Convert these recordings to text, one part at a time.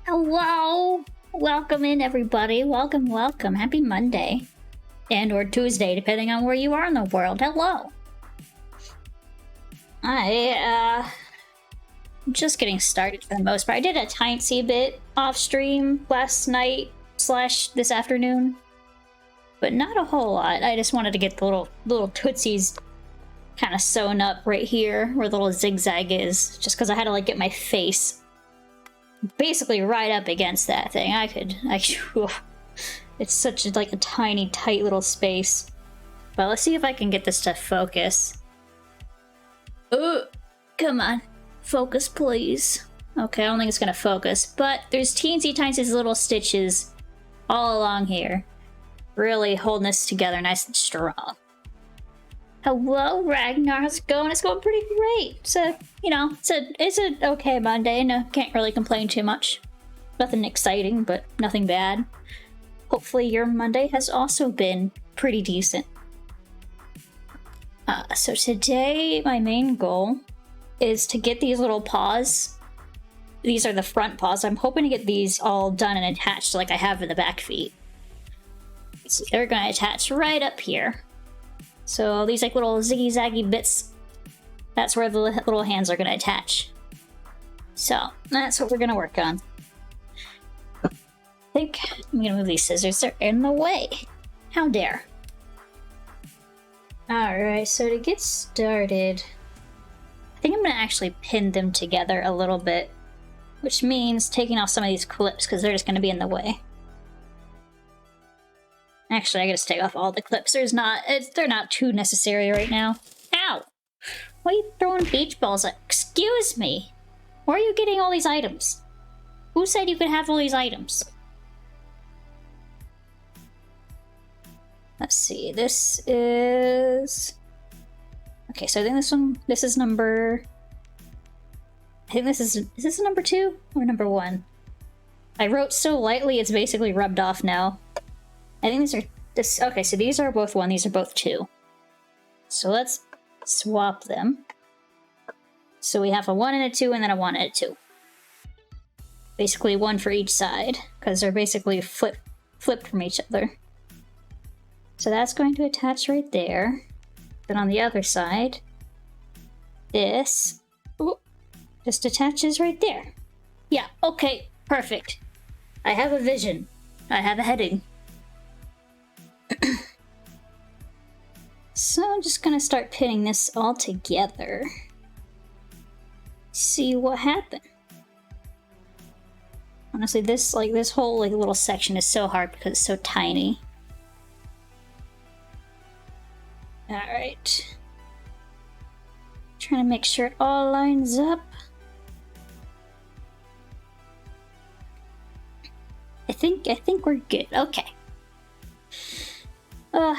Hello! Welcome in, everybody. Welcome, welcome. Happy Monday. And or Tuesday, depending on where you are in the world. Hello! I'm just getting started for the most part. I did a tiny bit off stream last night / this afternoon. But not a whole lot. I just wanted to get the little tootsies kind of sewn up right here where the little zigzag is. Just because I had to like get my face basically right up against that thing. It's such a tiny, tight little space. But let's see if I can get this to focus. Come on. Focus, please. Okay, I don't think it's gonna focus. But there's teensy tiny little stitches all along here. Really holding this together nice and strong. Hello, Ragnar. How's it going? It's going pretty great. So, you know, it's a okay Monday. No, can't really complain too much. Nothing exciting, but nothing bad. Hopefully your Monday has also been pretty decent. So today, my main goal is to get these little paws. These are the front paws. I'm hoping to get these all done and attached like I have in the back feet. So they're going to attach right up here. So these like little ziggy-zaggy bits, that's where the little hands are going to attach. So that's what we're going to work on. I think I'm going to move these scissors. They're in the way. How dare. Alright, so to get started, I think I'm going to actually pin them together a little bit, which means taking off some of these clips because they're just going to be in the way. Actually, I gotta take off all the clips. They're not too necessary right now. Ow! Why are you throwing beach balls at? Excuse me! Where are you getting all these items? Who said you could have all these items? Let's see, this is... Okay, so I think this is number... I think is this number 2 or number 1? I wrote so lightly it's basically rubbed off now. I think okay, so these are both 1, these are both 2. So let's swap them. So we have a 1 and a 2 and then a 1 and a 2. Basically 1 for each side, because they're basically flipped from each other. So that's going to attach right there. Then on the other side, this just attaches right there. Yeah, okay, perfect. I have a vision. I have a heading. So I'm just gonna start pinning this all together. See what happens. Honestly, this whole little section is so hard because it's so tiny. Alright. Trying to make sure it all lines up. I think we're good. Okay.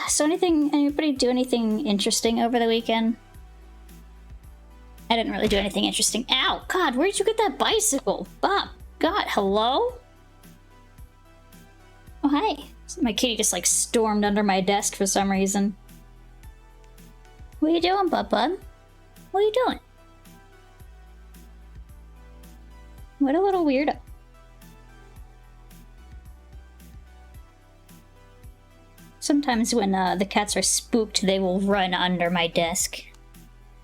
So anybody do anything interesting over the weekend? I didn't really do anything interesting. Ow! God, where did you get that bicycle? Bob! God, hello? Oh, hi. My kitty just stormed under my desk for some reason. What are you doing, Bub? What are you doing? What a little weirdo. Sometimes when the cats are spooked, they will run under my desk.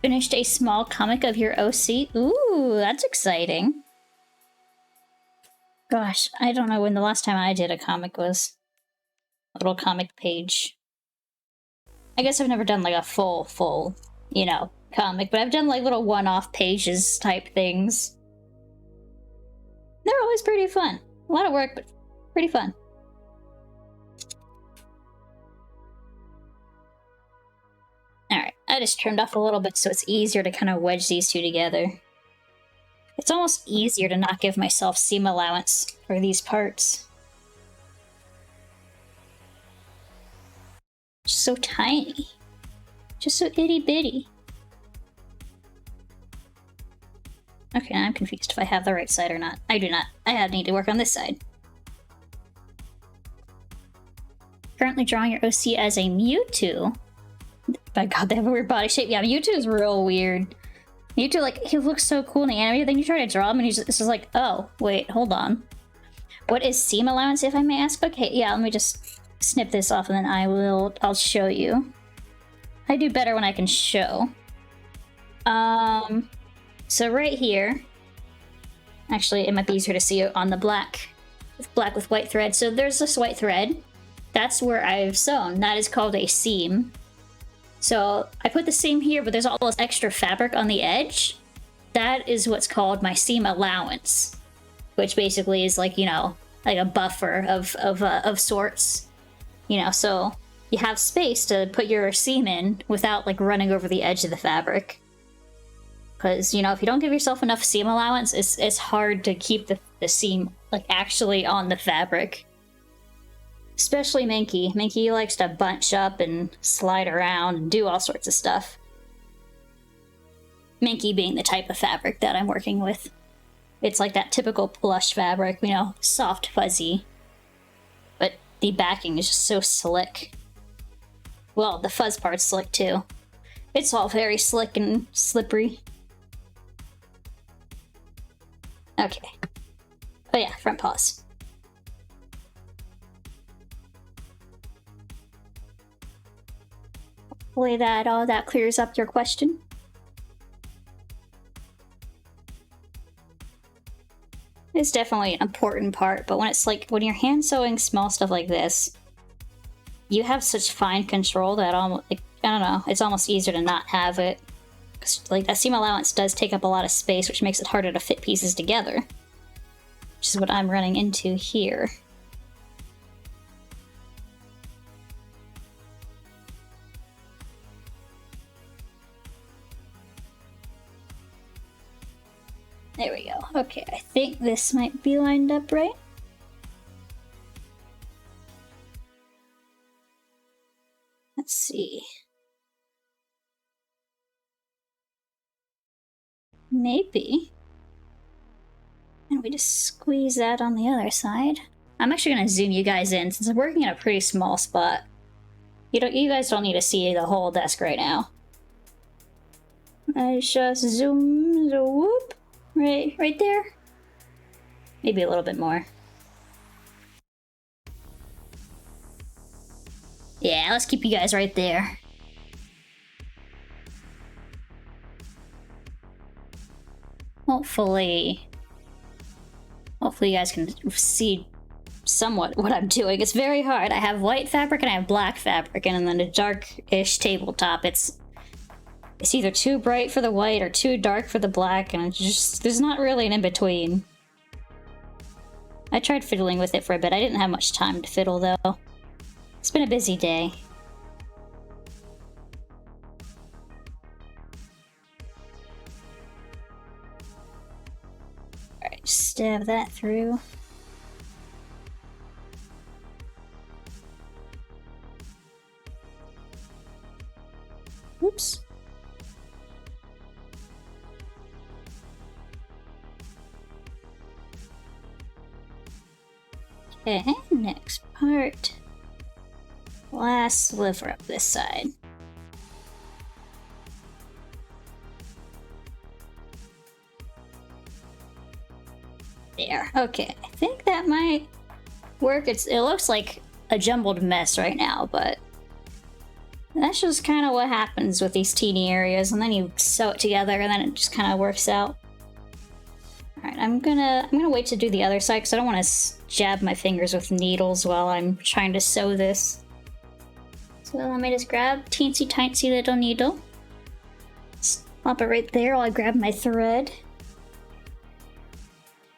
Finished a small comic of your OC? Ooh, that's exciting. Gosh, I don't know when the last time I did a comic was. A little comic page. I guess I've never done a full, you know, comic, but I've done little one-off pages type things. They're always pretty fun. A lot of work, but pretty fun. Alright, I just trimmed off a little bit so it's easier to kind of wedge these two together. It's almost easier to not give myself seam allowance for these parts. Just so tiny. Just so itty bitty. Okay, I'm confused if I have the right side or not. I do not. I need to work on this side. Currently drawing your OC as a Mewtwo. My god, they have a weird body shape. Yeah, Mewtwo's real weird. Mewtwo, he looks so cool in the anime, then you try to draw him and he's just like, oh, wait, hold on. What is seam allowance, if I may ask? Okay, yeah, let me just snip this off and then I'll show you. I do better when I can show. So right here, actually, it might be easier to see it on the black with white thread. So there's this white thread. That's where I've sewn. That is called a seam. So I put the seam here, but there's all this extra fabric on the edge. That is what's called my seam allowance, which basically is like, you know, like a buffer of sorts. You know, so you have space to put your seam in without like running over the edge of the fabric. Because, you know, if you don't give yourself enough seam allowance, it's hard to keep the seam like actually on the fabric. Especially Minky. Minky likes to bunch up and slide around and do all sorts of stuff. Minky being the type of fabric that I'm working with. It's like that typical plush fabric, you know, soft, fuzzy. But the backing is just so slick. Well, the fuzz part's slick too. It's all very slick and slippery. Okay. Oh yeah, front paws. Hopefully that clears up your question. It's definitely an important part, but when it's like, when you're hand sewing small stuff like this, you have such fine control that almost, like, I don't know, it's almost easier to not have it. Because, like, that seam allowance does take up a lot of space, which makes it harder to fit pieces together. Which is what I'm running into here. There we go. Okay, I think this might be lined up right. Let's see. Maybe. And we just squeeze that on the other side. I'm actually going to zoom you guys in since I'm working in a pretty small spot. You guys don't need to see the whole desk right now. I just zoom, so whoop. Right there. Maybe a little bit more. Yeah, let's keep you guys right there. Hopefully you guys can see somewhat what I'm doing. It's very hard. I have white fabric and I have black fabric, and then a dark-ish tabletop. It's either too bright for the white or too dark for the black, and it's just, there's not really an in-between. I tried fiddling with it for a bit. I didn't have much time to fiddle, though. It's been a busy day. Alright, stab that through. Oops. Okay, next part. Last sliver up this side. There. Okay, I think that might work. It looks like a jumbled mess right now, but that's just kind of what happens with these teeny areas, and then you sew it together, and then it just kind of works out. All right, I'm gonna wait to do the other side because I don't want to jab my fingers with needles while I'm trying to sew this. So let me just grab teensy tiny little needle. Pop it right there while I grab my thread.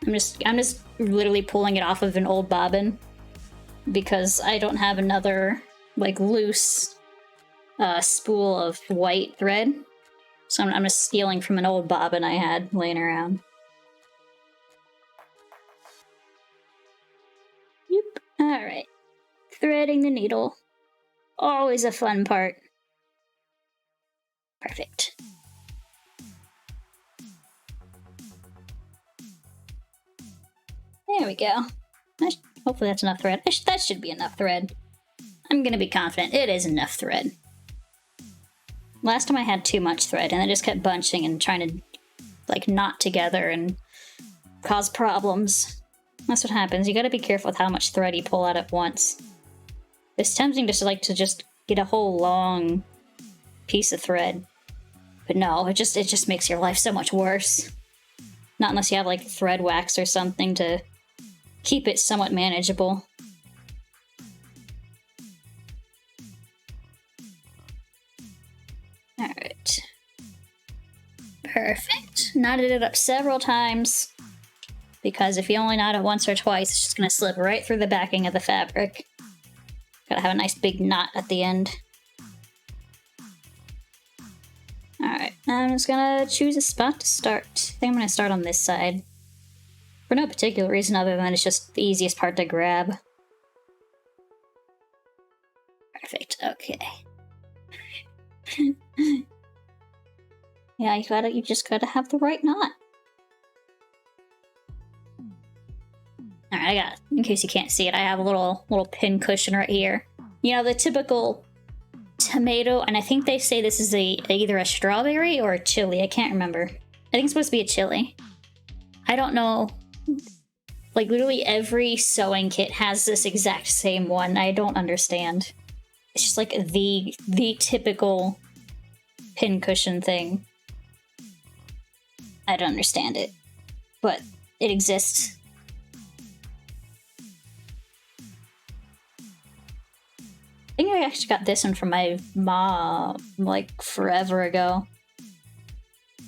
I'm just literally pulling it off of an old bobbin because I don't have another like loose spool of white thread. So I'm just stealing from an old bobbin I had laying around. Yep. Alright. Threading the needle. Always a fun part. Perfect. There we go. Hopefully that's enough thread. That should be enough thread. I'm gonna be confident it is enough thread. Last time I had too much thread and I just kept bunching and trying to like knot together and cause problems. That's what happens. You gotta be careful with how much thread you pull out at once. It's tempting to just get a whole long piece of thread. But no, it just makes your life so much worse. Not unless you have like thread wax or something to keep it somewhat manageable. Alright. Perfect. Knotted it up several times. Because if you only knot it once or twice, it's just gonna slip right through the backing of the fabric. Gotta have a nice big knot at the end. Alright, I'm just gonna choose a spot to start. I think I'm gonna start on this side. For no particular reason other than it's just the easiest part to grab. Perfect, okay. Yeah, you just gotta have the right knot. Alright, I got it. In case you can't see it, I have a little pin cushion right here. You know, the typical tomato, and I think they say this is either a strawberry or a chili. I can't remember. I think it's supposed to be a chili. I don't know. Like, literally every sewing kit has this exact same one. I don't understand. It's just like the typical pin cushion thing. I don't understand it. But it exists. I think I actually got this one from my mom, like, forever ago.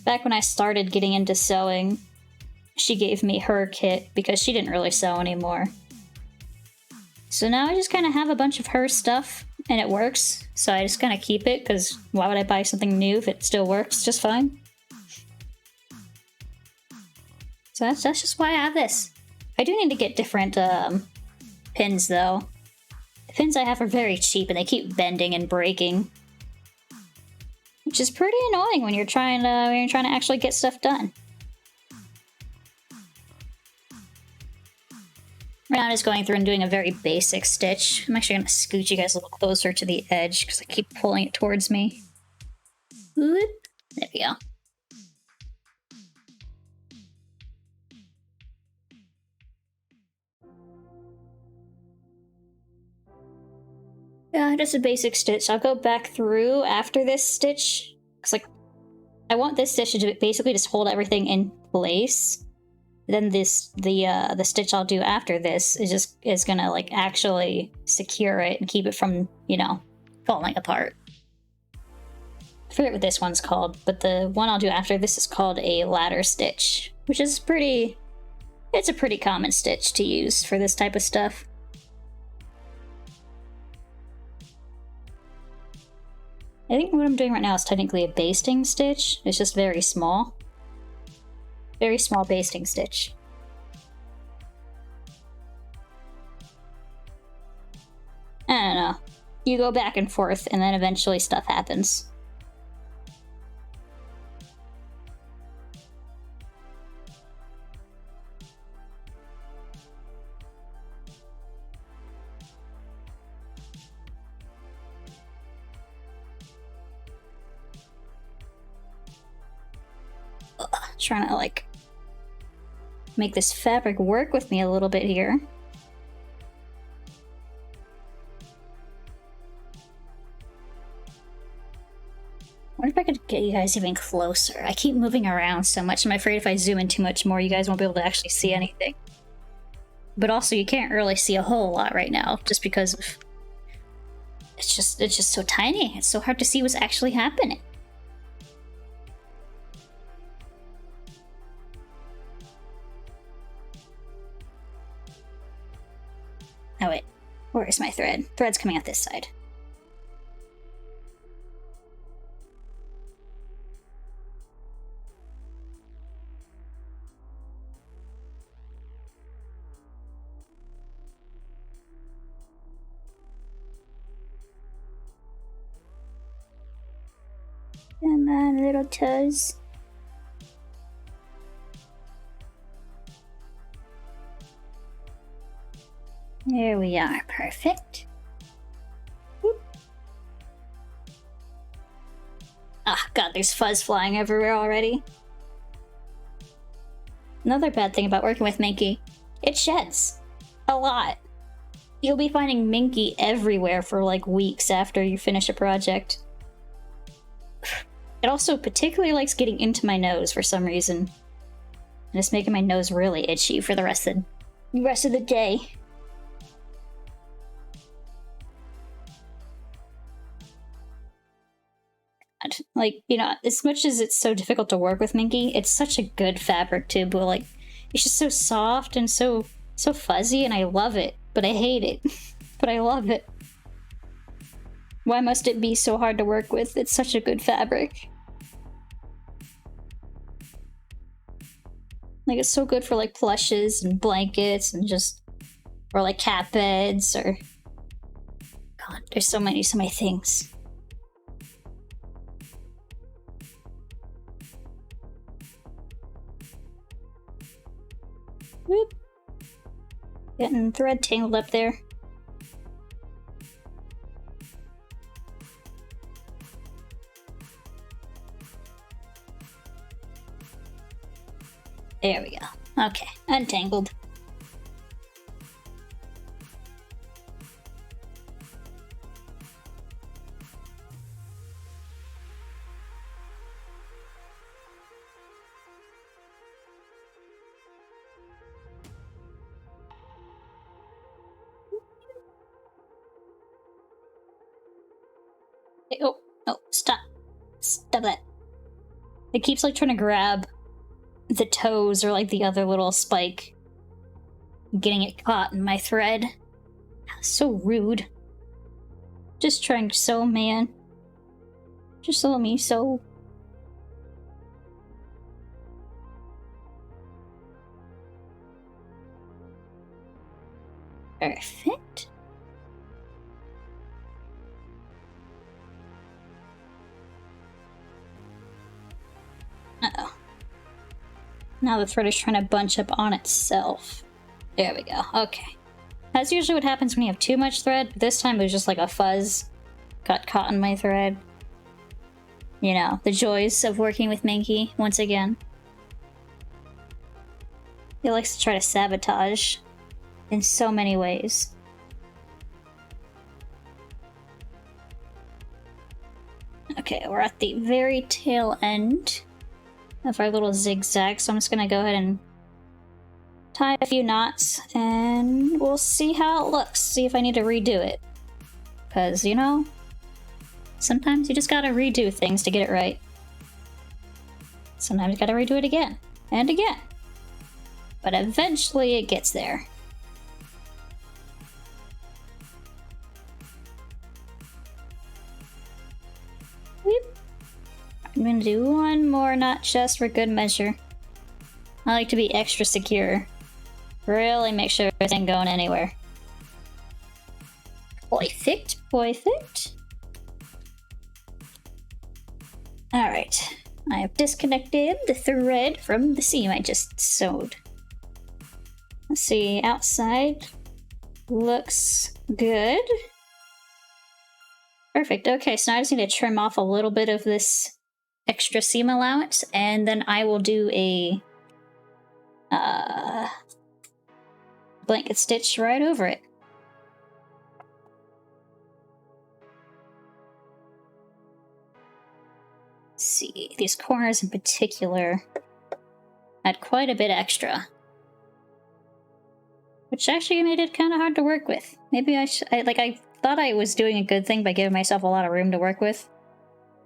Back when I started getting into sewing, she gave me her kit because she didn't really sew anymore. So now I just kind of have a bunch of her stuff, and it works. So I just kind of keep it, because why would I buy something new if it still works just fine? So that's just why I have this. I do need to get different pins, though. The pins I have are very cheap, and they keep bending and breaking. Which is pretty annoying when you're trying to actually get stuff done. Right now I'm just going through and doing a very basic stitch. I'm actually going to scoot you guys a little closer to the edge because I keep pulling it towards me. Whoop. There we go. Yeah, just a basic stitch. I'll go back through after this stitch. Because, like, I want this stitch to basically just hold everything in place. Then the stitch I'll do after this is gonna, like, actually secure it and keep it from, you know, falling apart. I forget what this one's called, but the one I'll do after this is called a ladder stitch, which is it's a pretty common stitch to use for this type of stuff. I think what I'm doing right now is technically a basting stitch. It's just very small. Very small basting stitch. I don't know. You go back and forth, and then eventually stuff happens. Trying to, like, make this fabric work with me a little bit here. I wonder if I could get you guys even closer. I keep moving around so much. I'm afraid if I zoom in too much more, you guys won't be able to actually see anything. But also, you can't really see a whole lot right now, just because of... It's just so tiny. It's so hard to see what's actually happening. Oh wait, where is my thread? Thread's coming out this side. Come on, little toes. There we are, perfect. Whoop. Ah, God, there's fuzz flying everywhere already. Another bad thing about working with Minky, it sheds a lot. You'll be finding minky everywhere for like weeks after you finish a project. It also particularly likes getting into my nose for some reason. And it's making my nose really itchy for the rest of the day. Like, you know, as much as it's so difficult to work with minky, it's such a good fabric too, but like, it's just so soft and so fuzzy, and I love it, but I hate it. But I love it. Why must it be so hard to work with? It's such a good fabric. Like, it's so good for like plushes and blankets and just, or like cat beds, or God, there's so many things. Whoop. Getting thread tangled up there. There we go. Okay, untangled. Oh, stop. Stop that. It keeps like trying to grab the toes or like the other little spike, getting it caught in my thread. So rude. Just trying to sew, man. Just let me sew. Perfect. Uh-oh. Now the thread is trying to bunch up on itself. There we go. Okay. That's usually what happens when you have too much thread. This time it was just like a fuzz. Got caught in my thread. You know, the joys of working with Minky once again. He likes to try to sabotage in so many ways. Okay, we're at the very tail end of our little zigzag, so I'm just gonna go ahead and tie a few knots and we'll see how it looks. See if I need to redo it. Because, you know, sometimes you just gotta redo things to get it right. Sometimes you gotta redo it again and again. But eventually it gets there. I'm gonna do one more knot just for good measure. I like to be extra secure. Really make sure it isn't going anywhere. Perfect, perfect. Alright, I have disconnected the thread from the seam I just sewed. Let's see, outside looks good. Perfect, okay, so now I just need to trim off a little bit of this extra seam allowance, and then I will do a blanket stitch right over it. Let's see, these corners in particular had quite a bit extra, which actually made it kind of hard to work with. Maybe I thought I was doing a good thing by giving myself a lot of room to work with.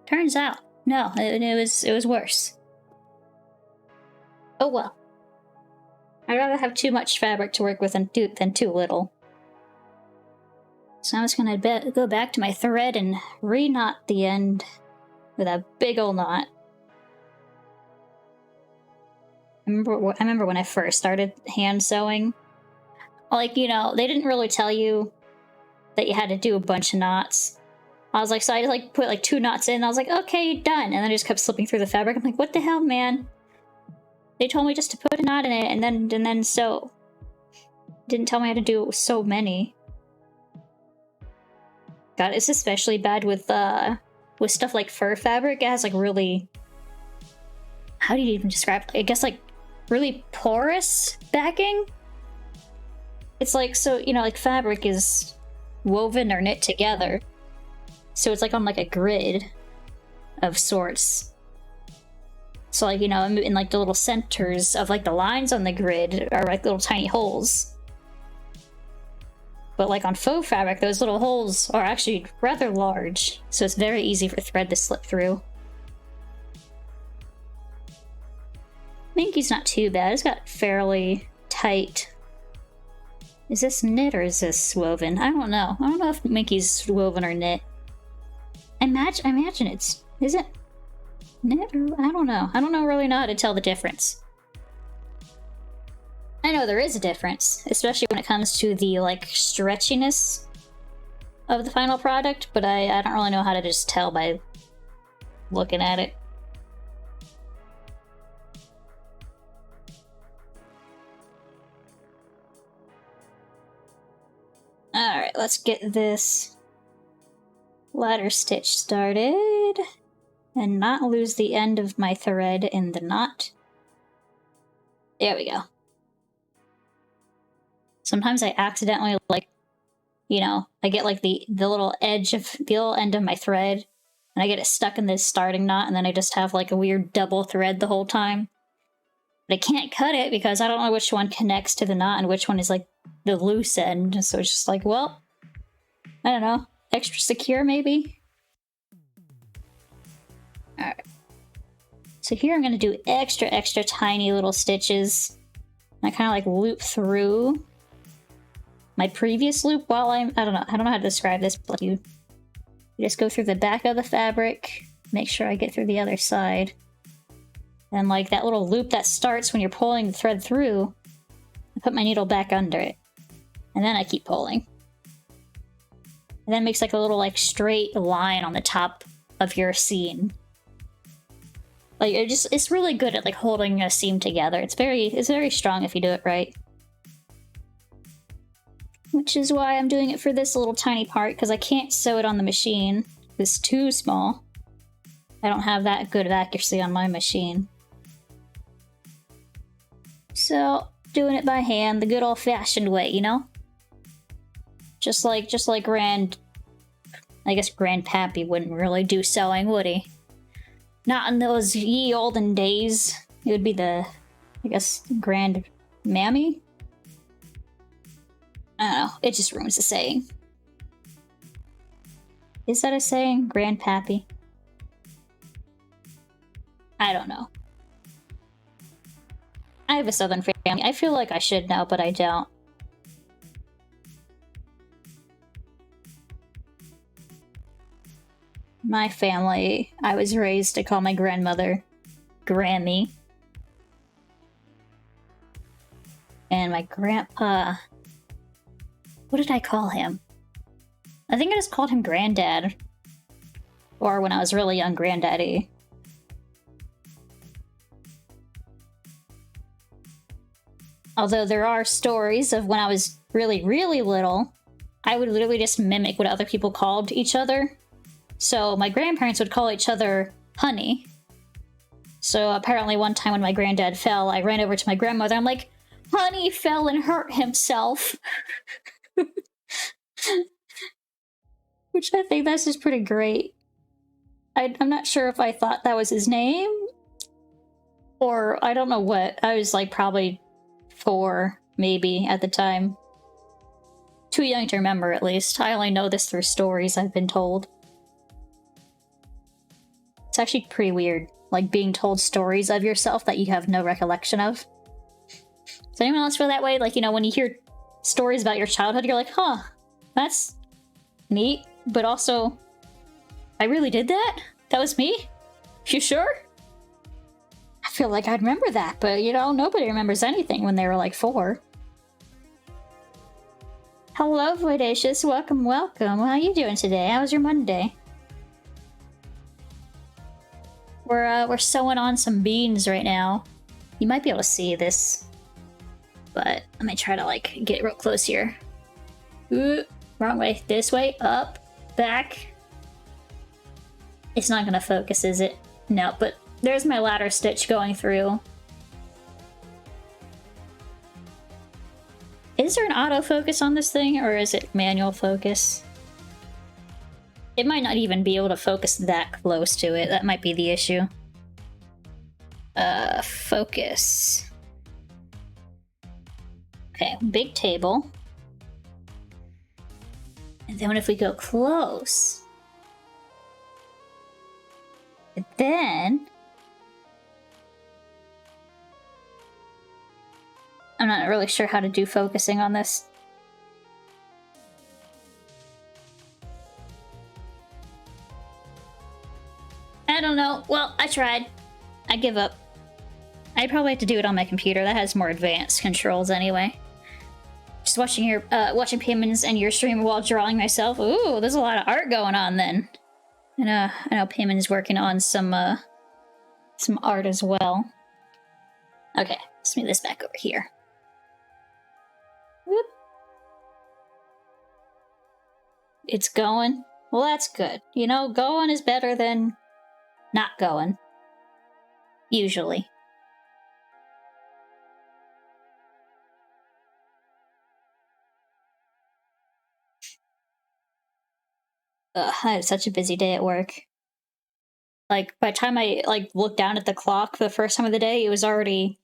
Turns out, no, it was worse. Oh well. I'd rather have too much fabric to work with than too little. So I'm just gonna go back to my thread and re-knot the end with a big ol' knot. I remember when I first started hand sewing. Like, you know, they didn't really tell you that you had to do a bunch of knots. I was like, so I just like put like 2 knots in, and I was like, okay, done. And then I just kept slipping through the fabric. I'm like, what the hell, man? They told me just to put a knot in it and then sew. Didn't tell me how to do so many. God, it's especially bad with stuff like fur fabric. It has like really, how do you even describe it? I guess like really porous backing. it's like, so, you know, like fabric is woven or knit together. So it's like on like a grid of sorts. So like, you know, in like the little centers of like the lines on the grid are like little tiny holes. But like on faux fabric, those little holes are actually rather large. So it's very easy for thread to slip through. Minky's not too bad. It's got fairly tight. Is this knit or is this woven? I don't know. I don't know if Minky's woven or knit. I imagine it's... Is it knit or... I don't know. I don't really know how to tell the difference. I know there is a difference, especially when it comes to the, like, stretchiness of the final product, but I don't really know how to just tell by looking at it. Alright, let's get this ladder stitch started and not lose the end of my thread in the knot. There we go. Sometimes I accidentally, like, you know, I get like the little edge of the little end of my thread and I get it stuck in this starting knot and then I just have like a weird double thread the whole time. But I can't cut it because I don't know which one connects to the knot and which one is like the loose end. So it's just like, well, I don't know. Extra secure, maybe? Alright. So here I'm going to do extra tiny little stitches. I kind of like loop through my previous loop while I don't know how to describe this, but you just go through the back of the fabric, make sure I get through the other side. And like that little loop that starts when you're pulling the thread through, I put my needle back under it. And then I keep pulling. And then it makes like a little like straight line on the top of your seam. Like it's really good at like holding a seam together. It's very strong if you do it right. Which is why I'm doing it for this little tiny part, because I can't sew it on the machine. It's too small. I don't have that good of accuracy on my machine. So, doing it by hand, the good old-fashioned way, you know? Just like I guess Grandpappy wouldn't really do sewing, would he? Not in those ye olden days. It would be the, I guess, Grandmammy? I don't know, it just ruins the saying. Is that a saying? Grandpappy? I don't know. I have a southern family. I feel like I should know, but I don't. My family, I was raised to call my grandmother Grammy. And my grandpa... What did I call him? I think I just called him Granddad. Or when I was really young, Granddaddy. Although there are stories of when I was really, really little, I would literally just mimic what other people called each other. So my grandparents would call each other honey. So apparently one time when my granddad fell, I ran over to my grandmother. I'm like, honey fell and hurt himself. Which I think that's just pretty great. I'm not sure if I thought that was his name. Or I don't know what. I was like probably 4, maybe, at the time. Too young to remember, at least. I only know this through stories I've been told. It's actually pretty weird, like being told stories of yourself that you have no recollection of. Does anyone else feel that way? Like, you know, when you hear stories about your childhood, you're like, huh, that's neat, but also, I really did that? That was me? You sure? I feel like I'd remember that, but, you know, nobody remembers anything when they were like 4. Hello, Voidacious. Welcome, welcome. How you doing today? How was your Monday? We're sewing on some beans right now. You might be able to see this, but let me try to like get real close here. Ooh, wrong way. This way, up, back. It's not gonna focus, is it? No, but there's my ladder stitch going through. Is there an autofocus on this thing, or is it manual focus? It might not even be able to focus that close to it. That might be the issue. Focus. Okay, big table. And then if we go close, then I'm not really sure how to do focusing on this. I don't know. Well, I tried. I give up. I'd probably have to do it on my computer. That has more advanced controls anyway. Just watching your watching Paimonxx and your stream while drawing myself. Ooh, there's a lot of art going on then. And I know Paimonxx is working on some art as well. Okay, let's move this back over here. Whoop. It's going. Well, that's good. You know, going is better than not going. Usually. Ugh, I had such a busy day at work. Like, by the time I, looked down at the clock for the first time of the day, it was already,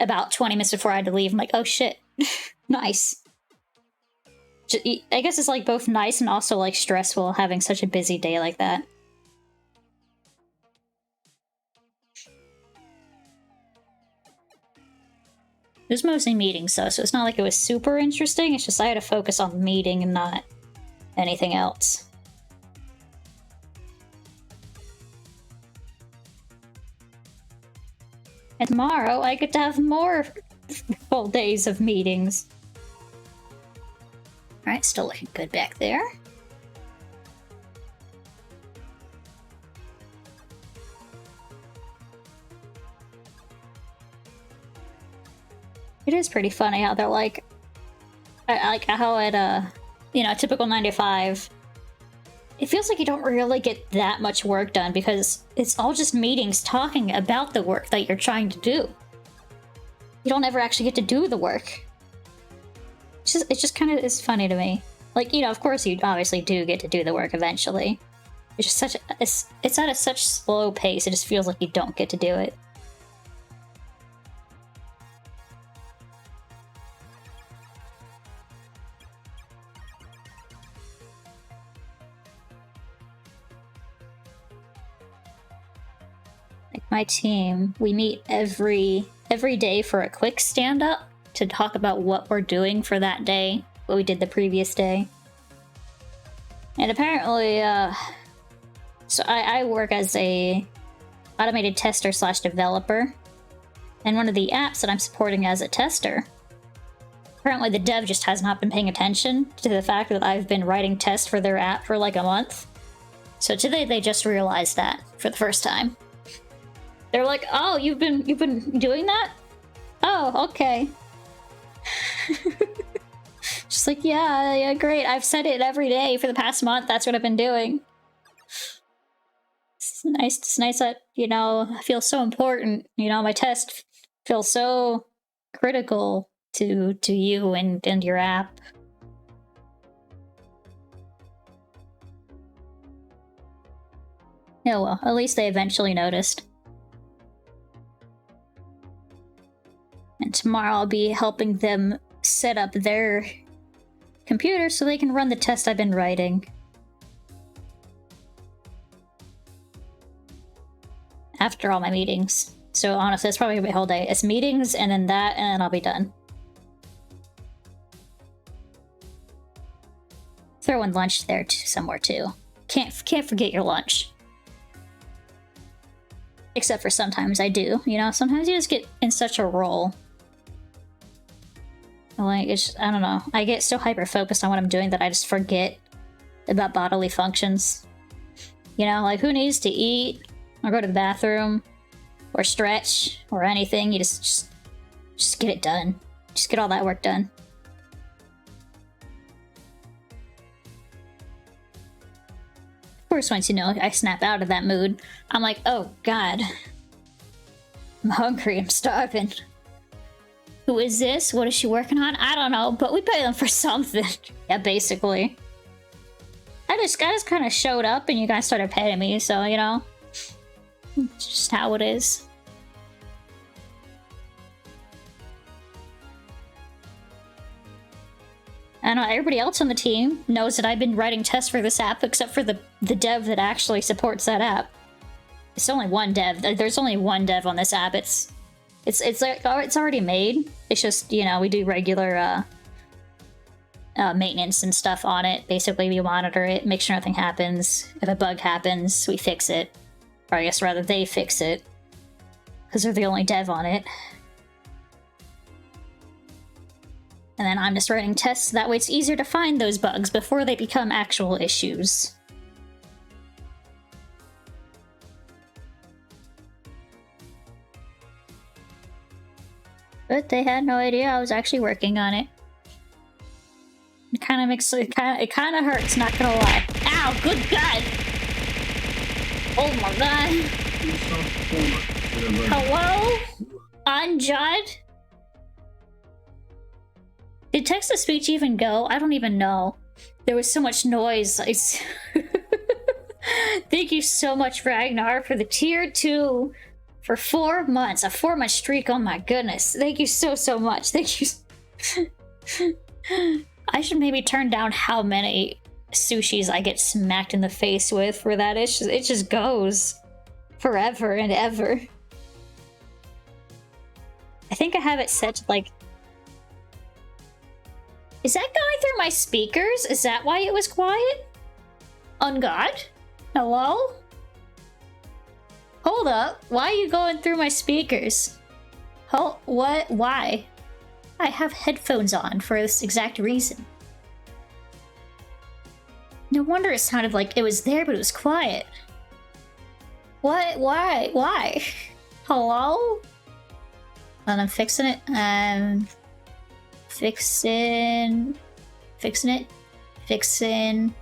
about 20 minutes before I had to leave. I'm like, oh shit. Nice. I guess it's, both nice and also, stressful having such a busy day like that. It was mostly meetings, though, so it's not like it was super interesting. It's just I had to focus on the meeting and not anything else. And tomorrow, I get to have more full days of meetings. Alright, still looking good back there. It is pretty funny how they're how at a typical 9 to 5, it feels like you don't really get that much work done because it's all just meetings talking about the work that you're trying to do. You don't ever actually get to do the work. It just kind of is funny to me. Of course you obviously do get to do the work eventually. It's just it's at such slow pace, it just feels like you don't get to do it. My team, we meet every day for a quick stand-up to talk about what we're doing for that day, what we did the previous day. And apparently, so I work as a automated tester / developer, and one of the apps that I'm supporting as a tester, apparently the dev just has not been paying attention to the fact that I've been writing tests for their app for a month. So today they just realized that for the first time. They're like, "Oh, you've been doing that? Oh, okay." Just yeah, great. I've said it every day for the past month. That's what I've been doing. It's nice that, I feel so important. My test feels so critical to you and your app. Oh well, at least they eventually noticed. And tomorrow I'll be helping them set up their computer so they can run the test I've been writing. After all my meetings. So honestly, it's probably gonna be a whole day. It's meetings and then that, and then I'll be done. Throw in lunch there somewhere too. Can't forget your lunch. Except for sometimes I do. Sometimes you just get in such a role. I don't know. I get so hyper-focused on what I'm doing that I just forget about bodily functions. Who needs to eat, or go to the bathroom, or stretch, or anything. You just get it done. Just get all that work done. Of course, once I snap out of that mood, I'm like, oh god. I'm hungry, I'm starving. Who is this? What is she working on? I don't know, but we pay them for something. Yeah, basically. I just kind of showed up and you guys started paying me, so, you know. It's just how it is. I don't know, everybody else on the team knows that I've been writing tests for this app, except for the dev that actually supports that app. It's only one dev. There's only one dev on this app. It's like, oh, it's already made. It's just, you know, we do regular maintenance and stuff on it. Basically, we monitor it, make sure nothing happens. If a bug happens, we fix it. Or I guess rather they fix it, because they're the only dev on it. And then I'm just writing tests, that way it's easier to find those bugs before they become actual issues. But they had no idea I was actually working on it. It kind of makes it kind of hurts, not gonna lie. Ow! Good God! Oh my God! Hello? Anjad? Did text-to-speech even go? I don't even know. There was so much noise. Thank you so much, Ragnar, for the tier 2 for 4 months. A 4-month streak, oh my goodness. Thank you so much. Thank you. I should maybe turn down how many sushis I get smacked in the face with for that. It just goes forever and ever. I think I have it set to like... Is that going through my speakers? Is that why it was quiet? On God? Hello? Hold up. Why are you going through my speakers? Oh, what? Why? I have headphones on for this exact reason. No wonder it sounded like it was there, but it was quiet. What? Why? Why? Hello? And I'm fixing it. Fixing it. Fix. Am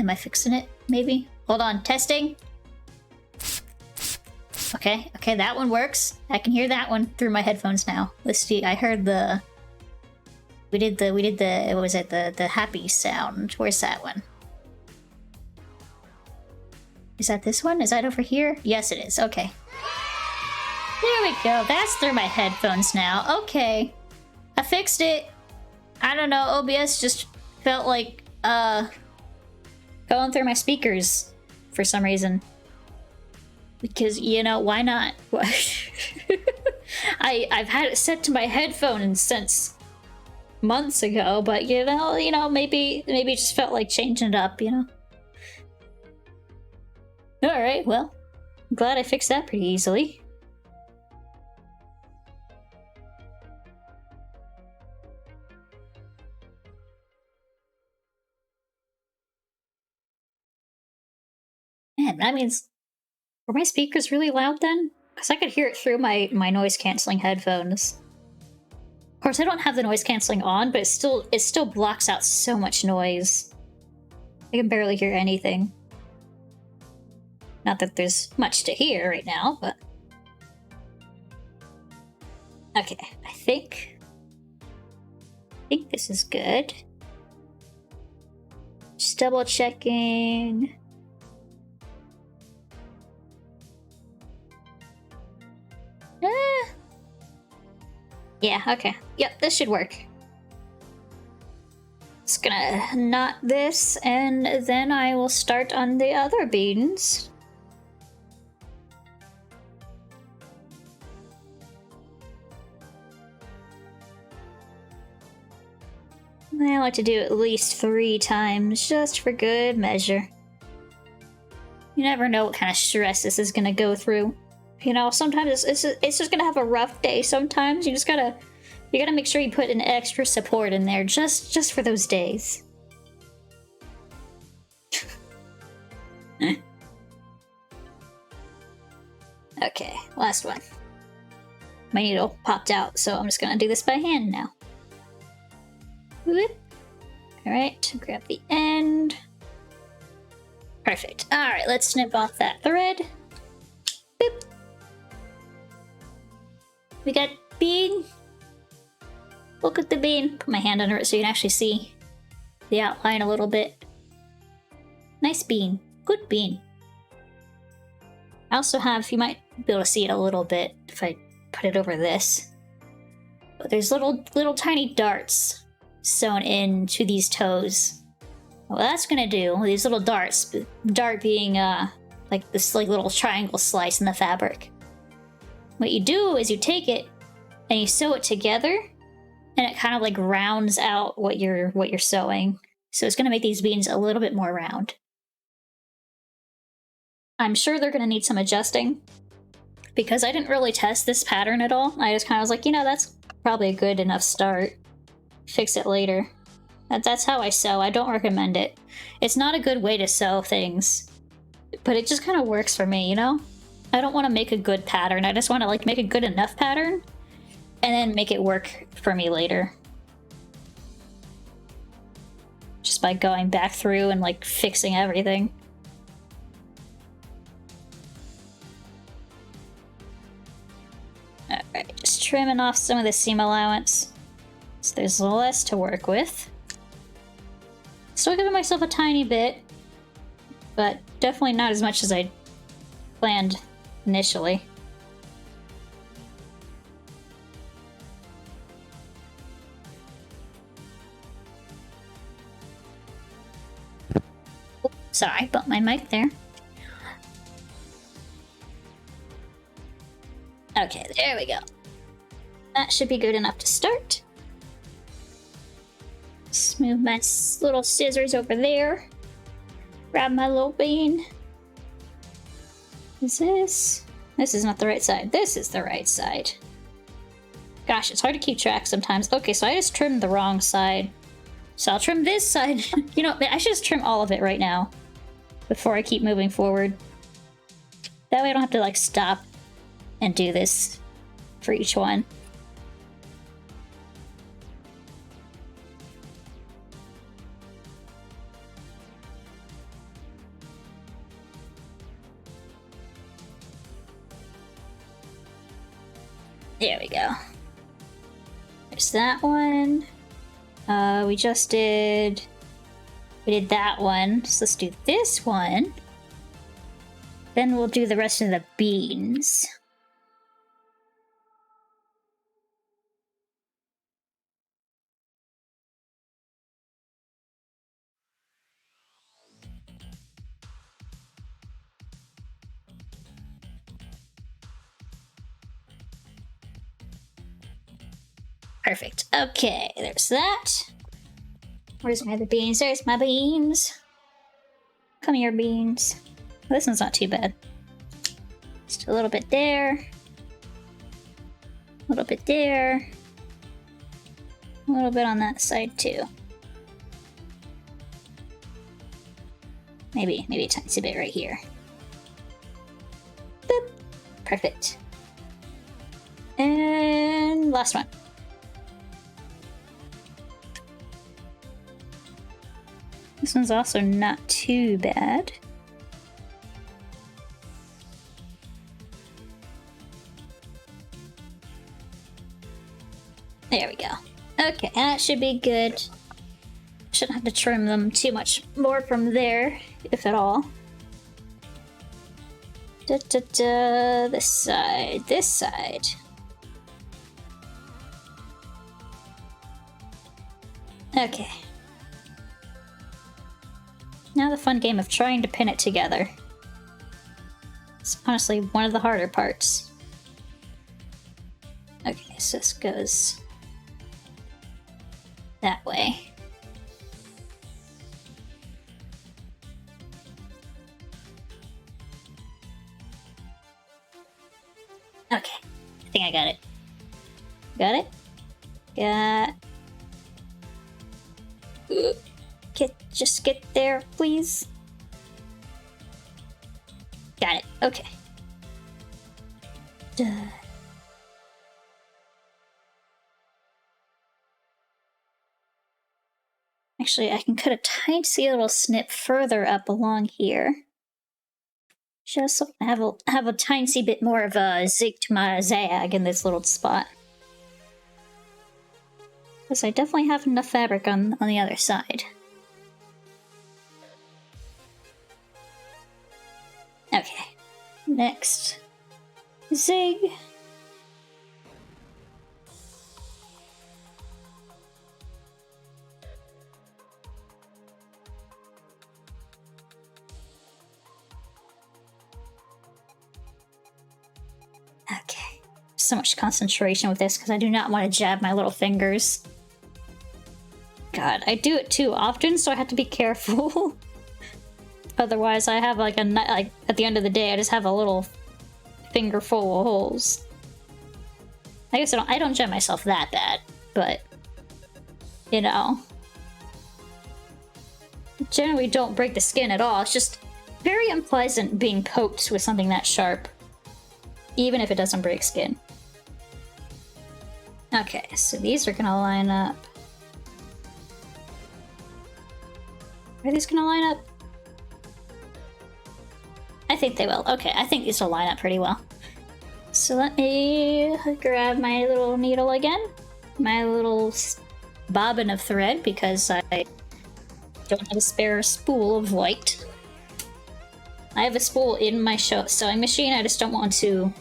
I fixing it? Maybe? Hold on, testing. Okay, that one works. I can hear that one through my headphones now. Let's see, I heard the... We did the, what was it? The happy sound. Where's that one? Is that this one? Is that over here? Yes, it is. Okay. There we go. That's through my headphones now. Okay. I fixed it. I don't know. OBS just felt like, going through my speakers for some reason. Because, you know, why not? I've had it set to my headphones since months ago, but, you know, maybe it just felt like changing it up, you know? Alright, well, I'm glad I fixed that pretty easily. Man, that means... Were my speakers really loud then? Because I could hear it through my noise-canceling headphones. Of course, I don't have the noise-canceling on, but it still blocks out so much noise. I can barely hear anything. Not that there's much to hear right now, but... Okay, I think this is good. Just double checking. Yeah, okay. Yep, this should work. Just gonna knot this, and then I will start on the other beans. I like to do at least 3 times, just for good measure. You never know what kind of stress this is gonna go through. You know, sometimes it's just gonna have a rough day. Sometimes you gotta make sure you put an extra support in there, just for those days. Okay, last one. My needle popped out, so I'm just gonna do this by hand now. Whoop. Alright, grab the end. Perfect. Alright, let's snip off that thread. Boop. We got bean. Look at the bean. Put my hand under it so you can actually see the outline a little bit. Nice bean. Good bean. I also have, you might be able to see it a little bit if I put it over this. But there's little tiny darts sewn into these toes. What that's gonna do, these little darts, dart being like this little triangle slice in the fabric. What you do is you take it and you sew it together, and it kind of like rounds out what you're sewing. So it's gonna make these beans a little bit more round. I'm sure they're gonna need some adjusting because I didn't really test this pattern at all. I just kind of was like, you know, that's probably a good enough start. Fix it later. That's how I sew. I don't recommend it. It's not a good way to sew things, but it just kind of works for me, you know? I don't want to make a good pattern. I just want to like make a good enough pattern and then make it work for me later. Just by going back through and like fixing everything. Alright, just trimming off some of the seam allowance so there's less to work with. Still giving myself a tiny bit, but definitely not as much as I planned initially. Oh, sorry, bumped my mic there. Okay, there we go. That should be good enough to start. Smooth my little scissors over there. Grab my little bean. Is this? This is not the right side. This is the right side. Gosh, it's hard to keep track sometimes. Okay, so I just trimmed the wrong side. So I'll trim this side. You know, I should just trim all of it right now before I keep moving forward. That way I don't have to like stop and do this for each one. There we go. There's that one. We did that one. So let's do this one. Then we'll do the rest of the beans. Perfect. Okay, there's that. Where's my other beans? There's my beans. Come here, beans. This one's not too bad. Just a little bit there. A little bit there. A little bit on that side too. Maybe a tiny bit right here. Boop. Perfect. And last one. This one's also not too bad. There we go. Okay, that should be good. Shouldn't have to trim them too much more from there, if at all. This side, this side. Okay. Now the fun game of trying to pin it together. It's honestly one of the harder parts. Okay, so this goes that way. Okay, I think I got it. Got it? Just get there, please. Got it. Okay. Duh. Actually, I can cut a tiny little snip further up along here. Just so I have a tiny bit more of a zig to my zag in this little spot. Because I definitely have enough fabric on the other side. Okay. Next. Zig. Okay. So much concentration with this because I do not want to jab my little fingers. God, I do it too often, so I have to be careful. Otherwise, I have like at the end of the day, I just have a little finger full of holes. I guess I don't jab myself that bad, but you know, generally don't break the skin at all. It's just very unpleasant being poked with something that sharp, even if it doesn't break skin. Okay, so these are gonna line up. Are these gonna line up? I think they will. Okay, I think these will line up pretty well. So let me grab my little needle again. My little bobbin of thread, because I don't have a spare spool of white. I have a spool in my sewing machine, I just don't want to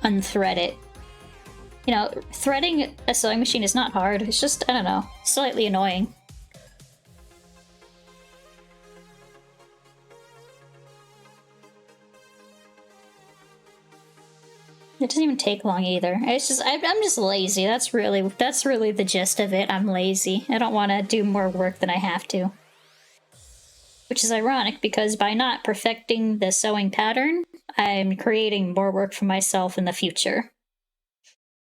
unthread it. You know, threading a sewing machine is not hard, it's just, I don't know, slightly annoying. It doesn't even take long either. It's just I'm just lazy. That's really the gist of it. I'm lazy. I don't want to do more work than I have to. Which is ironic because by not perfecting the sewing pattern, I'm creating more work for myself in the future.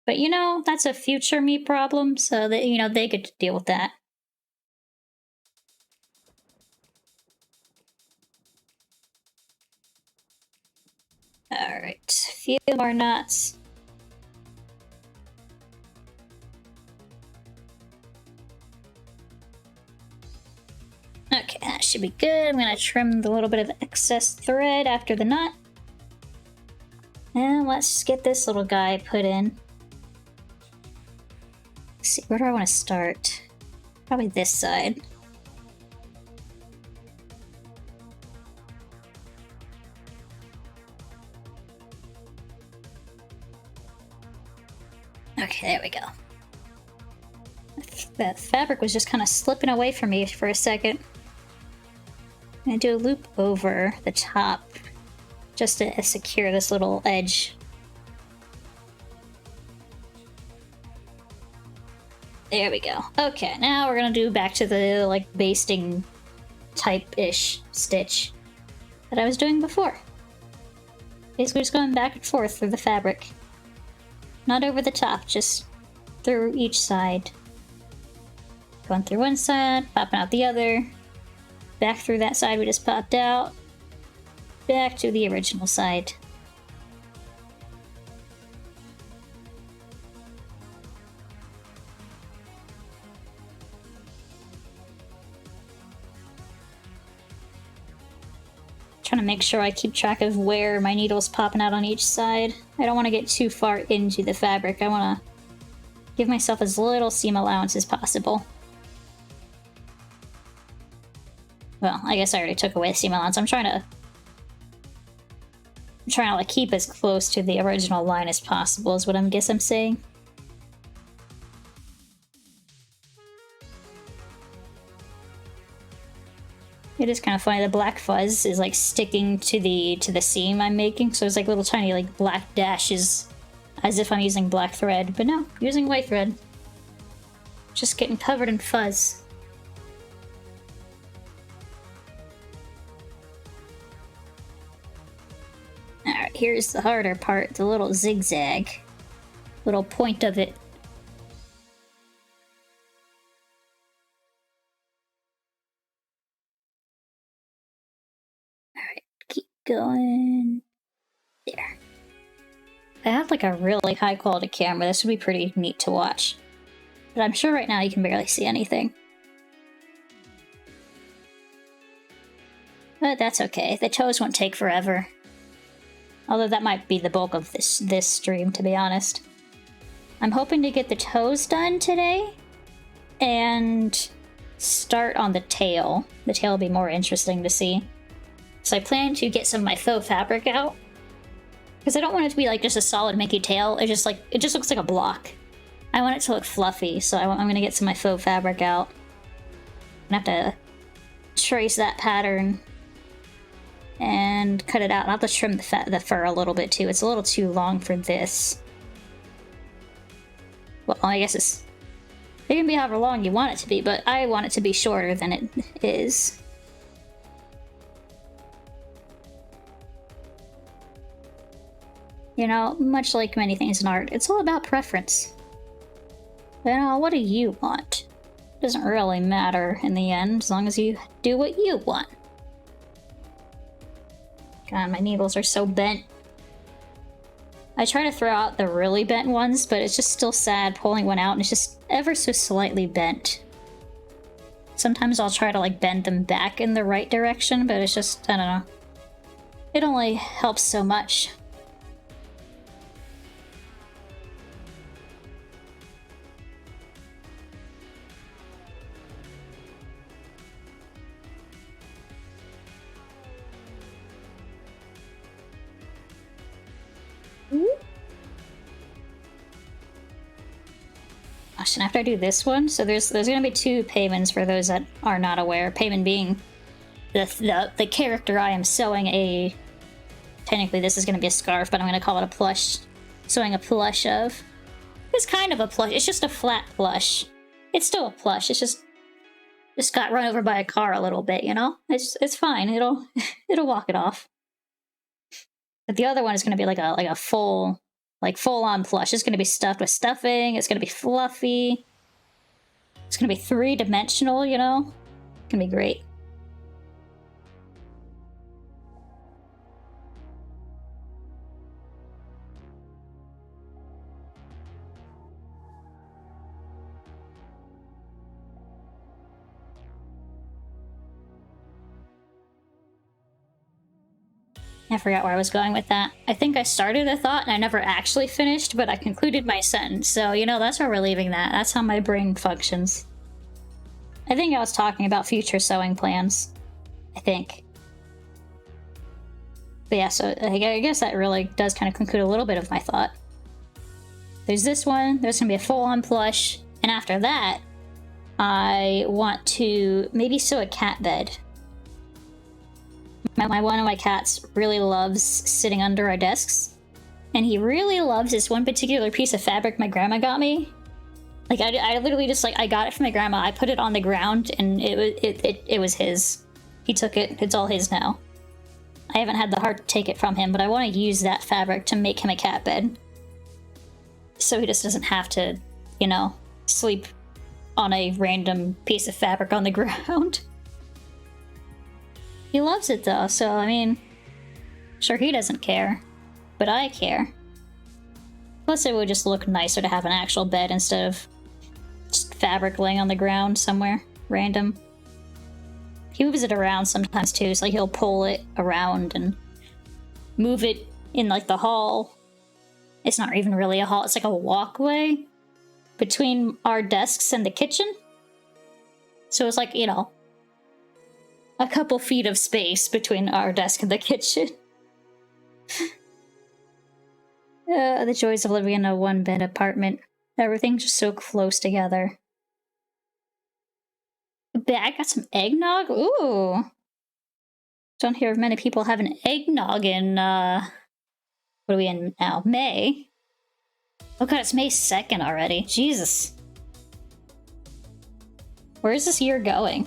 But you know, that's a future me problem, so that you know they get to deal with that. Alright, a few more knots. Okay, that should be good. I'm gonna trim the little bit of excess thread after the knot. And let's get this little guy put in. Let's see, where do I want to start? Probably this side. Okay, there we go. The fabric was just kind of slipping away from me for a second. I'm gonna do a loop over the top just to secure this little edge. There we go. Okay, now we're gonna do back to the like basting type-ish stitch that I was doing before. Basically just going back and forth through the fabric. Not over the top, just through each side. Going through one side, popping out the other. Back through that side we just popped out. Back to the original side. Trying to make sure I keep track of where my needle's popping out on each side. I don't want to get too far into the fabric. I want to give myself as little seam allowance as possible. Well, I guess I already took away seam allowance. I'm trying to like keep as close to the original line as possible is what I'm saying. It is kind of funny. The black fuzz is like sticking to the seam I'm making, so it's like little tiny like black dashes, as if I'm using black thread. But no, I'm using white thread. Just getting covered in fuzz. Alright, here's the harder part, the little zigzag. Little point of it. Alright, keep going. There. If I had like a really high quality camera, this would be pretty neat to watch. But I'm sure right now you can barely see anything. But that's okay. The toes won't take forever. Although that might be the bulk of this stream, to be honest. I'm hoping to get the toes done today and start on the tail. The tail will be more interesting to see. So I plan to get some of my faux fabric out. Because I don't want it to be like just a solid Mickey tail. It just looks like a block. I want it to look fluffy, so I'm going to get some of my faux fabric out. I'm going to have to trace that pattern and cut it out. I'll have to trim the fur a little bit too. It's a little too long for this. Well, I guess it can be however long you want it to be, but I want it to be shorter than it is. You know, much like many things in art, it's all about preference. You know, what do you want? Doesn't really matter in the end, as long as you do what you want. God, my needles are so bent. I try to throw out the really bent ones, but it's just still sad pulling one out and it's just ever so slightly bent. Sometimes I'll try to like bend them back in the right direction, but it's just, I don't know. It only helps so much. Gosh, and after I do this one, so there's gonna be two Paimonxx for those that are not aware. Paimonxx being the character I am sewing a. Technically, this is gonna be a scarf, but I'm gonna call it a plush. Sewing a plush of. It's kind of a plush. It's just a flat plush. It's still a plush. It's just got run over by a car a little bit. You know, it's fine. It'll walk it off. But the other one is gonna be like a full. Like full-on plush. It's going to be stuffed with stuffing. It's going to be fluffy. It's going to be three-dimensional, you know? It's going to be great. I forgot where I was going with that. I think I started a thought and I never actually finished, but I concluded my sentence. So, you know, that's where we're leaving that. That's how my brain functions. I think I was talking about future sewing plans. I think. But yeah, so I guess that really does kind of conclude a little bit of my thought. There's this one. There's going to be a full-on plush. And after that, I want to maybe sew a cat bed. One of my cats really loves sitting under our desks, and he really loves this one particular piece of fabric my grandma got me. Like I literally just like I got it from my grandma. I put it on the ground, and it was his. He took it. It's all his now. I haven't had the heart to take it from him, but I want to use that fabric to make him a cat bed, so he just doesn't have to, you know, sleep on a random piece of fabric on the ground. He loves it though, so I mean, sure he doesn't care, but I care. Plus it would just look nicer to have an actual bed instead of just fabric laying on the ground somewhere, random. He moves it around sometimes too, so like he'll pull it around and move it in like the hall. It's not even really a hall, it's like a walkway between our desks and the kitchen. So it's like, you know, a couple feet of space between our desk and the kitchen. The joys of living in a one-bed apartment. Everything's just so close together. I got some eggnog? Ooh. Don't hear of many people having eggnog in, what are we in now? May? Oh god, it's May 2nd already. Jesus. Where is this year going?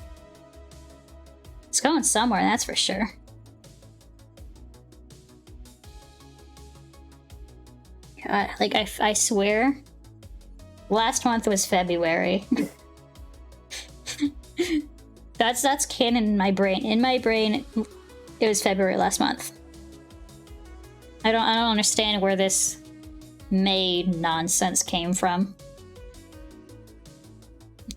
It's going somewhere, that's for sure. God, like, I swear, last month was February. That's canon in my brain. In my brain, it was February last month. I don't understand where this May nonsense came from.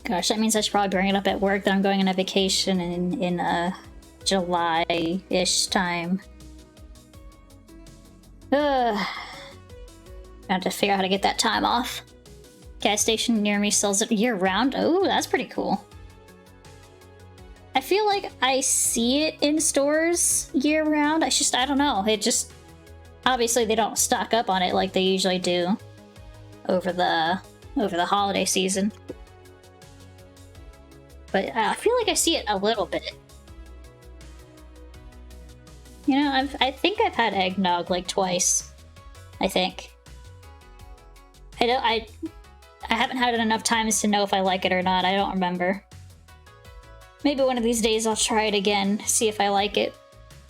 Gosh, that means I should probably bring it up at work that I'm going on a vacation in July-ish time. I have to figure out how to get that time off. Gas station near me sells it year-round. Oh, that's pretty cool. I feel like I see it in stores year-round. I don't know. It just... Obviously, they don't stock up on it like they usually do over the holiday season. But I feel like I see it a little bit. You know, I think I've had eggnog like twice. I think. I haven't had it enough times to know if I like it or not. I don't remember. Maybe one of these days I'll try it again, see if I like it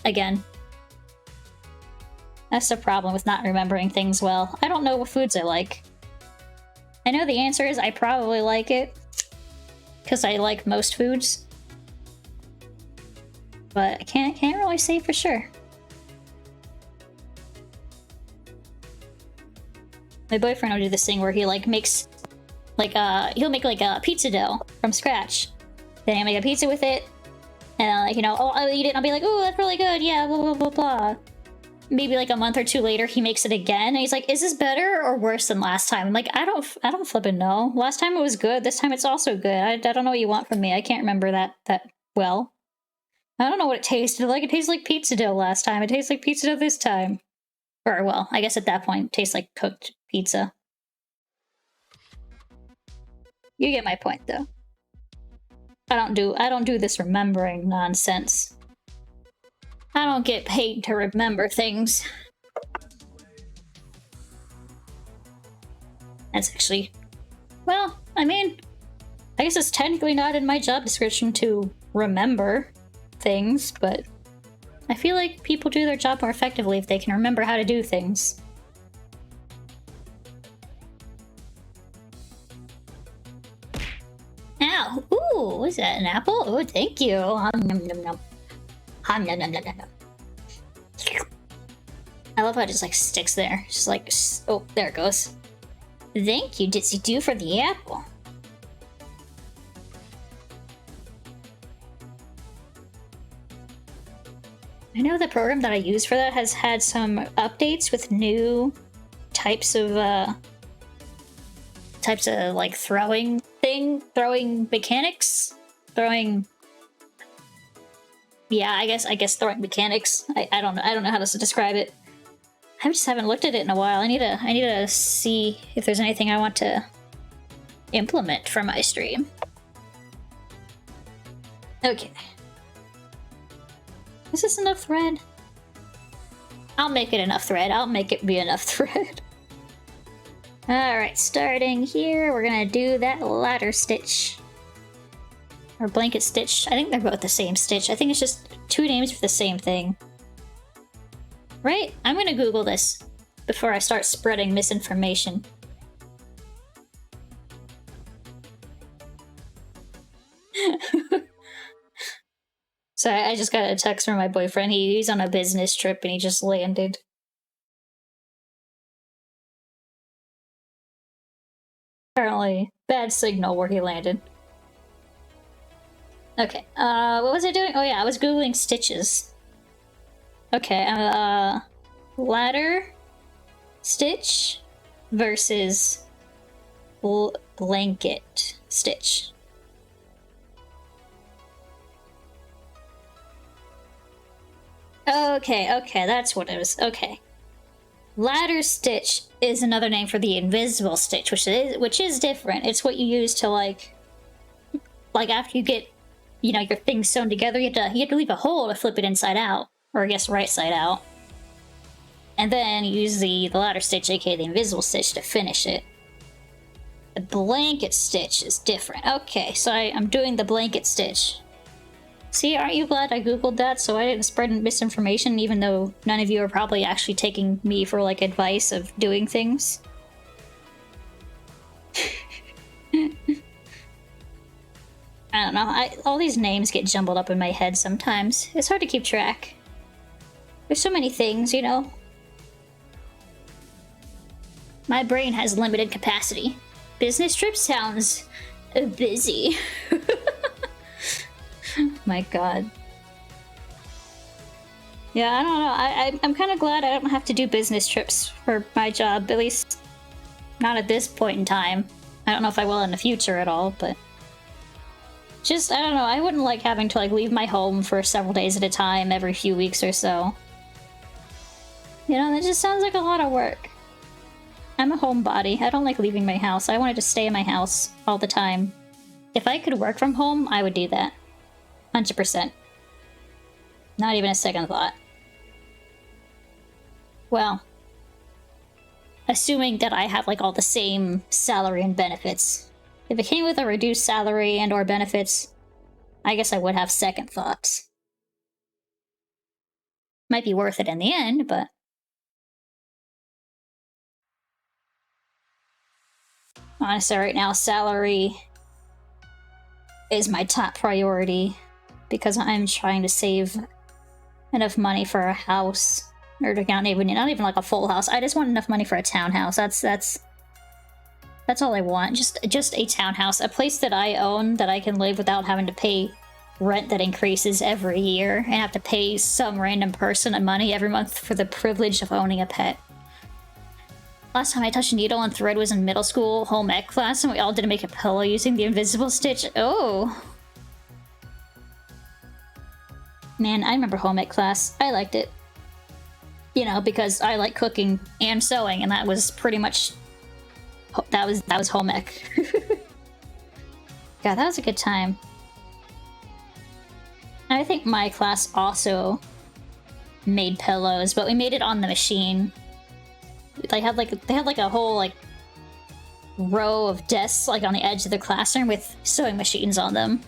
again. That's the problem with not remembering things well. I don't know what foods I like. I know the answer is I probably like it, because I like most foods. But I can't really say for sure. My boyfriend will do this thing where he like makes like he'll make like a pizza dough from scratch. Then he'll make a pizza with it, and you know, I'll eat it and I'll be like, oh, that's really good, yeah, blah blah blah blah. Maybe like a month or two later, he makes it again, and he's like, is this better or worse than last time? I'm like, I don't flippin' know. Last time it was good. This time it's also good. I don't know what you want from me. I can't remember that well. I don't know what it tasted like. It tastes like pizza dough last time. It tastes like pizza dough this time. Or, well, I guess at that point, it tastes like cooked pizza. You get my point, though. I don't do this remembering nonsense. I don't get paid to remember things. That's actually... Well, I mean... I guess it's technically not in my job description to remember things, but... I feel like people do their job more effectively if they can remember how to do things. Ow! Ooh, was that an apple? Oh, thank you! Nom nom nom nom. Nom nom nom nom nom. I love how it just like sticks there. Just like, oh, there it goes. Thank you, Ditsy Doo, for the apple. I know the program that I use for that has had some updates with new types of like throwing mechanics, yeah, I guess throwing mechanics. I don't know how to describe it. I just haven't looked at it in a while. I need to see if there's anything I want to implement for my stream. Okay. Is this enough thread? I'll make it enough thread. I'll make it be enough thread. Alright, starting here, we're gonna do that ladder stitch. Or blanket stitch. I think they're both the same stitch. I think it's just two names for the same thing. Right? I'm gonna Google this before I start spreading misinformation. So I just got a text from my boyfriend. He's on a business trip and he just landed. Apparently, bad signal where he landed. Okay, what was I doing? Oh yeah, I was Googling stitches. Okay, ladder stitch versus blanket stitch. Okay, that's what it was. Okay. Ladder stitch is another name for the invisible stitch, which is different. It's what you use to like after you get, you know, your things sewn together, you have to leave a hole to flip it inside out, or I guess right side out. And then you use the ladder stitch, aka the invisible stitch, to finish it. The blanket stitch is different. Okay, so I'm doing the blanket stitch. See, aren't you glad I googled that so I didn't spread misinformation, even though none of you are probably actually taking me for, like, advice of doing things? I don't know, all these names get jumbled up in my head sometimes. It's hard to keep track. There's so many things, you know? My brain has limited capacity. Business trip sounds busy. My god. Yeah, I don't know. I'm kind of glad I don't have to do business trips for my job, at least not at this point in time. I don't know if I will in the future at all, but just, I don't know, I wouldn't like having to like leave my home for several days at a time every few weeks or so. You know, that just sounds like a lot of work. I'm a homebody. I don't like leaving my house. I wanted to stay in my house all the time. If I could work from home, I would do that. 100%. Not even a second thought. Well, assuming that I have like all the same salary and benefits. If it came with a reduced salary and or benefits, I guess I would have second thoughts. Might be worth it in the end, but... honestly, right now, salary is my top priority because I'm trying to save enough money for a house. Or not even like a full house. I just want enough money for a townhouse. That's all I want. Just a townhouse. A place that I own that I can live without having to pay rent that increases every year and have to pay some random person money every month for the privilege of owning a pet. Last time I touched a needle and thread was in middle school home ec class, and we all did to make a pillow using the invisible stitch. Oh. Man, I remember home ec class. I liked it. You know, because I like cooking and sewing, and that was pretty much... that was home ec. God, that was a good time. I think my class also made pillows, but we made it on the machine. They had like a whole like row of desks like on the edge of the classroom with sewing machines on them.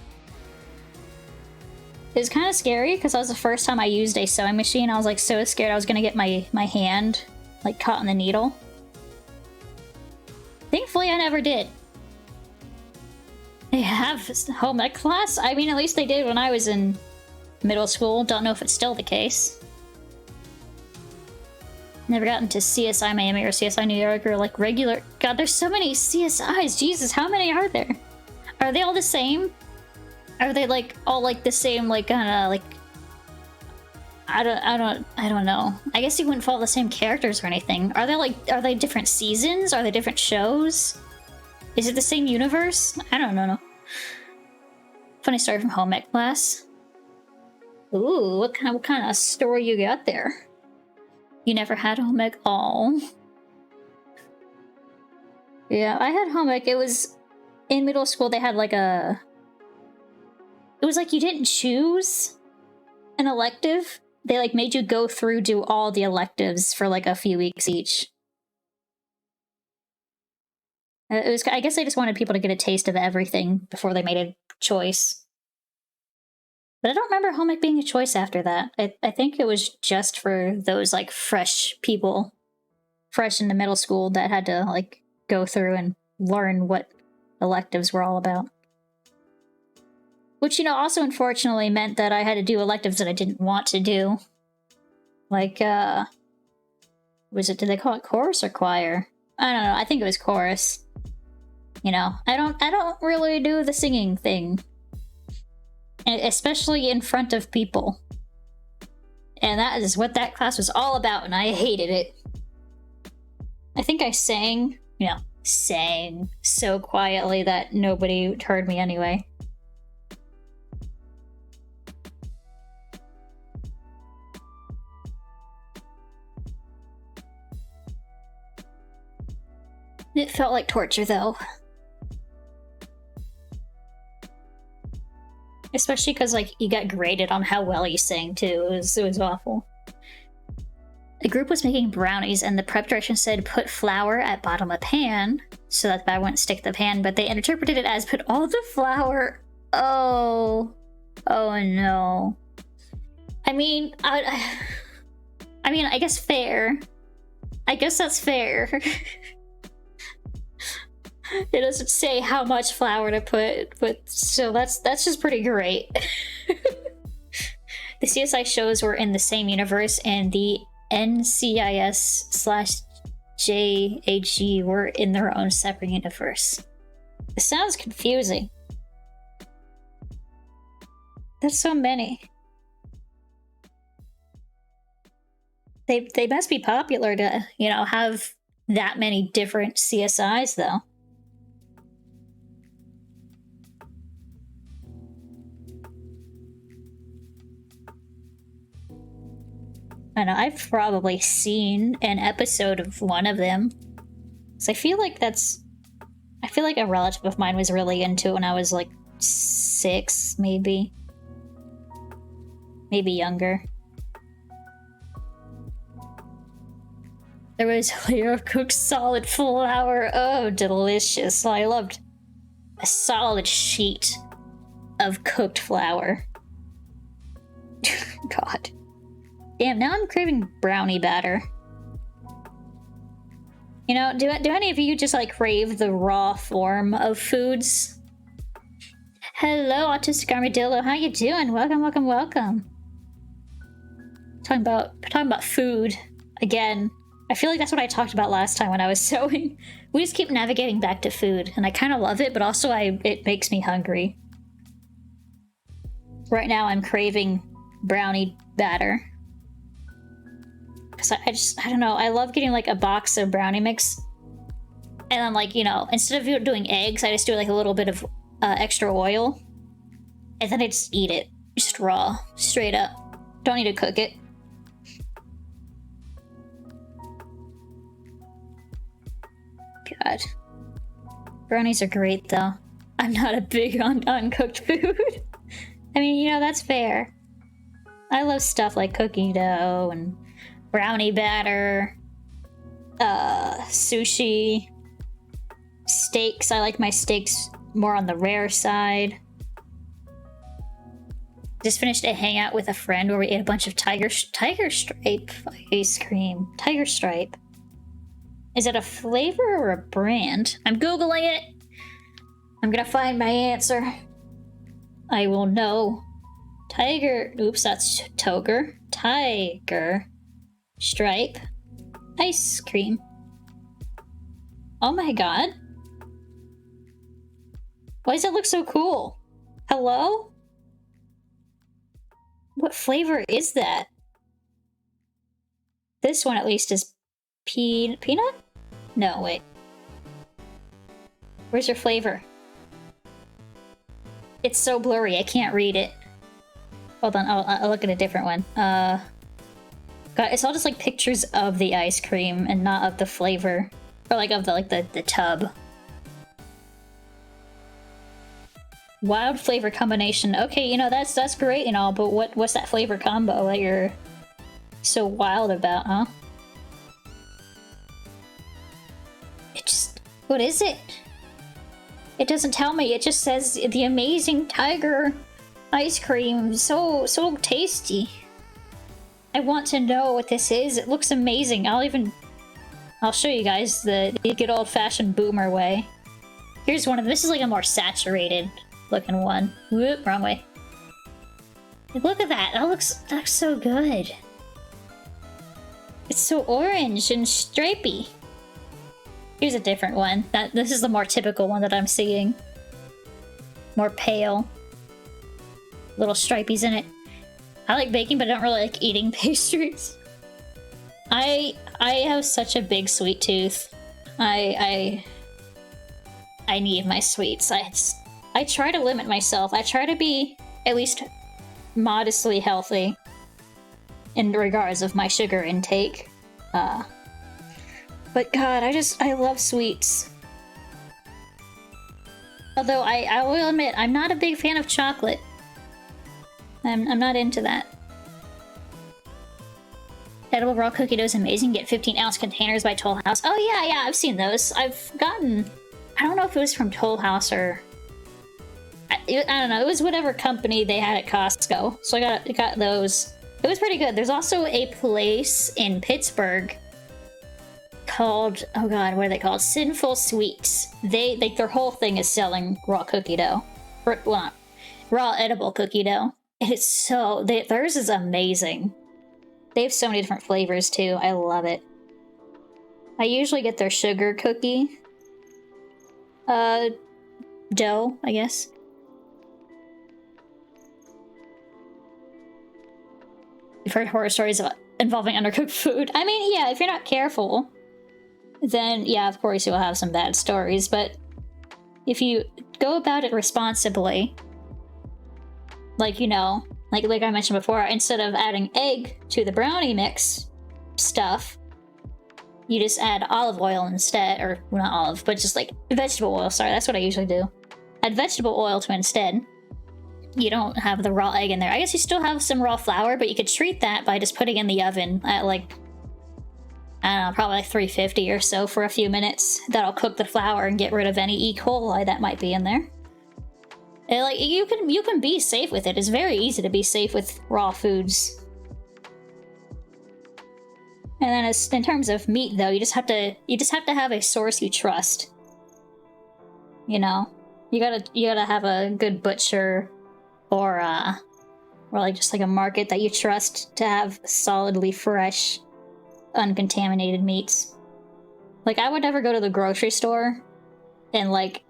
It was kind of scary because that was the first time I used a sewing machine. I was like so scared I was gonna get my hand like caught in the needle. Thankfully, I never did. They have home ec class? I mean, at least they did when I was in middle school. Don't know if it's still the case. Never got into CSI Miami or CSI New York or like regular... God, there's so many CSIs. Jesus, how many are there? Are they all the same? Are they like all like the same, like kind of like... I don't know. I guess you wouldn't follow the same characters or anything. Are they different seasons? Are they different shows? Is it the same universe? I don't know. Funny story from home ec class. Ooh, what kind of story you got there? You never had home ec? Aw. Yeah, I had home ec. It was in middle school. They had like a... It was like you didn't choose an elective. They like made you go through, do all the electives for like a few weeks each. It was, I guess they just wanted people to get a taste of everything before they made a choice. But I don't remember home ec being a choice after that. I think it was just for those like fresh people, fresh into middle school that had to like go through and learn what electives were all about. Which, you know, also unfortunately meant that I had to do electives that I didn't want to do. Like, did they call it chorus or choir? I don't know, I think it was chorus. You know, I don't really do the singing thing. Especially in front of people. And that is what that class was all about, and I hated it. I think I sang so quietly that nobody heard me anyway. It felt like torture, though. Especially because, like, you got graded on how well you sang, too. It was awful. The group was making brownies, and the prep direction said put flour at bottom of pan, so that I wouldn't stick the pan, but they interpreted it as put all the flour... Oh no. I mean, I guess fair. I guess that's fair. It doesn't say how much flour to put, but so that's just pretty great. The CSI shows were in the same universe, and the NCIS/JHG were in their own separate universe. It sounds confusing. There's so many. They must be popular to, you know, have that many different CSIs, though. I know, I've probably seen an episode of one of them. So I feel like a relative of mine was really into it when I was like 6, maybe. Maybe younger. There was a layer of cooked solid flour. Oh, delicious. I loved a solid sheet of cooked flour. God. Damn, now I'm craving brownie batter. You know, do any of you just like crave the raw form of foods? Hello, Autistic Armadillo. How you doing? Welcome, welcome, welcome. Talking about food again. I feel like that's what I talked about last time when I was sewing. We just keep navigating back to food, and I kind of love it, but also it makes me hungry. Right now, I'm craving brownie batter. Because I don't know, I love getting like a box of brownie mix. And then like, you know, instead of doing eggs, I just do like a little bit of extra oil. And then I just eat it. Just raw. Straight up. Don't need to cook it. God. Brownies are great though. I'm not a big on uncooked food. I mean, you know, that's fair. I love stuff like cookie dough and brownie batter, sushi, steaks. I like my steaks more on the rare side. Just finished a hangout with a friend where we ate a bunch of tiger stripe ice cream. Tiger stripe. Is it a flavor or a brand? I'm Googling it. I'm gonna find my answer. I will know. Tiger. Oops, that's Toger. Tiger stripe ice cream. Oh my god. Why does it look so cool? Hello? What flavor is that? This one at least is peanut? No, wait. Where's your flavor? It's so blurry, I can't read it. Hold on, I'll look at a different one. God, it's all just like pictures of the ice cream and not of the flavor. Or like of the tub. Wild flavor combination. Okay, you know, that's great and all, but what's that flavor combo that you're so wild about, huh? It just... what is it? It doesn't tell me. It just says the amazing tiger ice cream. So tasty. I want to know what this is. It looks amazing. I'll show you guys the good old-fashioned boomer way. Here's one of them. This is like a more saturated looking one. Whoop, wrong way. Look at that. That looks so good. It's so orange and stripy. Here's a different one. This is the more typical one that I'm seeing. More pale. Little stripies in it. I like baking, but I don't really like eating pastries. I have such a big sweet tooth. I need my sweets. I try to limit myself. I try to be at least modestly healthy in regards of my sugar intake. But God, I love sweets. Although I will admit, I'm not a big fan of chocolate. I'm not into that. Edible raw cookie dough is amazing. Get 15-ounce containers by Toll House. Oh yeah, I've seen those. I've gotten... I don't know if it was from Toll House or... I don't know. It was whatever company they had at Costco. So I got those. It was pretty good. There's also a place in Pittsburgh called... oh god, what are they called? Sinful Sweets. Their whole thing is selling raw cookie dough. Well, not raw edible cookie dough. And it's so... theirs is amazing. They have so many different flavors too. I love it. I usually get their sugar cookie. dough, I guess. You've heard horror stories involving undercooked food. I mean, yeah, if you're not careful, then yeah, of course you'll have some bad stories, but if you go about it responsibly, like, you know, like I mentioned before, instead of adding egg to the brownie mix stuff, you just add olive oil instead, or well, not olive, but just like vegetable oil. Sorry, that's what I usually do. Add vegetable oil to instead. You don't have the raw egg in there. I guess you still have some raw flour, but you could treat that by just putting it in the oven at like, I don't know, probably like 350 or so for a few minutes. That'll cook the flour and get rid of any E. coli that might be in there. And like you can be safe with it. It's very easy to be safe with raw foods. And then in terms of meat, though, you just have to have a source you trust. You know, you gotta have a good butcher, or like just like a market that you trust to have solidly fresh, uncontaminated meats. Like I would never go to the grocery store and like,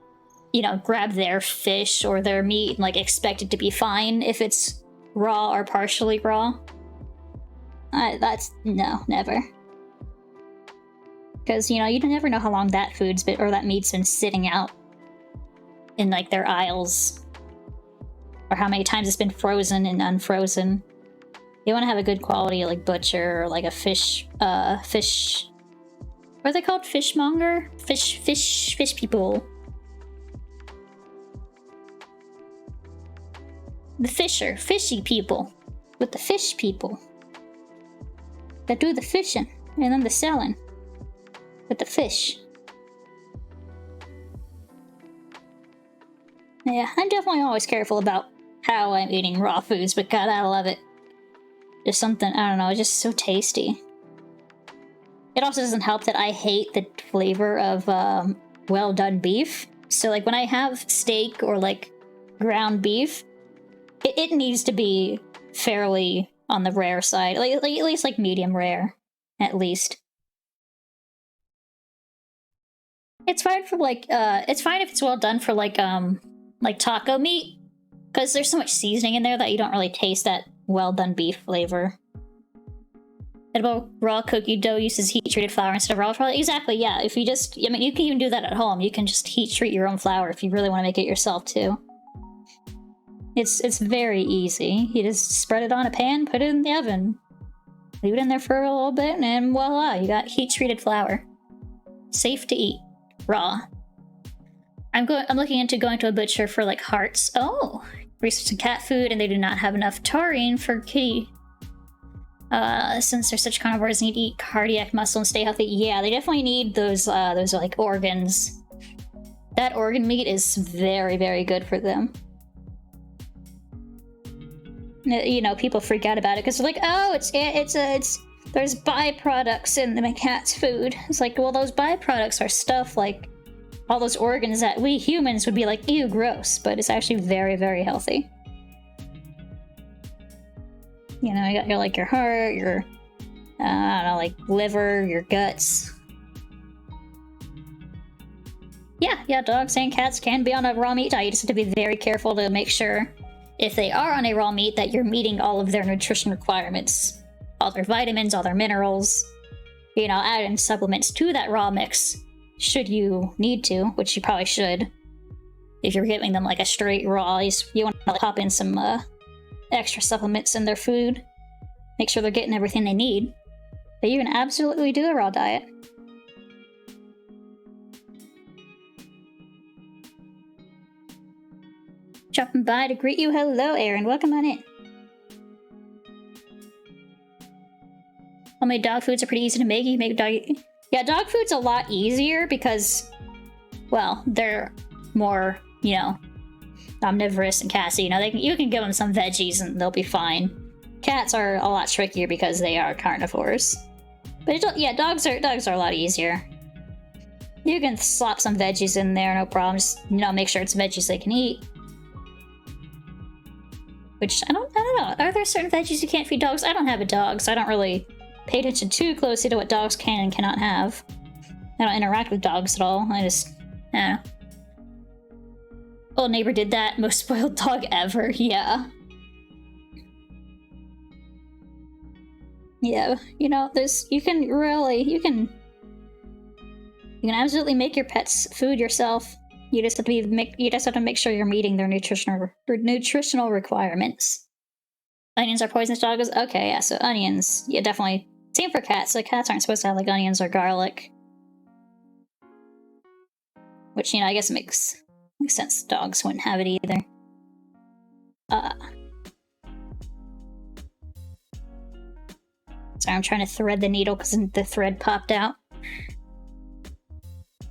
you know, grab their fish or their meat and like expect it to be fine if it's raw or partially raw. No, never. Because, you know, you never know how long that that meat's been sitting out in like their aisles, or how many times it's been frozen and unfrozen. You want to have a good quality like butcher, or like a fish. What are they called? Fishmonger? Fish people. The fishy people. With the fish people. That do the fishing, and then the selling. With the fish. Yeah, I'm definitely always careful about how I'm eating raw foods, but god, I love it. Just something, I don't know, it's just so tasty. It also doesn't help that I hate the flavor of well done beef. So like when I have steak or like ground beef, it needs to be fairly on the rare side, like at least like medium rare, at least. It's fine for like it's fine if it's well done for like taco meat, because there's so much seasoning in there that you don't really taste that well done beef flavor. Edible raw cookie dough uses heat treated flour instead of raw flour. Exactly, yeah. If you just, I mean, you can even do that at home. You can just heat treat your own flour if you really want to make it yourself too. It's very easy. You just spread it on a pan, put it in the oven, leave it in there for a little bit, and voila, you got heat treated flour. Safe to eat, raw. I'm looking into going to a butcher for like hearts. Oh, research some cat food, and they do not have enough taurine for kitty. Since they're such carnivores, need to eat cardiac muscle and stay healthy. Yeah, they definitely need those like organs. That organ meat is very, very good for them. You know, people freak out about it because they're like, oh, it's there's byproducts in my cat's food. It's like, well, those byproducts are stuff like all those organs that we humans would be like, ew, gross, but it's actually very, very healthy. You know, you got your heart, your, I don't know, like liver, your guts. Yeah, dogs and cats can be on a raw meat diet. You just have to be very careful to make sure, if they are on a raw meat, that you're meeting all of their nutrition requirements. All their vitamins, all their minerals. You know, add in supplements to that raw mix, should you need to, which you probably should. If you're giving them like a straight raw, you want to pop in some extra supplements in their food. Make sure they're getting everything they need. But you can absolutely do a raw diet. Dropping by to greet you. Hello, Aaron. Welcome on in. Homemade dog foods are pretty easy to make. You can make dog... Yeah, dog food's a lot easier because, well, they're more, you know, omnivorous and cats. You know, you can give them some veggies and they'll be fine. Cats are a lot trickier because they are carnivores. But yeah, dogs are a lot easier. You can slop some veggies in there, no problem. Just, you know, make sure it's veggies they can eat. Which, I don't know. Are there certain veggies you can't feed dogs? I don't have a dog, so I don't really pay attention too closely to what dogs can and cannot have. I don't interact with dogs at all. I just, I don't know. Oh, neighbor did that. Most spoiled dog ever. Yeah. Yeah, you know, you can absolutely make your pets food yourself. You just have to make sure you're meeting their nutritional requirements. Onions are poisonous to dogs. Okay, yeah, so onions, yeah, definitely. Same for cats. So cats aren't supposed to have like onions or garlic, which, you know, I guess makes sense. Dogs wouldn't have it either. Sorry, I'm trying to thread the needle because the thread popped out.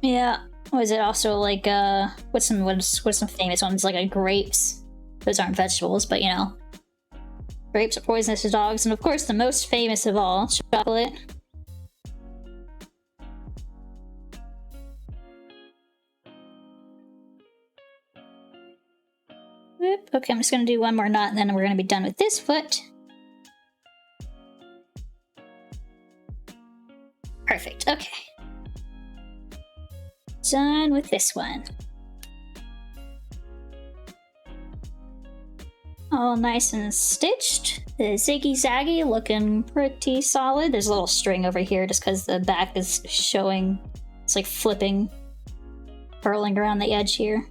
Yeah. Was it also like what's some famous ones like grapes? Those aren't vegetables, but you know, grapes are poisonous to dogs, and of course the most famous of all, chocolate. Whoop. Okay, I'm just gonna do one more knot, and then we're gonna be done with this foot. Perfect. Okay. Done with this one. All nice and stitched. The ziggy-zaggy looking pretty solid. There's a little string over here just because the back is showing. It's like flipping, curling around the edge here.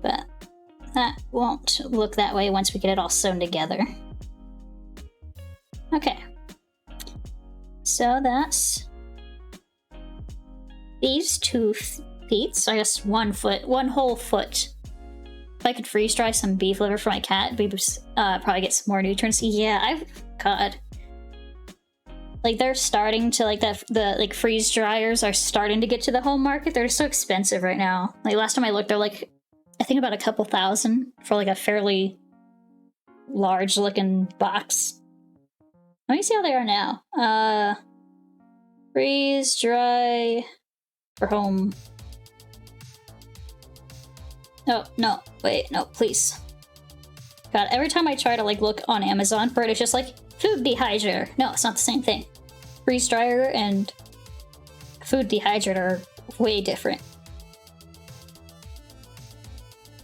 But that won't look that way once we get it all sewn together. Okay. So that's these 2 feet, so I guess 1 foot, 1 whole foot. If I could freeze dry some beef liver for my cat, we'd probably get some more nutrients. Yeah, God. Like, they're starting to, like, the like, freeze dryers are starting to get to the home market. They're so expensive right now. Like, last time I looked, they're like, I think about a couple $1,000 for, like, a fairly large-looking box. Let me see how they are now. Freeze dry for home. Oh, no, wait, no, please. God, every time I try to, like, look on Amazon for it, it's just like, food dehydrator. No, it's not the same thing. Freeze dryer and food dehydrator are way different.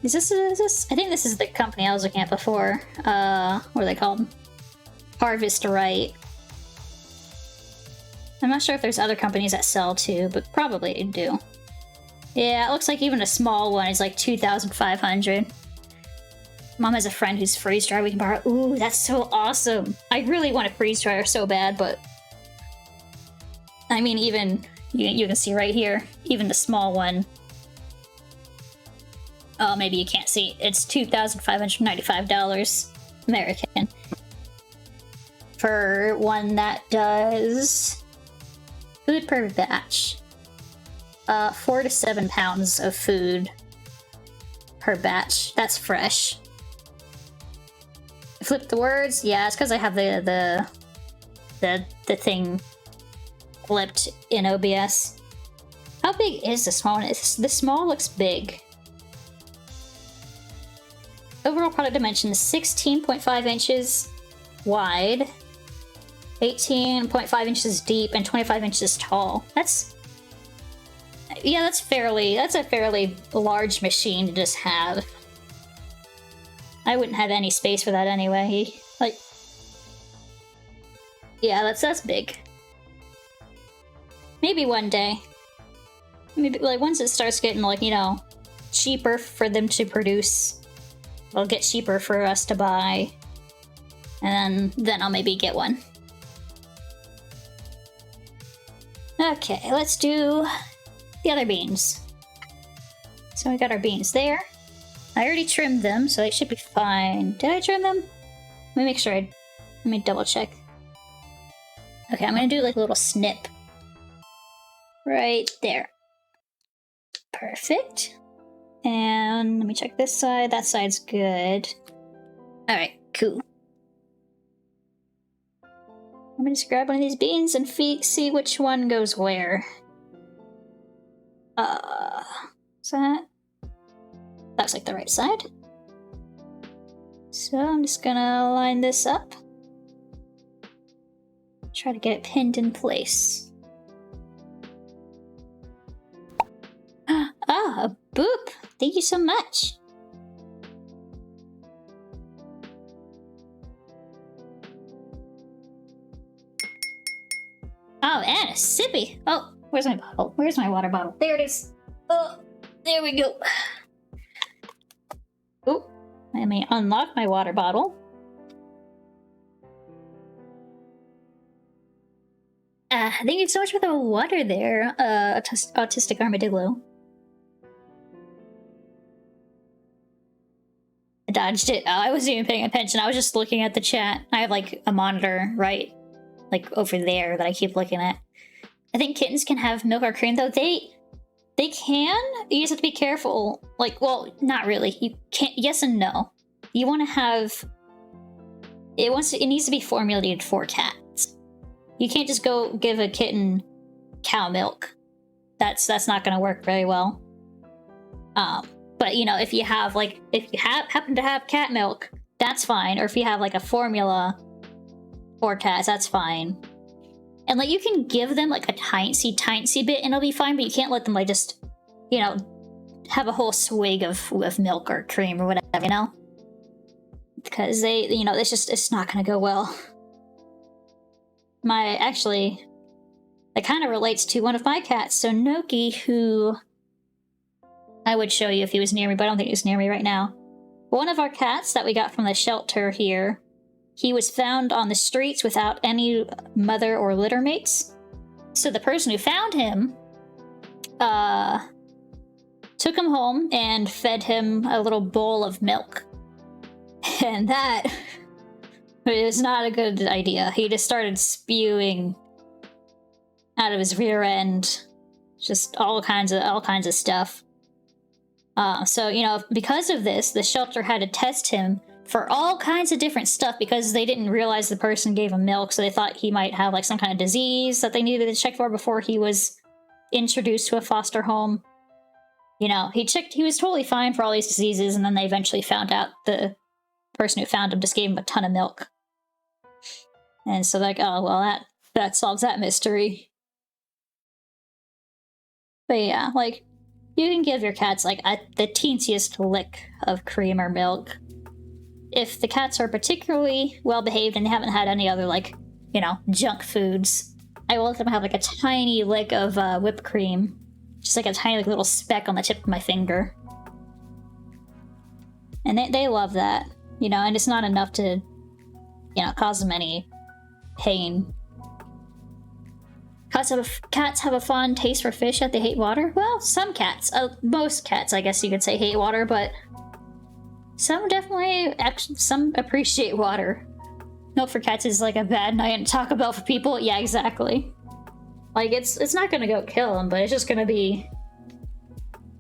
Is this? I think this is the company I was looking at before. What are they called? Harvest Right. I'm not sure if there's other companies that sell too, but probably they do. Yeah, it looks like even a small one is like $2,500. Mom has a friend who's freeze dryer we can borrow. Ooh, that's so awesome. I really want a freeze dryer so bad, but I mean, even you can see right here, even the small one. Oh, maybe you can't see. It's $2,595 American for one that does food per batch. 4 to 7 pounds of food per batch. That's fresh. Flip the words. Yeah, it's because I have the thing flipped in OBS. How big is the small one? The small looks big. Overall product dimensions: 16.5 inches wide, 18.5 inches deep, and 25 inches tall. That's a fairly large machine to just have. I wouldn't have any space for that anyway. Like, yeah, that's big. Maybe one day. Maybe, like, once it starts getting, like, you know, cheaper for them to produce, it'll get cheaper for us to buy. And then I'll maybe get one. Okay, let's do the other beans. So we got our beans there. I already trimmed them, so they should be fine. Did I trim them? Let me make sure let me double check. Okay, I'm gonna do like a little snip. Right there. Perfect. And let me check this side. That side's good. Alright, cool. I'm gonna just grab one of these beans and see which one goes where. Is that? Looks like the right side. So I'm just gonna line this up. Try to get it pinned in place. Ah! Oh, a boop! Thank you so much. Oh, and a sippy. Oh, where's my bottle? Where's my water bottle? There it is. Oh, there we go. Oh, I may unlock my water bottle. Thank you so much for the water there, autistic armadillo. I dodged it. I wasn't even paying attention. I was just looking at the chat. I have like a monitor right, like over there that I keep looking at. I think kittens can have milk or cream though. They can. You just have to be careful. Like, well, not really. You can't. Yes and no. You want to have. It needs to be formulated for cats. You can't just go give a kitten cow milk. That's not going to work very well. But you know, if you happen to have cat milk, that's fine. Or if you have like a formula for cats, that's fine. And like you can give them like a tiny bit, and it'll be fine. But you can't let them like just, you know, have a whole swig of milk or cream or whatever, you know, because it's not going to go well. It kind of relates to one of my cats, so Noki, who I would show you if he was near me, but I don't think he's near me right now. One of our cats that we got from the shelter here, he was found on the streets without any mother or litter mates. So the person who found him took him home and fed him a little bowl of milk. And that is not a good idea. He just started spewing out of his rear end, just all kinds of stuff. So, you know, because of this, the shelter had to test him for all kinds of different stuff because they didn't realize the person gave him milk, so they thought he might have like some kind of disease that they needed to check for before he was introduced to a foster home. You know, he was totally fine for all these diseases, and then they eventually found out the person who found him just gave him a ton of milk. And so like, oh, well, that solves that mystery. But yeah, like, you can give your cats like the teensiest lick of cream or milk. If the cats are particularly well behaved and they haven't had any other, like, you know, junk foods, I will let them have like a tiny lick of whipped cream. Just like a tiny like, little speck on the tip of my finger. And they love that, you know, and it's not enough to, you know, cause them any pain. Cats have a fond taste for fish, yet they hate water. Well, some cats, most cats, I guess you could say, hate water, but some appreciate water. Milk for cats is like a bad night at Taco Bell for people. Yeah, exactly. Like it's not gonna go kill them, but it's just gonna be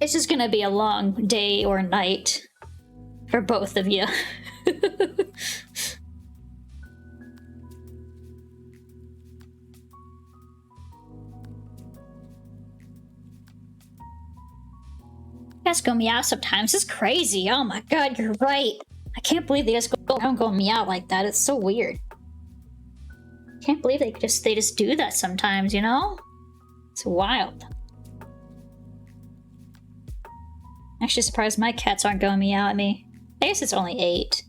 a long day or night for both of you. Cats go meow sometimes. It's crazy. Oh my god, you're right. I can't believe they just go meow like that. It's so weird. Can't believe they just do that sometimes, you know? It's wild. Actually surprised my cats aren't going meow at me. I guess it's only 8.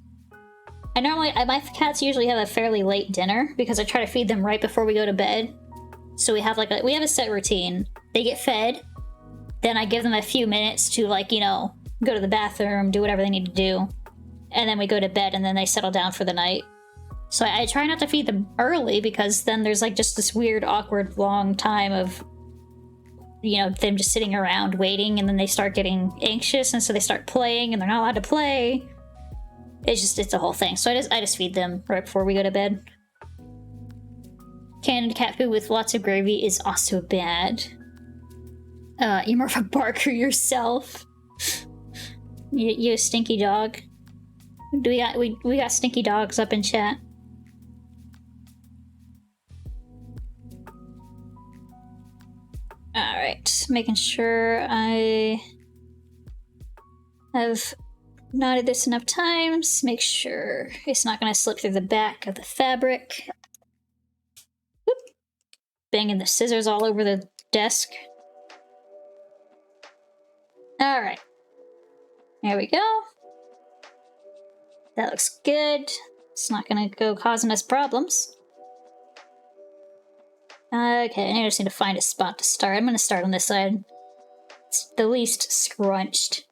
My cats usually have a fairly late dinner because I try to feed them right before we go to bed. So we have a set routine. They get fed. Then I give them a few minutes to, like, you know, go to the bathroom, do whatever they need to do. And then we go to bed, and then they settle down for the night. So I try not to feed them early, because then there's, like, just this weird, awkward, long time of, you know, them just sitting around waiting, and then they start getting anxious, and so they start playing, and they're not allowed to play. It's a whole thing. So I just feed them right before we go to bed. Canned cat food with lots of gravy is also bad. You're more of a barker yourself. You a stinky dog. We got stinky dogs up in chat. Alright, making sure I have knotted this enough times. Make sure it's not gonna slip through the back of the fabric. Whoop. Banging the scissors all over the desk. Alright. There we go. That looks good. It's not gonna go causing us problems. Okay, I just need to find a spot to start. I'm gonna start on this side. It's the least scrunched.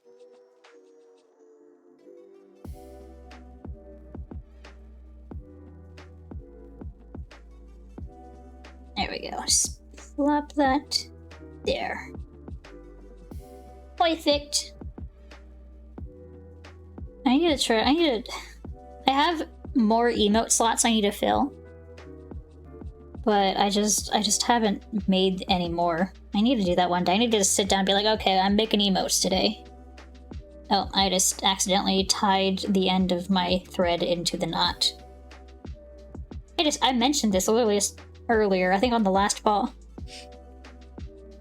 There we go. Just plop that there. Perfect. I have more emote slots I need to fill. But I just haven't made any more. I need to do that one day. I need to just sit down and be like, okay, I'm making emotes today. Oh, I just accidentally tied the end of my thread into the knot. I mentioned this literally earlier, I think on the last ball.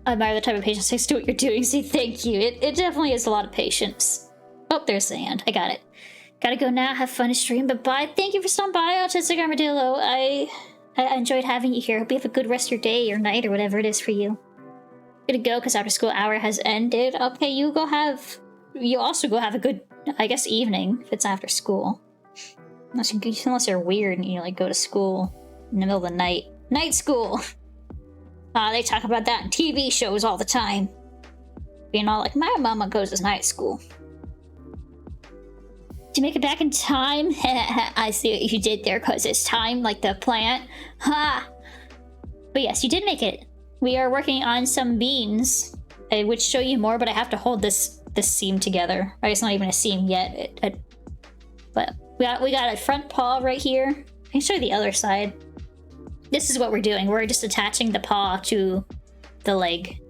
I admire the type of patience takes to what you're doing, so thank you. It definitely is a lot of patience. Oh, there's the hand. I got it. Gotta go now, have fun to stream, but bye. Thank you for stopping by, Autistic Armadillo. I enjoyed having you here. Hope you have a good rest of your day or night or whatever it is for you. Gonna go because after school hour has ended. Okay, you also go have a good, I guess, evening if it's after school. Unless you're weird and you like go to school in the middle of the night. Night school! They talk about that in TV shows all the time. Being all like, my mama goes to night school. Did you make it back in time? I see what you did there, cause it's time, like the plant. Ha! But yes, you did make it. We are working on some beans. I would show you more, but I have to hold this seam together. I guess not even a seam yet. But we got a front paw right here. I can show you the other side. This is what we're doing. We're just attaching the paw to the leg.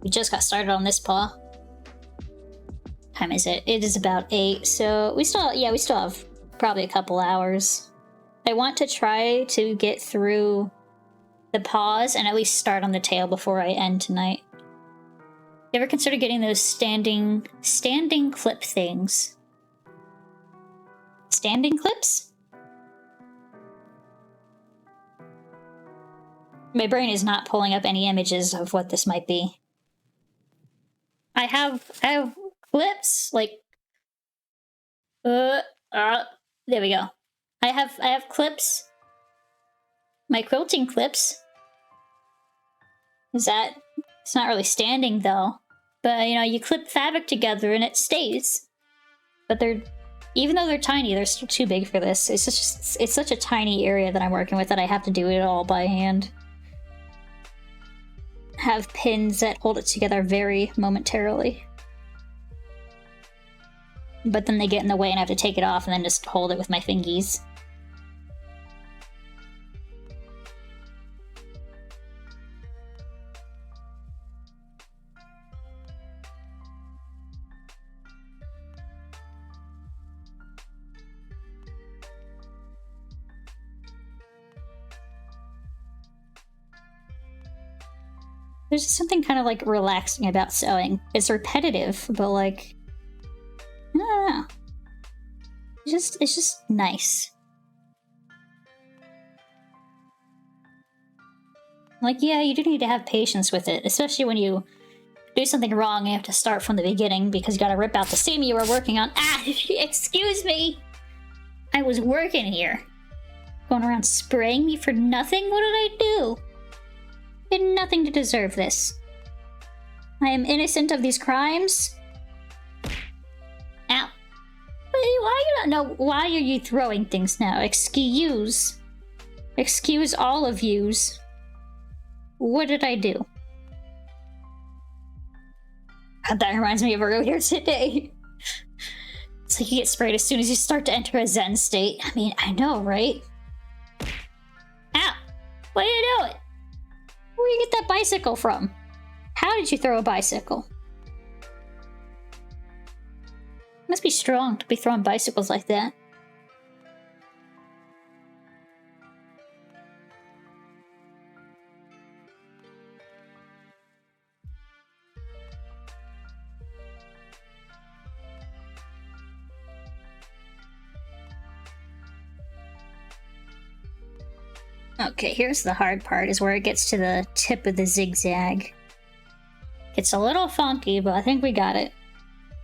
We just got started on this paw. Time is it? It is about 8, so we still have probably a couple hours. I want to try to get through the paws and at least start on the tail before I end tonight. You ever consider getting those standing clip things? Standing clips? My brain is not pulling up any images of what this might be. I have clips, like, there we go. I have clips. My quilting clips. It's not really standing though. But, you know, you clip fabric together and it stays. But even though they're tiny, they're still too big for this. It's such a tiny area that I'm working with that I have to do it all by hand. Have pins that hold it together very momentarily. But then they get in the way and I have to take it off and then just hold it with my fingies. There's just something kind of like relaxing about sewing. It's repetitive, but like, I don't know. It's just nice. Like, yeah, you do need to have patience with it, especially when you do something wrong and you have to start from the beginning because you gotta rip out the seam you were working on. Ah, excuse me! I was working here. Going around spraying me for nothing? What did I do? Did nothing to deserve this. I am innocent of these crimes. Ow. Why you don't know? Why are you throwing things now? Excuse all of yous. What did I do? That reminds me of earlier today. It's like you get sprayed as soon as you start to enter a Zen state. I mean, I know, right? Ow! What are you doing? Where did you get that bicycle from? How did you throw a bicycle? Must be strong to be throwing bicycles like that. Okay, here's the hard part, is where it gets to the tip of the zigzag. It's a little funky, but I think we got it.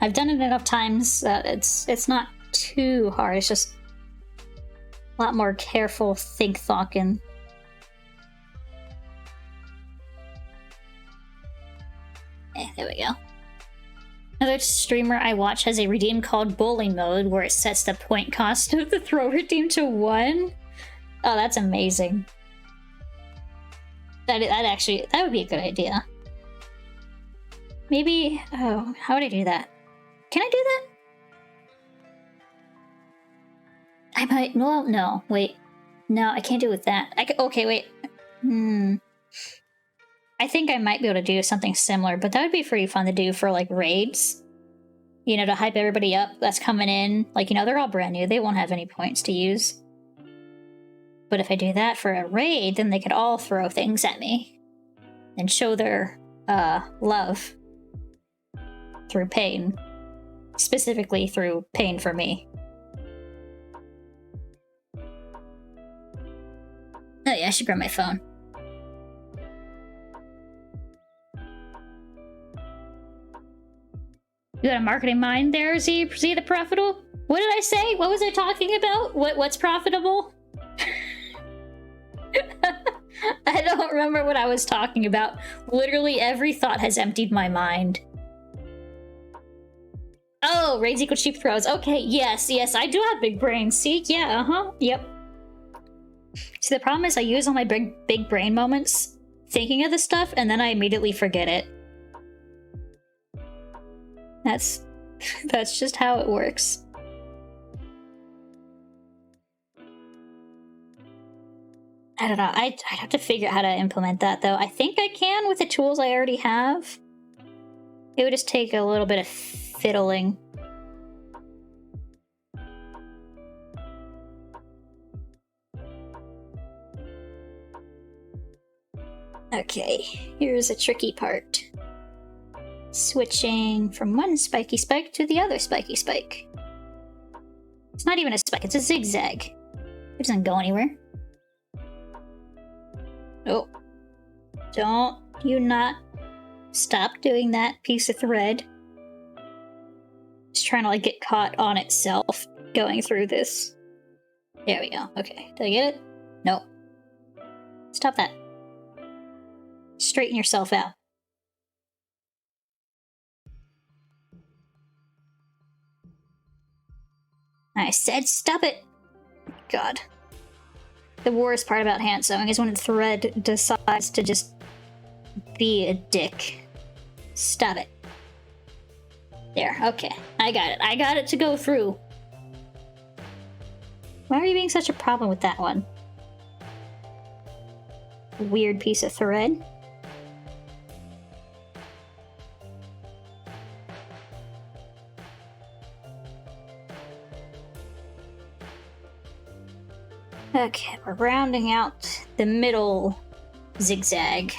I've done it enough times that it's not too hard. It's just a lot more careful think-thocking. There we go. Another streamer I watch has a redeem called Bowling Mode, where it sets the point cost of the throw redeem to 1. Oh, that's amazing. That would be a good idea. Maybe, oh, how would I do that? Can I do that? I might, no, wait. No, I can't do it with that. Okay, wait. I think I might be able to do something similar, but that would be pretty fun to do for, like, raids. You know, to hype everybody up that's coming in. Like, you know, they're all brand new. They won't have any points to use. But if I do that for a raid, then they could all throw things at me. And show their, love. Through pain. Specifically through pain for me. Oh yeah, I should grab my phone. You got a marketing mind there, Z the Profitable? What did I say? What was I talking about? What's profitable? I don't remember what I was talking about. Literally every thought has emptied my mind. Oh, raids equal cheap throws. Okay, yes, I do have big brains. See? Yeah, yep. See, the problem is I use all my big brain moments thinking of this stuff, and then I immediately forget it. That's just how it works. I don't know. I'd have to figure out how to implement that, though. I think I can with the tools I already have. It would just take a little bit of fiddling. Okay, here's a tricky part. Switching from one spiky spike to the other spiky spike. It's not even a spike, it's a zigzag. It doesn't go anywhere. Oh. Don't you not stop doing that piece of thread. It's trying to like get caught on itself going through this. There we go. Okay. Did I get it? Nope. Stop that. Straighten yourself out. I said stop it! God. The worst part about hand sewing is when the thread decides to just be a dick. Stop it. There, okay. I got it. I got it to go through. Why are you being such a problem with that one? Weird piece of thread. Okay, we're rounding out the middle zigzag.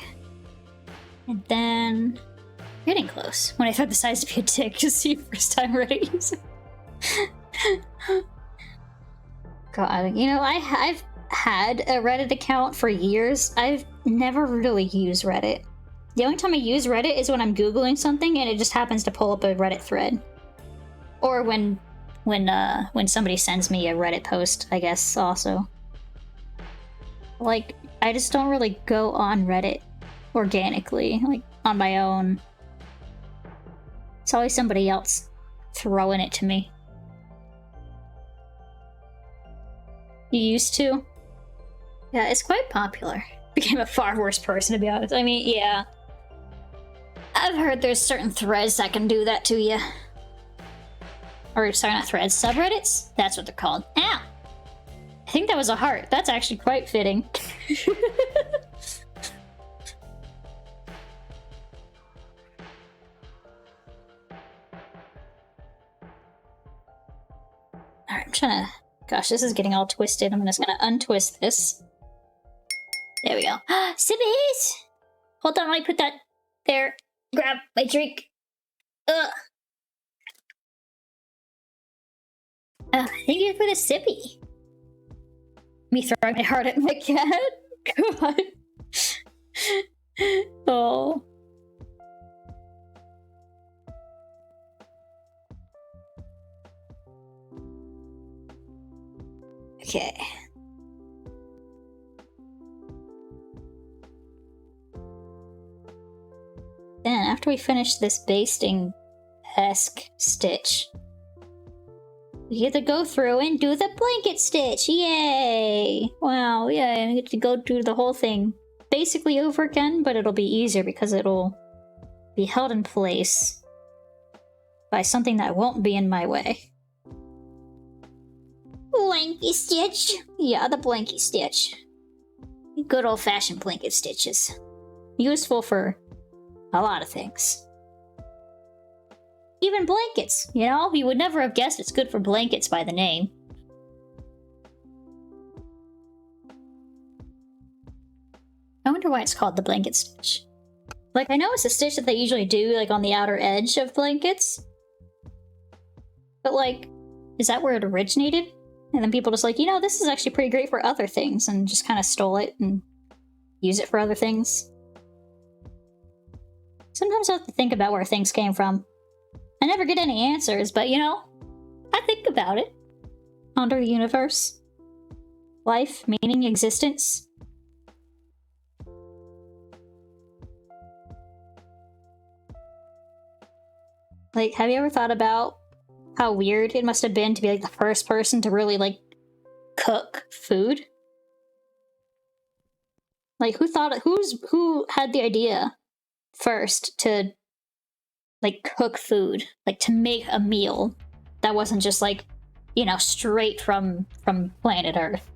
And then... getting close. When I thought the size to be a dick, just see first time Reddit user. God, you know, I've had a Reddit account for years. I've never really used Reddit. The only time I use Reddit is when I'm Googling something and it just happens to pull up a Reddit thread. Or when somebody sends me a Reddit post, I guess, also. Like, I just don't really go on Reddit organically, like, on my own. It's always somebody else throwing it to me. You used to? Yeah, it's quite popular. Became a far worse person, to be honest. I mean, yeah. I've heard there's certain threads that can do that to you. Or, sorry, not threads, subreddits? That's what they're called. Ow! I think that was a heart. That's actually quite fitting. Alright, I'm trying to... Gosh, this is getting all twisted. I'm just gonna untwist this. There we go. Sippies! Hold on, let me put that there. Grab my drink. Ugh. Thank you for the sippy. Me throwing my heart at my cat? God. Oh. Okay. Then, after we finish this basting-esque stitch, we get to go through and do the blanket stitch! Yay! Wow, yeah, we get to go through the whole thing basically over again, but it'll be easier because it'll be held in place by something that won't be in my way. Blanket stitch? Yeah, the blanket stitch. Good old-fashioned blanket stitches. Useful for a lot of things. Even blankets, you know? You would never have guessed it's good for blankets by the name. I wonder why it's called the blanket stitch. Like, I know it's a stitch that they usually do, like, on the outer edge of blankets. But, like, is that where it originated? And then people just like, you know, this is actually pretty great for other things, and just kind of stole it and use it for other things. Sometimes I have to think about where things came from. I never get any answers, but, you know, I think about it. Ponder the universe. Life, meaning, existence. Like, have you ever thought about how weird it must have been to be, like, the first person to really, like, cook food? Like, who had the idea first to, like, cook food? Like, to make a meal that wasn't just, like, you know, straight from planet Earth.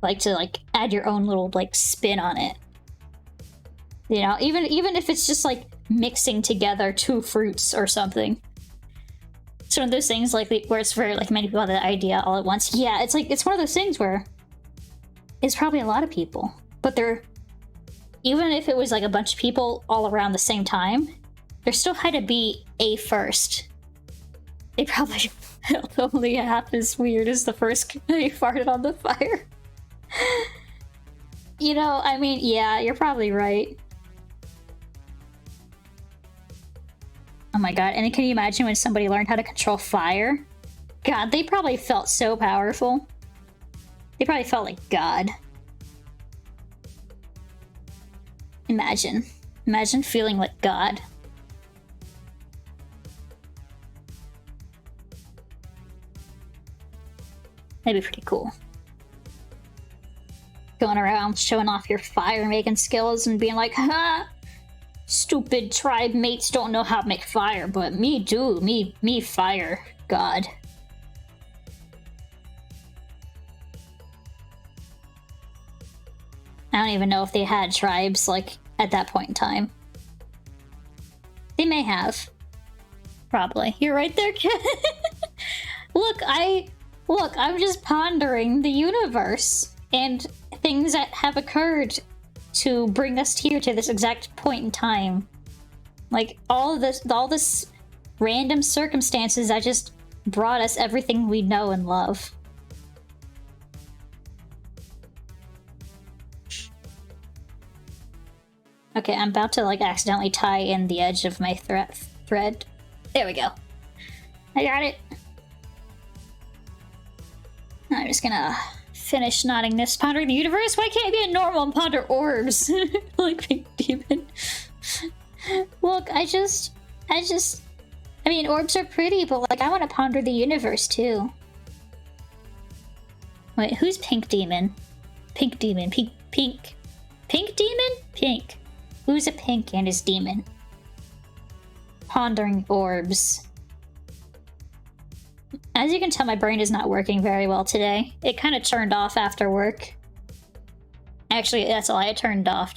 Like, to, like, add your own little, like, spin on it. You know, even if it's just, like, mixing together two fruits or something. It's one of those things, like, where it's for, like, many people have the idea all at once. Yeah, it's like, it's one of those things where it's probably a lot of people, but there, even if it was, like, a bunch of people all around the same time, there still had to be a first. It probably only half as weird as the first guy farted on the fire. You know, I mean, yeah, you're probably right. Oh my god, and can you imagine when somebody learned how to control fire? God, they probably felt so powerful. They probably felt like God. Imagine. Imagine feeling like God. That'd be pretty cool. Going around showing off your fire-making skills and being like, ha! Stupid tribe mates don't know how to make fire, but me do. Me fire god. I don't even know if they had tribes, like, at that point in time. They may have. Probably. You're right there, kid. Look, I'm just pondering the universe and things that have occurred to bring us here to this exact point in time. Like, all this random circumstances that just brought us everything we know and love. Okay, I'm about to, like, accidentally tie in the edge of my thread. There we go. I got it. I'm just gonna finish knotting this. Pondering the universe? Why can't I be a normal and ponder orbs? Like Pink Demon. Look, I mean, orbs are pretty, but, like, I want to ponder the universe, too. Wait, who's Pink Demon? Pink Demon. Pink Demon? Pink. Who's a pink and is demon? Pondering orbs. As you can tell, my brain is not working very well today. It kind of turned off after work. Actually, that's all I turned off.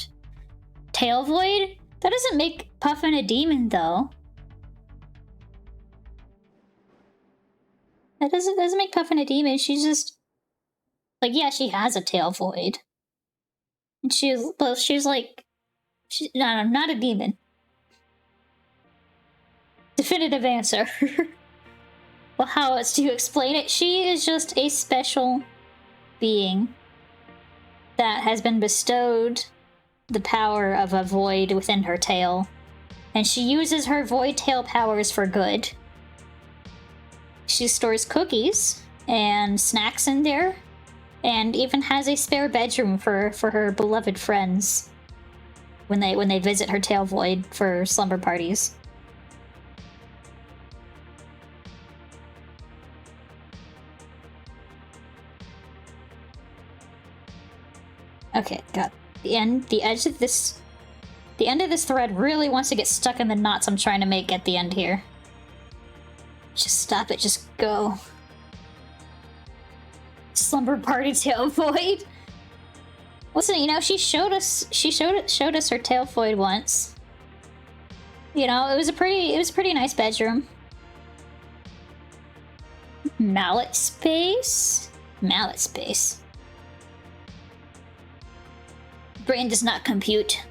Tail Void? That doesn't make Puffin a demon, though. That doesn't make Puffin a demon. She's just... like, yeah, she has a Tail Void. And she's like... no, not a demon. Definitive answer. Well, how else do you explain it? She is just a special being that has been bestowed the power of a void within her tail. And she uses her void tail powers for good. She stores cookies and snacks in there and even has a spare bedroom for her beloved friends when they visit her tail void for slumber parties. Okay, got the edge of this. The end of this thread really wants to get stuck in the knots I'm trying to make at the end here. Just stop it, just go. Slumber party tail void. Listen, you know, she showed us her tail void once. You know, it was a pretty nice bedroom. Mallet space? Mallet space. Brain does not compute.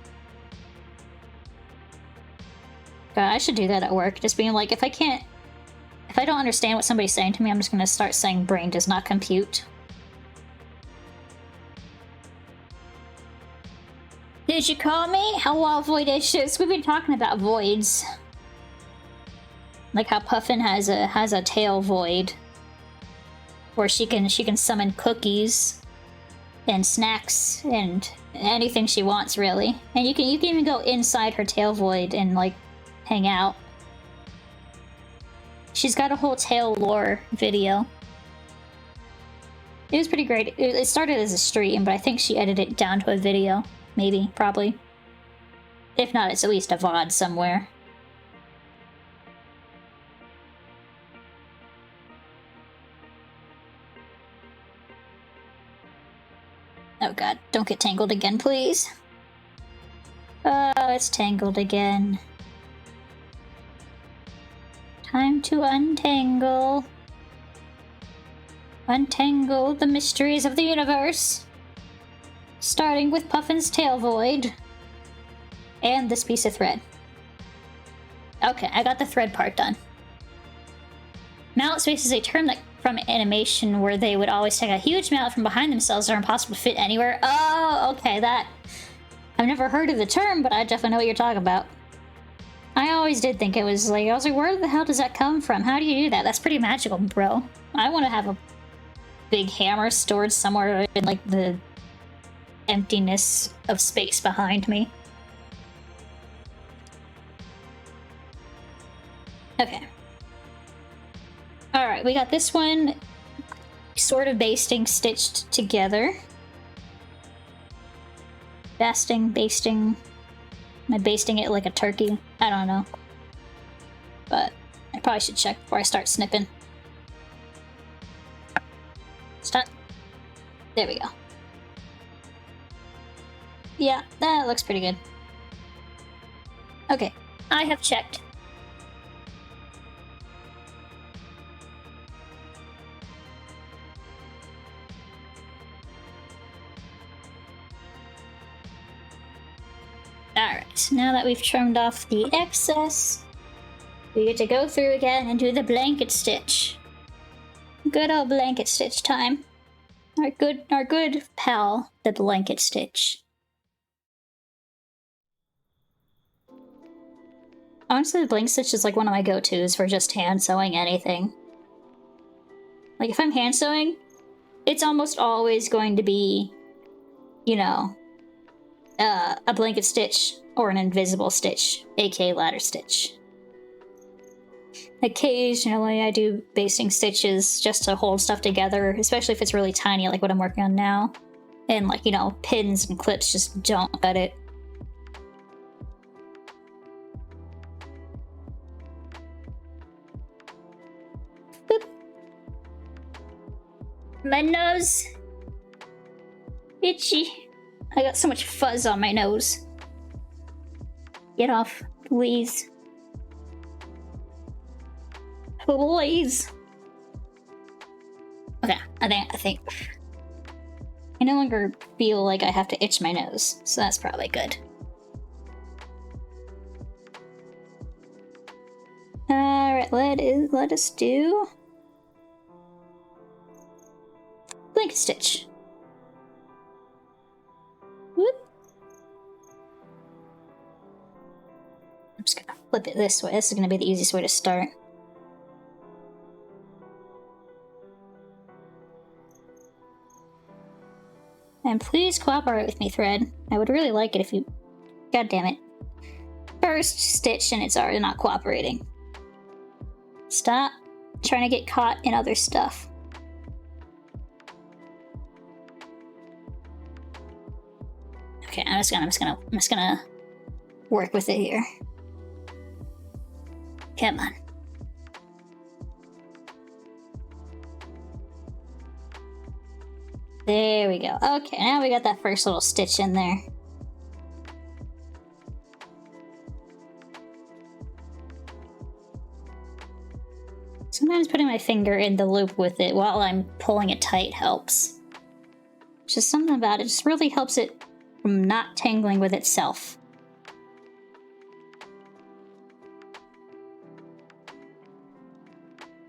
God, I should do that at work. Just being like, if I don't understand what somebody's saying to me, I'm just gonna start saying brain does not compute. Did you call me? Hello, voidicious. We've been talking about voids. Like how Puffin has a tail void. Where she can summon cookies and snacks and anything she wants, really. And you can even go inside her tail void and like hang out. She's got a whole tail lore video. It was pretty great. It started as a stream, but I think she edited it down to a video. Maybe, probably. If not, it's at least a VOD somewhere. Oh god, don't get tangled again, please. Oh, it's tangled again. Time to untangle. Untangle the mysteries of the universe. Starting with Puffin's tail void. And this piece of thread. Okay, I got the thread part done. Mallet space is a term that from animation where they would always take a huge mallet from behind themselves that are impossible to fit anywhere. Oh, okay, that... I've never heard of the term, but I definitely know what you're talking about. I always did think it was like, I was like, where the hell does that come from? How do you do that? That's pretty magical, bro. I want to have a big hammer stored somewhere in, like, the emptiness of space behind me. Okay. Alright, we got this one sort of basting stitched together. Basting. Am I basting it like a turkey? I don't know. But I probably should check before I start snipping. Start. There we go. Yeah, that looks pretty good. Okay, I have checked. Alright, now that we've trimmed off the excess, we get to go through again and do the blanket stitch. Good old blanket stitch time. Our good pal, the blanket stitch. Honestly, the blanket stitch is like one of my go-tos for just hand sewing anything. Like if I'm hand sewing, it's almost always going to be, you know, a blanket stitch or an invisible stitch, aka ladder stitch. Occasionally I do basting stitches just to hold stuff together, especially if it's really tiny like what I'm working on now. And like, you know, pins and clips just don't cut it. Boop. My nose. Itchy. I got so much fuzz on my nose. Get off, please. Please. Okay, I think I no longer feel like I have to itch my nose, so that's probably good. Alright, let us do blanket stitch. Whoop. I'm just gonna flip it this way. This is gonna be the easiest way to start. And please cooperate with me, Thread. I would really like it if you... God damn it. First stitch and it's already not cooperating. Stop trying to get caught in other stuff. Okay, I'm just gonna work with it here. Come on. There we go. Okay, now we got that first little stitch in there. Sometimes putting my finger in the loop with it while I'm pulling it tight helps. Just something about it just really helps it from not tangling with itself.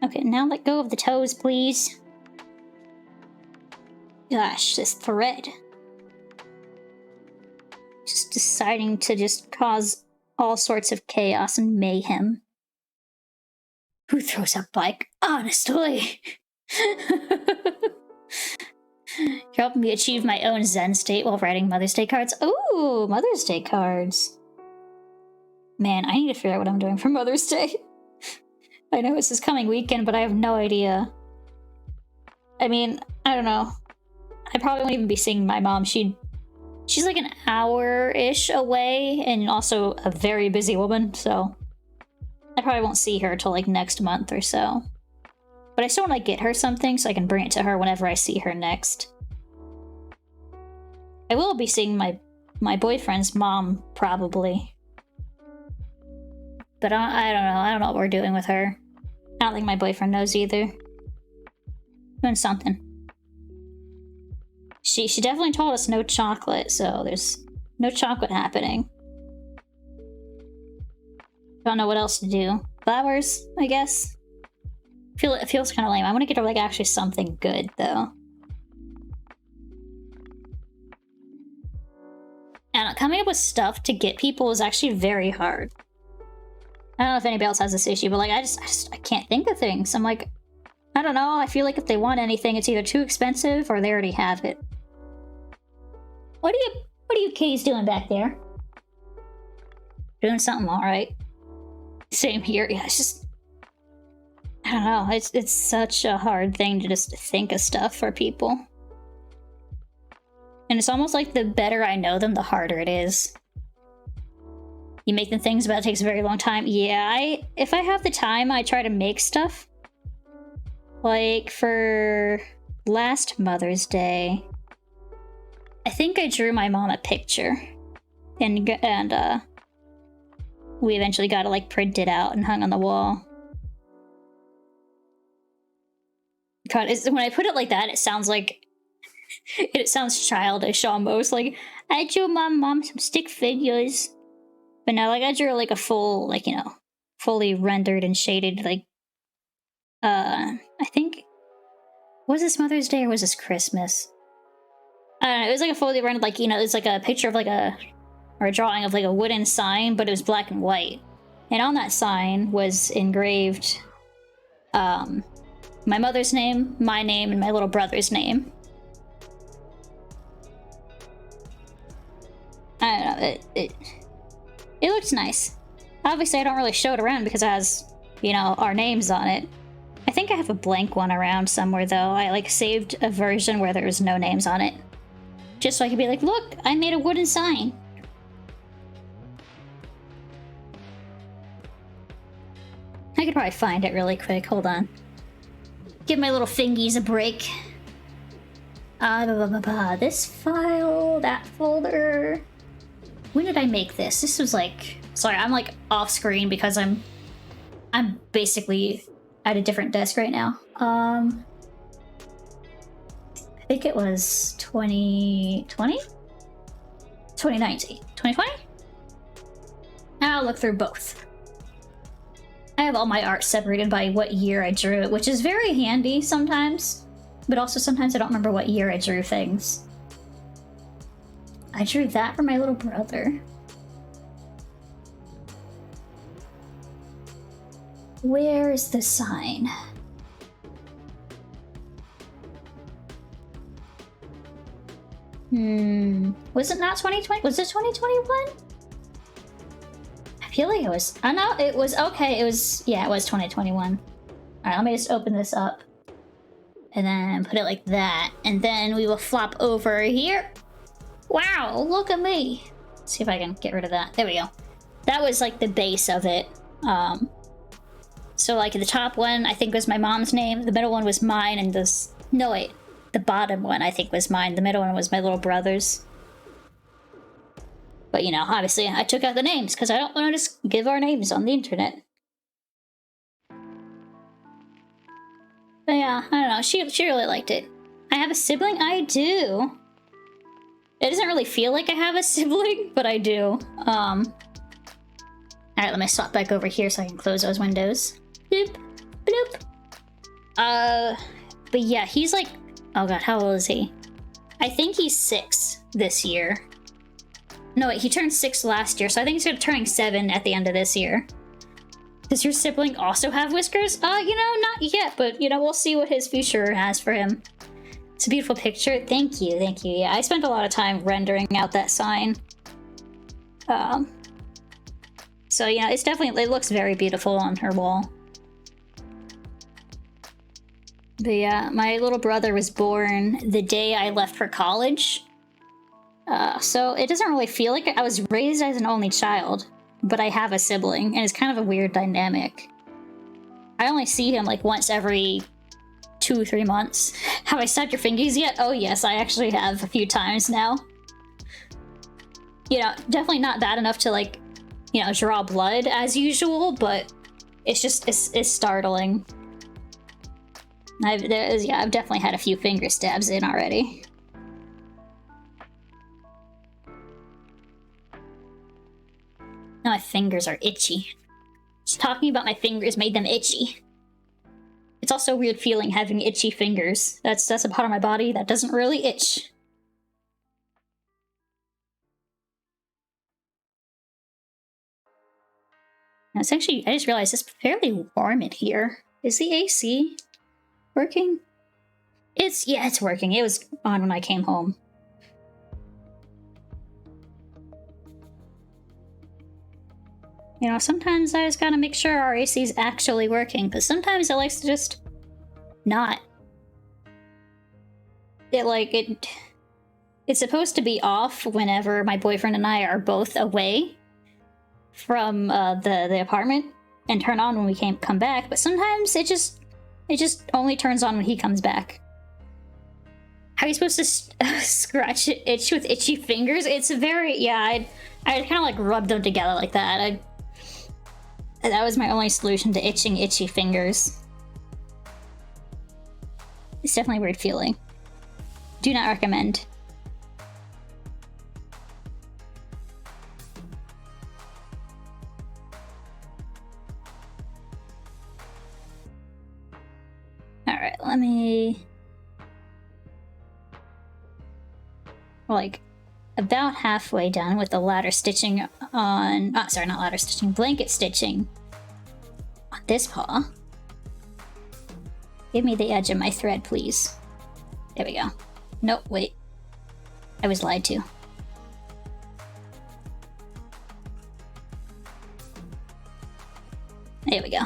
Okay, now let go of the toes, please. Gosh, this thread. Just deciding to just cause all sorts of chaos and mayhem. Who throws a bike? Honestly. You're helping me achieve my own Zen state while writing Mother's Day cards. Ooh, Mother's Day cards. Man, I need to figure out what I'm doing for Mother's Day. I know it's this coming weekend, but I have no idea. I mean, I don't know. I probably won't even be seeing my mom. She's like an hour-ish away, and also a very busy woman, so I probably won't see her till like next month or so. But I still want to get her something so I can bring it to her whenever I see her next. I will be seeing my boyfriend's mom, probably. But I don't know. I don't know what we're doing with her. I don't think my boyfriend knows either. Doing something. She definitely told us no chocolate, so there's no chocolate happening. Don't know what else to do. Flowers, I guess. It feels kind of lame. I want to get her like actually something good though. And coming up with stuff to get people is actually very hard. I don't know if anybody else has this issue, but like I can't think of things. I'm like, I don't know. I feel like if they want anything, it's either too expensive or they already have it. What are you K's doing back there? Doing something all right. Same here. Yeah, it's just, I don't know. It's such a hard thing to just think of stuff for people. And it's almost like the better I know them, the harder it is. You make them things, but it takes a very long time. Yeah, if I have the time, I try to make stuff. Like for last Mother's Day, I think I drew my mom a picture, and we eventually got it like printed out and hung on the wall. God, when I put it like that, it sounds like it sounds childish almost. Like I drew my mom some stick figures, but now like I drew like a full, like, you know, fully rendered and shaded, like I think, was this Mother's Day or was this Christmas? I don't know, it was like a fully rendered, like, you know, it's like a picture of like a drawing of like a wooden sign, but it was black and white. And on that sign was engraved my mother's name, my name, and my little brother's name. I don't know, it looks nice. Obviously I don't really show it around because it has, you know, our names on it. I think I have a blank one around somewhere though. I like saved a version where there was no names on it. Just so I could be like, look, I made a wooden sign. I could probably find it really quick. Hold on. Give my little fingies a break. This file, that folder. When did I make this? This was like... Sorry, I'm like off screen because I'm basically at a different desk right now. I think it was 2020? 2019. 2020? I'll look through both. I have all my art separated by what year I drew it, which is very handy sometimes. But also sometimes I don't remember what year I drew things. I drew that for my little brother. Where is the sign? Was it not 2020? Was it 2021? I feel like it was. I know it was. Okay, it was. Yeah, it was 2021. Alright, let me just open this up. And then put it like that. And then we will flop over here. Wow, look at me. Let's see if I can get rid of that. There we go. That was like the base of it. So like the top one I think was my mom's name. The middle one was mine, and this... No, wait. The bottom one I think was mine. The middle one was my little brother's. But you know, obviously I took out the names because I don't want to just give our names on the internet. But yeah, I don't know. She really liked it. I have a sibling? I do. It doesn't really feel like I have a sibling, but I do. Alright, let me swap back over here so I can close those windows. Bloop, bloop. But yeah, he's like... Oh god, how old is he? I think he's 6 this year. No, wait, he turned 6 last year, so I think he's turning 7 at the end of this year. Does your sibling also have whiskers? You know, not yet, but, you know, we'll see what his future has for him. It's a beautiful picture. Thank you, thank you. Yeah, I spent a lot of time rendering out that sign. So, yeah, it's definitely... It looks very beautiful on her wall. But yeah, my little brother was born the day I left for college. So it doesn't really feel like I was raised as an only child, but I have a sibling, and it's kind of a weird dynamic. I only see him like once every 2-3 months. Have I snapped your fingers yet? Oh yes, I actually have a few times now. You know, definitely not bad enough to like, you know, draw blood as usual, but it's just, it's startling. I've definitely had a few finger stabs in already. Now my fingers are itchy. Just talking about my fingers made them itchy. It's also a weird feeling having itchy fingers. That's a part of my body that doesn't really itch. Now it's actually, I just realized it's fairly warm in here. Is the AC working? Yeah, it's working. It was on when I came home. You know, sometimes I just gotta make sure our AC is actually working, because sometimes it likes to just not. It's supposed to be off whenever my boyfriend and I are both away from the apartment, and turn on when we come back, but sometimes it just only turns on when he comes back. How are you supposed to scratch it, itch with itchy fingers? It's very, yeah, I kind of like rubbed them together like that. That was my only solution to itching itchy fingers. It's definitely a weird feeling. Do not recommend. Alright, let me... Like, about halfway done with the ladder stitching on... Oh, sorry, not ladder stitching. Blanket stitching on this paw. Give me the edge of my thread, please. There we go. Nope, wait. I was lied to. There we go.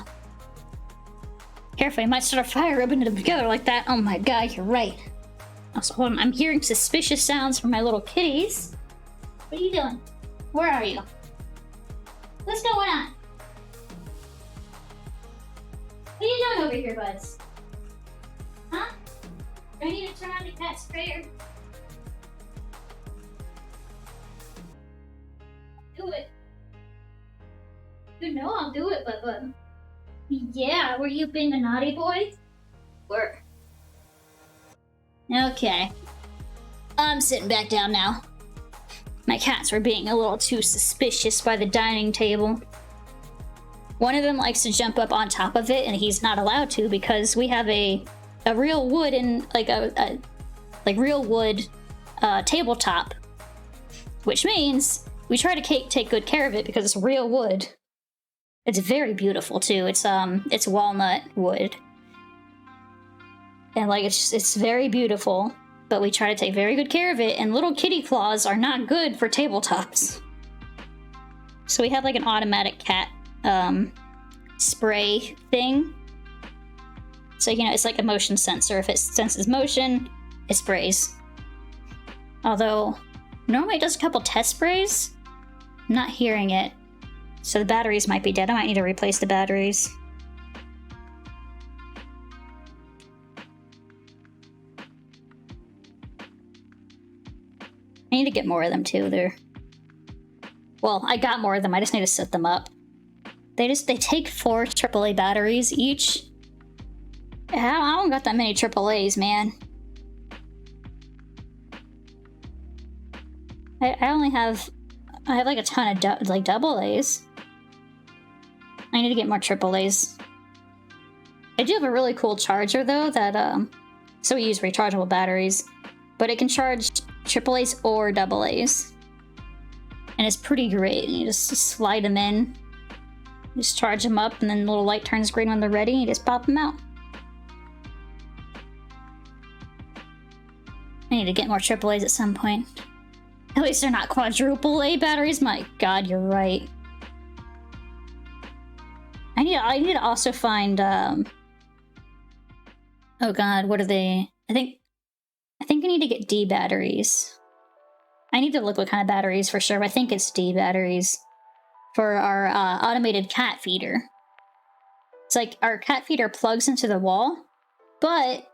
Careful, I might start a fire rubbing them together like that. Oh my god, you're right. Also, hold on, I'm hearing suspicious sounds from my little kitties. What are you doing? Where are you? What's going on? What are you doing over here, buds? Huh? Do I need to turn on the cat sprayer? Do it. You know I'll do it, but yeah, were you being a naughty boy? Or... Okay. I'm sitting back down now. My cats were being a little too suspicious by the dining table. One of them likes to jump up on top of it, and he's not allowed to because we have a real wooden, like real wood tabletop. Which means we try to take good care of it because it's real wood. It's very beautiful too. It's walnut wood. And like it's very beautiful. but we try to take very good care of it, and little kitty claws are not good for tabletops. So we have like an automatic cat spray thing. So, you know, it's like a motion sensor. If it senses motion, it sprays. Although, normally it does a couple test sprays. I'm not hearing it. So the batteries might be dead. I might need to replace the batteries. I need to get more of them too. Well, I got more of them. I just need to set them up. They take 4 AAA batteries each. I don't got that many AAAs, man. I have like a ton of like double A's. I need to get more AAAs. I do have a really cool charger though that so we use rechargeable batteries, but it can charge AAAs or double A's, and it's pretty great. You just slide them in, just charge them up, and then the little light turns green when they're ready. You just pop them out. I need to get more AAAs at some point. At least they're not quadruple A batteries. My God, you're right. I need to also find. Oh God, what are they? I think I need to get D batteries. I need to look what kind of batteries for sure. But I think it's D batteries for our automated cat feeder. It's like our cat feeder plugs into the wall, but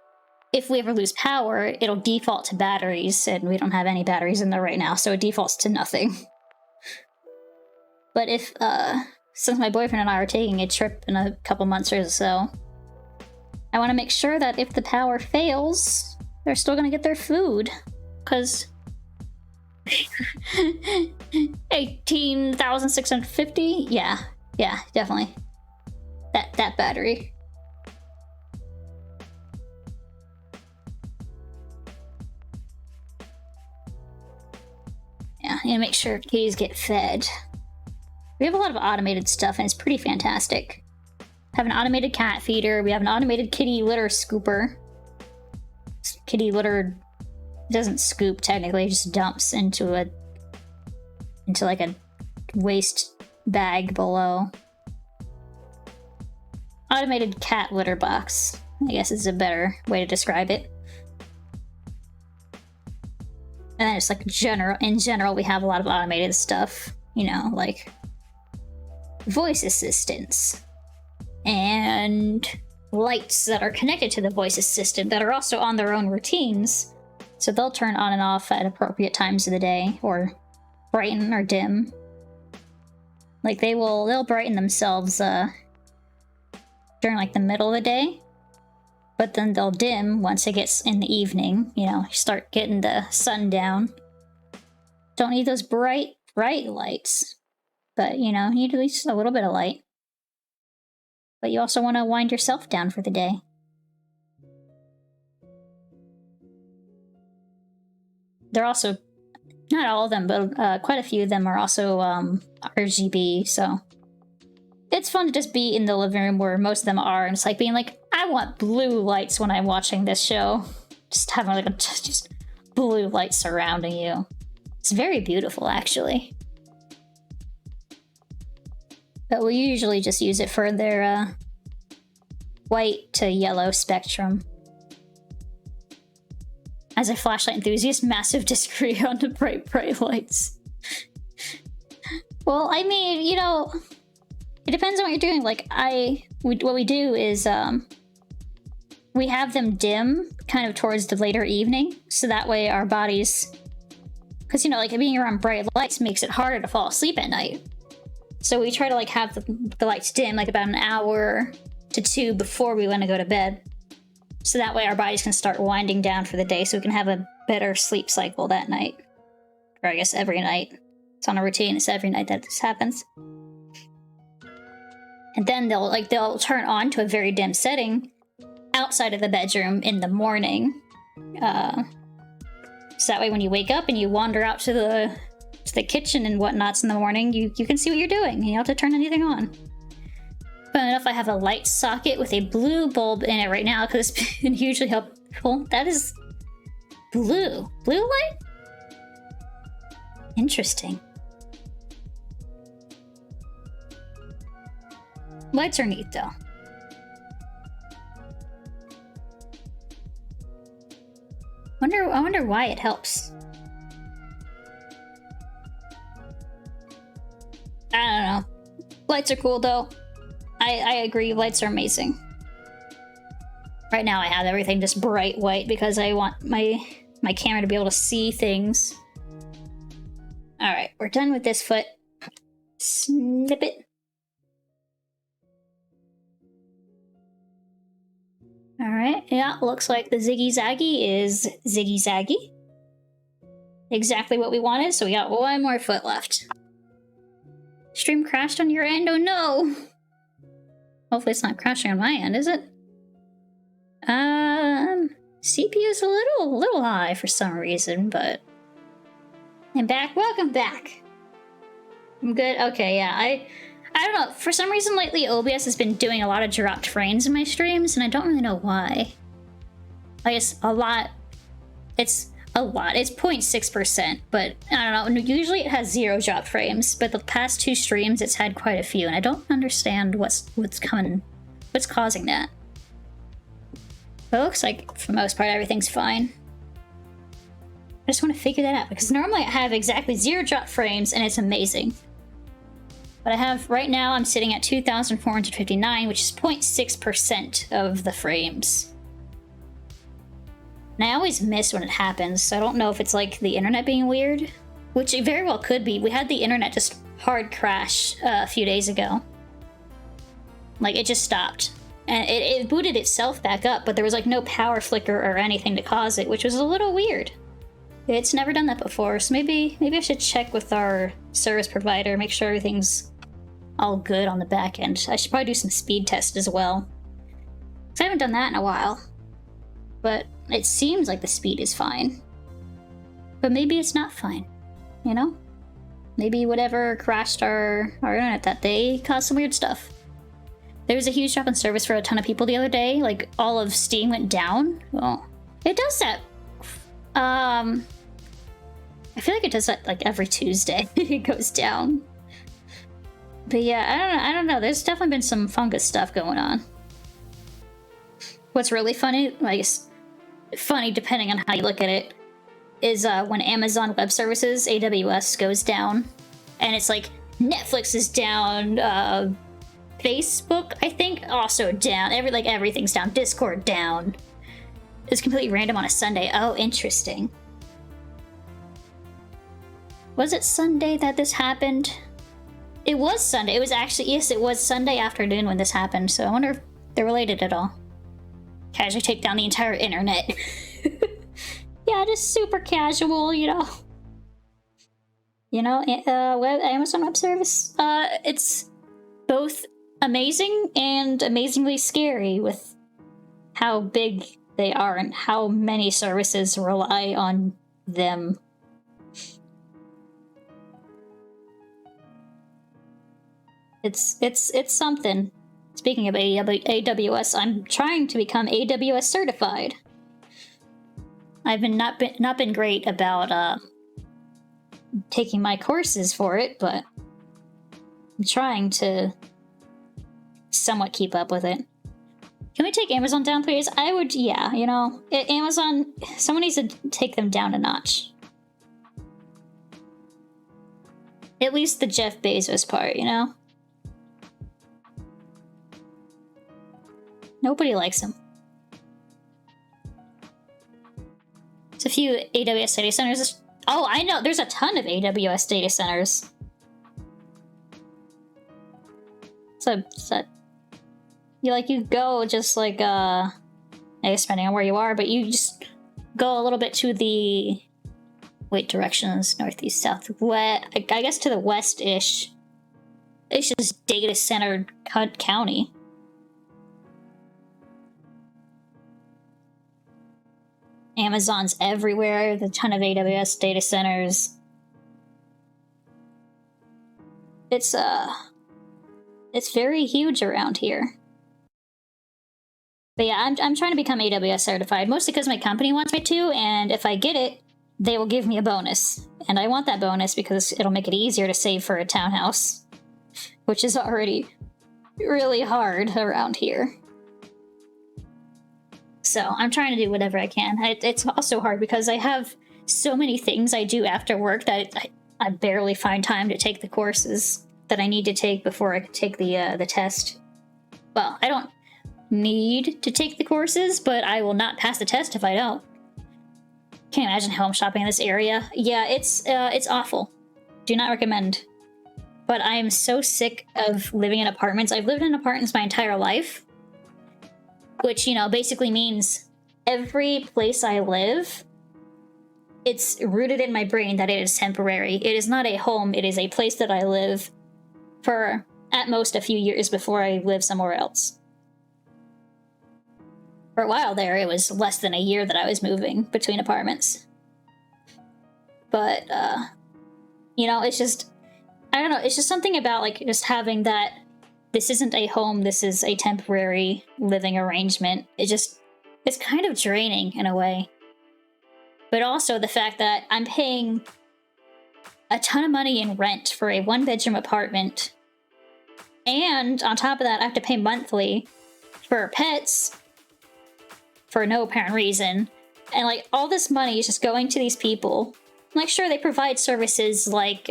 if we ever lose power, it'll default to batteries, and we don't have any batteries in there right now, so it defaults to nothing. But if, since my boyfriend and I are taking a trip in a couple months or so, I want to make sure that if the power fails, they're still going to get their food. Because 18,650? Yeah, definitely. That battery. Yeah, I need to make sure kitties get fed. We have a lot of automated stuff, and it's pretty fantastic. We have an automated cat feeder. We have an automated kitty litter scooper. Kitty litter doesn't scoop technically; it just dumps into like a waste bag below. Automated cat litter box, I guess, is a better way to describe it. And then it's like in general, we have a lot of automated stuff, you know, like voice assistants and lights that are connected to the voice assistant that are also on their own routines. So they'll turn on and off at appropriate times of the day, or brighten or dim. Like they'll brighten themselves during like the middle of the day. But then they'll dim once it gets in the evening, you know, start getting the sun down. Don't need those bright lights. But, you know, you need at least a little bit of light. But you also want to wind yourself down for the day. They're also, not all of them, but quite a few of them are also RGB, so it's fun to just be in the living room where most of them are, and it's like being like, I want blue lights when I'm watching this show. Just having like just blue lights surrounding you. It's very beautiful, actually. But we usually just use it for their white to yellow spectrum. As a flashlight enthusiast, massive disagree on the bright lights. Well, I mean, you know, it depends on what you're doing. Like, what we do is, we have them dim kind of towards the later evening, so that way our bodies, because, you know, like being around bright lights makes it harder to fall asleep at night. So we try to like have the lights dim like about an hour to 2 before we want to go to bed. So that way our bodies can start winding down for the day, so we can have a better sleep cycle that night. Or I guess every night. It's on a routine, it's every night that this happens. And then they'll turn on to a very dim setting outside of the bedroom in the morning. So that way when you wake up and you wander out to the kitchen and whatnots in the morning, you can see what you're doing. You don't have to turn anything on. Fun enough, I have a light socket with a blue bulb in it right now because it's been hugely helpful. That is Blue. Blue light? Interesting. Lights are neat, though. I wonder why it helps. I don't know. Lights are cool, though. I agree, lights are amazing. Right now I have everything just bright white because I want my camera to be able to see things. Alright, we're done with this foot. Snip it. Alright, yeah, looks like the Ziggy Zaggy is Ziggy Zaggy. Exactly what we wanted, so we got one more foot left. Stream crashed on your end? Oh no! Hopefully it's not crashing on my end, is it? CPU's a little high for some reason, but... I'm back. Welcome back! I'm good? Okay, yeah, I don't know. For some reason lately, OBS has been doing a lot of dropped frames in my streams, and I don't really know why. I guess a lot. It's a lot. It's 0.6%, but I don't know. Usually it has 0 dropped frames, but the past 2 streams it's had quite a few, and I don't understand what's causing that. But it looks like, for the most part, everything's fine. I just want to figure that out, because normally I have exactly 0 dropped frames, and it's amazing. But I have, right now, I'm sitting at 2,459, which is 0.6% of the frames. And I always miss when it happens, so I don't know if it's like the internet being weird, which it very well could be. We had the internet just hard crash a few days ago. Like, it just stopped. And it booted itself back up, but there was like no power flicker or anything to cause it, which was a little weird. It's never done that before, so maybe I should check with our service provider, make sure everything's all good on the back end. I should probably do some speed tests as well. Because I haven't done that in a while. But it seems like the speed is fine. But maybe it's not fine, you know? Maybe whatever crashed our internet that day caused some weird stuff. There was a huge drop in service for a ton of people the other day. Like, all of Steam went down. Well, it does that. I feel like it does that like every Tuesday. It goes down. But yeah, I don't know. There's definitely been some fungus stuff going on. What's really funny, I guess, funny depending on how you look at it, is when Amazon Web Services, AWS, goes down. And it's like, Netflix is down, Facebook, I think, also down. Everything's down. Discord down. It's completely random on a Sunday. Oh, interesting. Was it Sunday that this happened? It was Sunday. It was actually, yes, it was Sunday afternoon when this happened, so I wonder if they're related at all. Casually take down the entire internet. Yeah, just super casual, you know. You know, Amazon Web Service, it's both amazing and amazingly scary with how big they are and how many services rely on them. It's something. Speaking of AWS, I'm trying to become AWS certified. I've not been great about taking my courses for it, but I'm trying to somewhat keep up with it. Can we take Amazon down, please? I would, yeah, you know, Amazon, someone needs to take them down a notch. At least the Jeff Bezos part, you know? Nobody likes him. There's a few AWS data centers. Oh, I know, there's a ton of AWS data centers. So you go just like, I guess depending on where you are, but you just go a little bit to the, wait, directions, northeast, southwest, I guess to the west-ish. It's just data center county. Amazon's everywhere, there's a ton of AWS data centers. It's very huge around here. But yeah, I'm trying to become AWS certified, mostly because my company wants me to, and if I get it, they will give me a bonus. And I want that bonus because it'll make it easier to save for a townhouse, which is already really hard around here. So I'm trying to do whatever I can. It's also hard because I have so many things I do after work that I barely find time to take the courses that I need to take before I can take the test. Well, I don't need to take the courses, but I will not pass the test if I don't. Can't imagine home shopping in this area. Yeah, it's awful. Do not recommend. But I am so sick of living in apartments. I've lived in apartments my entire life, which, you know, basically means every place I live, it's rooted in my brain that it is temporary. It is not a home. It is a place that I live for at most a few years before I live somewhere else. For a while there, it was less than a year that I was moving between apartments. But, you know, it's just, I don't know, it's just something about, like, just having that, this isn't a home, this is a temporary living arrangement. It's kind of draining in a way. But also the fact that I'm paying a ton of money in rent for a one-bedroom apartment, and on top of that, I have to pay monthly for pets for no apparent reason. And, like, all this money is just going to these people. Like, sure, they provide services like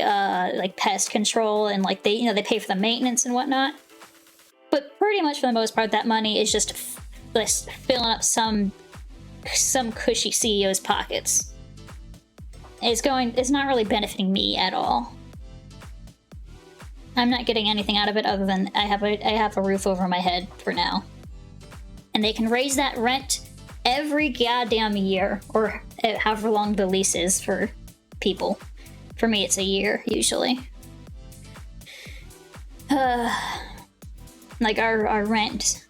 pest control, and, like, they pay for the maintenance and whatnot. But pretty much for the most part, that money is just filling up some cushy CEO's pockets. It's not really benefiting me at all. I'm not getting anything out of it other than I have a roof over my head for now. And they can raise that rent every goddamn year, or however long the lease is for people. For me, it's a year, usually. Like, our rent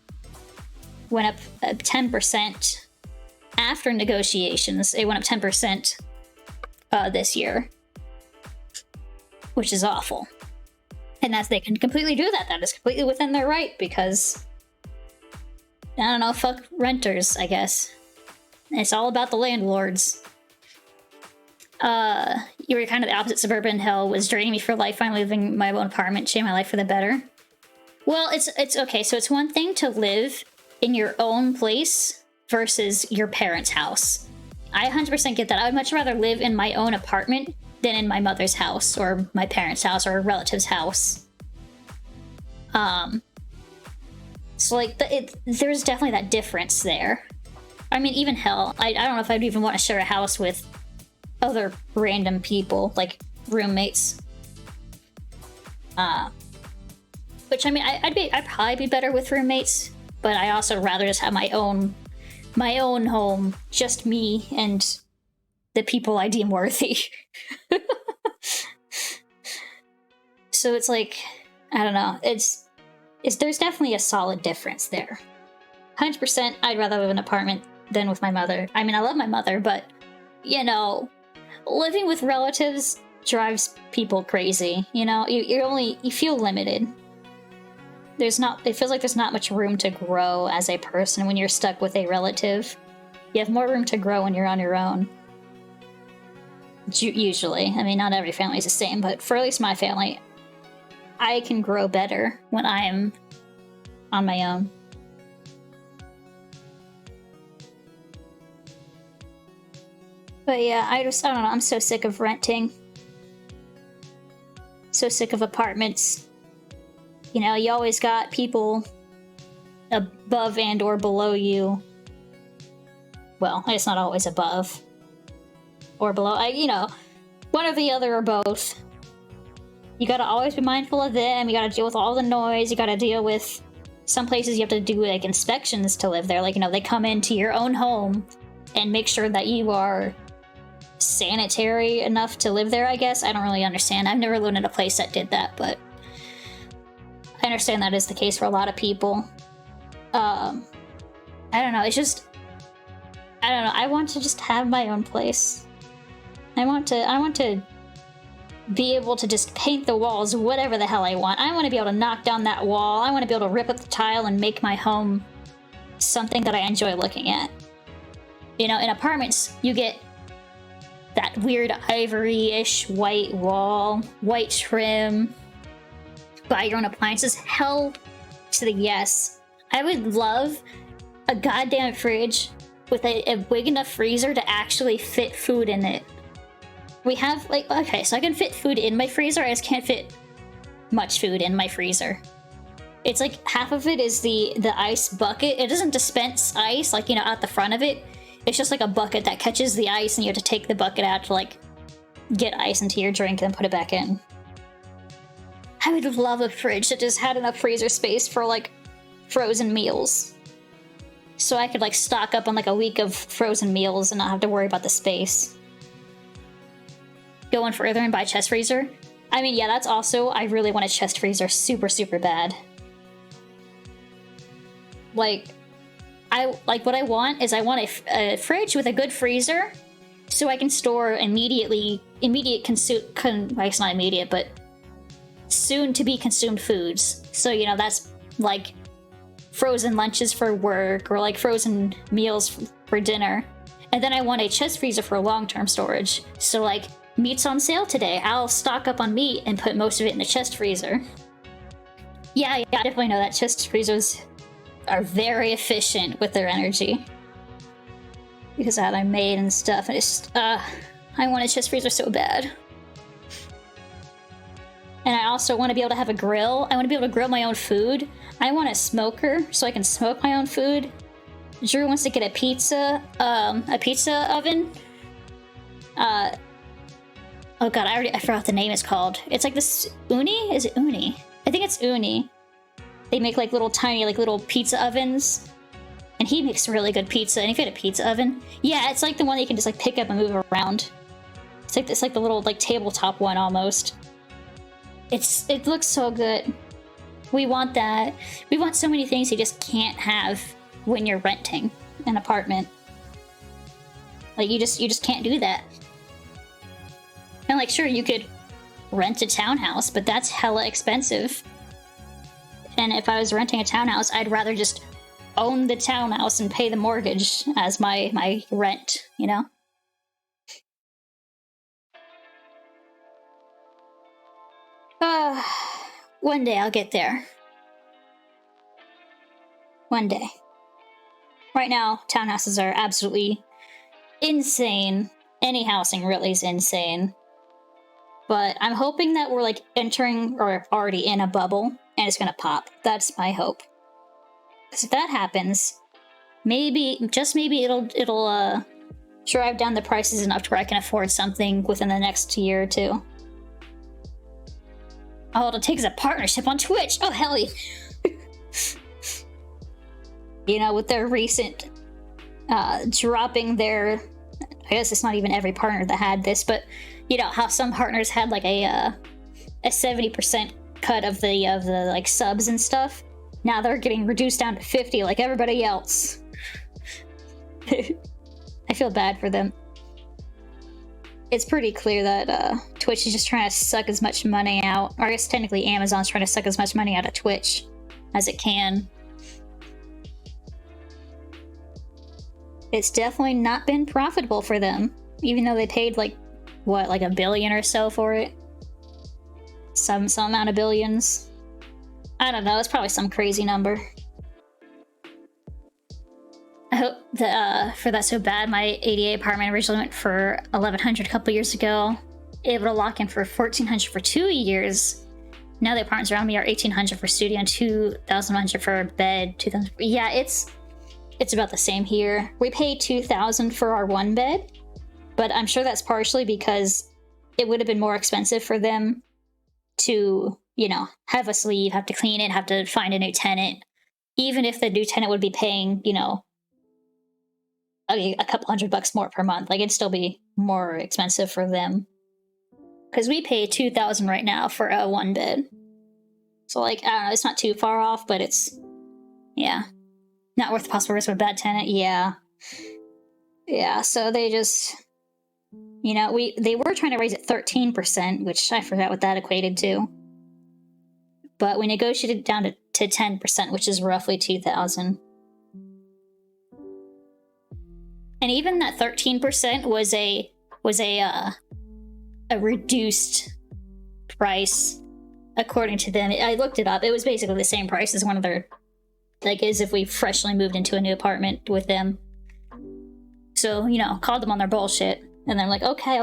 went up 10% after negotiations. It went up 10% this year, which is awful. And they can completely do that. That is completely within their right, because, I don't know, fuck renters, I guess. It's all about the landlords. You were kind of the opposite. Suburban hell was draining me for life. Finally living my own apartment, changing my life for the better. Well, it's okay. So it's one thing to live in your own place versus your parents' house. I 100% get that. I would much rather live in my own apartment than in my mother's house, or my parents' house, or a relative's house. So, like, there's definitely that difference there. I mean, even hell, I don't know if I'd even want to share a house with other random people, like roommates. Which, I mean, I'd probably be better with roommates, but I also rather just have my own home, just me and the people I deem worthy. So it's like, I don't know, there's definitely a solid difference there. 100% I'd rather live in an apartment than with my mother. I mean, I love my mother, but, you know, living with relatives drives people crazy. You know, you feel limited. It feels like there's not much room to grow as a person when you're stuck with a relative. You have more room to grow when you're on your own. Usually. I mean, not every family is the same, but for at least my family, I can grow better when I am on my own. But yeah, I don't know, I'm so sick of renting. So sick of apartments. You know, you always got people above and or below you. Well, it's not always above or below. One or the other or both. You gotta always be mindful of them. You gotta deal with all the noise. You gotta deal with some places you have to do, like, inspections to live there. Like, you know, they come into your own home and make sure that you are sanitary enough to live there, I guess. I don't really understand. I've never lived in a place that did that, but I understand that is the case for a lot of people. I don't know. It's just, I don't know. I want to just have my own place. I want to be able to just paint the walls whatever the hell I want. I want to be able to knock down that wall. I want to be able to rip up the tile and make my home something that I enjoy looking at. You know, in apartments, you get that weird ivory-ish white wall, white trim, buy your own appliances. Hell to the yes. I would love a goddamn fridge with a big enough freezer to actually fit food in it. We have, like, okay, so I can fit food in my freezer, I just can't fit much food in my freezer. It's like half of it is the ice bucket. It doesn't dispense ice, like, you know, out the front of it. It's just like a bucket that catches the ice, and you have to take the bucket out to, like, get ice into your drink and then put it back in. I would love a fridge that just had enough freezer space for, like, frozen meals. So I could, like, stock up on, like, a week of frozen meals and not have to worry about the space. Go one further and buy a chest freezer. I mean, yeah, that's also, I really want a chest freezer super, super bad. Like, what I want is I want a fridge with a good freezer so I can store immediate consume, well, it's not immediate, but soon to be consumed foods. So, you know, that's like frozen lunches for work or like frozen meals for dinner. And then I want a chest freezer for long-term storage. So, like, meat's on sale today. I'll stock up on meat and put most of it in the chest freezer. Yeah, I definitely know that chest freezers are very efficient with their energy. Because of how they're made and stuff. And it's just, I want a chest freezer so bad. And I also want to be able to have a grill. I want to be able to grill my own food. I want a smoker so I can smoke my own food. Drew wants to get a pizza oven. Oh god, I forgot what the name is called. It's like this Uni? Is it Uni? I think it's Uni. They make like little tiny, like little pizza ovens. And he makes really good pizza. And if you had a pizza oven, yeah, it's like the one that you can just like pick up and move around. It's like the little like tabletop one almost. It looks so good. We want that. We want so many things you just can't have when you're renting an apartment. Like you just can't do that. And like sure, you could rent a townhouse, but that's hella expensive. And if I was renting a townhouse, I'd rather just own the townhouse and pay the mortgage as my rent, you know? One day I'll get there. One day. Right now, townhouses are absolutely insane. Any housing really is insane. But I'm hoping that we're like entering or already in a bubble and it's gonna pop. That's my hope. Because if that happens, maybe, just maybe it'll drive down the prices enough to where I can afford something within the next year or two. All it'll take is a partnership on Twitch. Oh, hell yeah. You know, with their recent dropping their, I guess it's not even every partner that had this, but you know how some partners had like a 70% cut of the like subs and stuff. Now they're getting reduced down to 50 like everybody else. I feel bad for them. It's pretty clear that Twitch is just trying to suck as much money out, or I guess technically Amazon's trying to suck as much money out of Twitch as it can. It's definitely not been profitable for them, even though they paid like, what, like $1 billion or so for it? Some amount of billions. I don't know, it's probably some crazy number. I hope that, for That So Bad, my ADA apartment originally went for $1,100 a couple years ago. Able to lock in for $1,400 for 2 years. Now the apartments around me are $1,800 for studio and $2,100 for a bed. $2,000. Yeah, it's about the same here. We pay $2,000 for our one bed, but I'm sure that's partially because it would have been more expensive for them to, you know, have us leave, have to clean it, have to find a new tenant. Even if the new tenant would be paying, you know, a couple $100 more per month, like it'd still be more expensive for them. Because we pay $2,000 right now for a one bed. So like, I don't know, it's not too far off, but it's, yeah. Not worth the possible risk of a bad tenant, yeah. Yeah, so they just, you know, they were trying to raise it 13%, which I forgot what that equated to. But we negotiated it down to 10%, which is roughly $2,000. And even that 13% was a reduced price according to them. I looked it up. It was basically the same price as one of their, like, as if we freshly moved into a new apartment with them. So, you know, called them on their bullshit. And they're like, okay.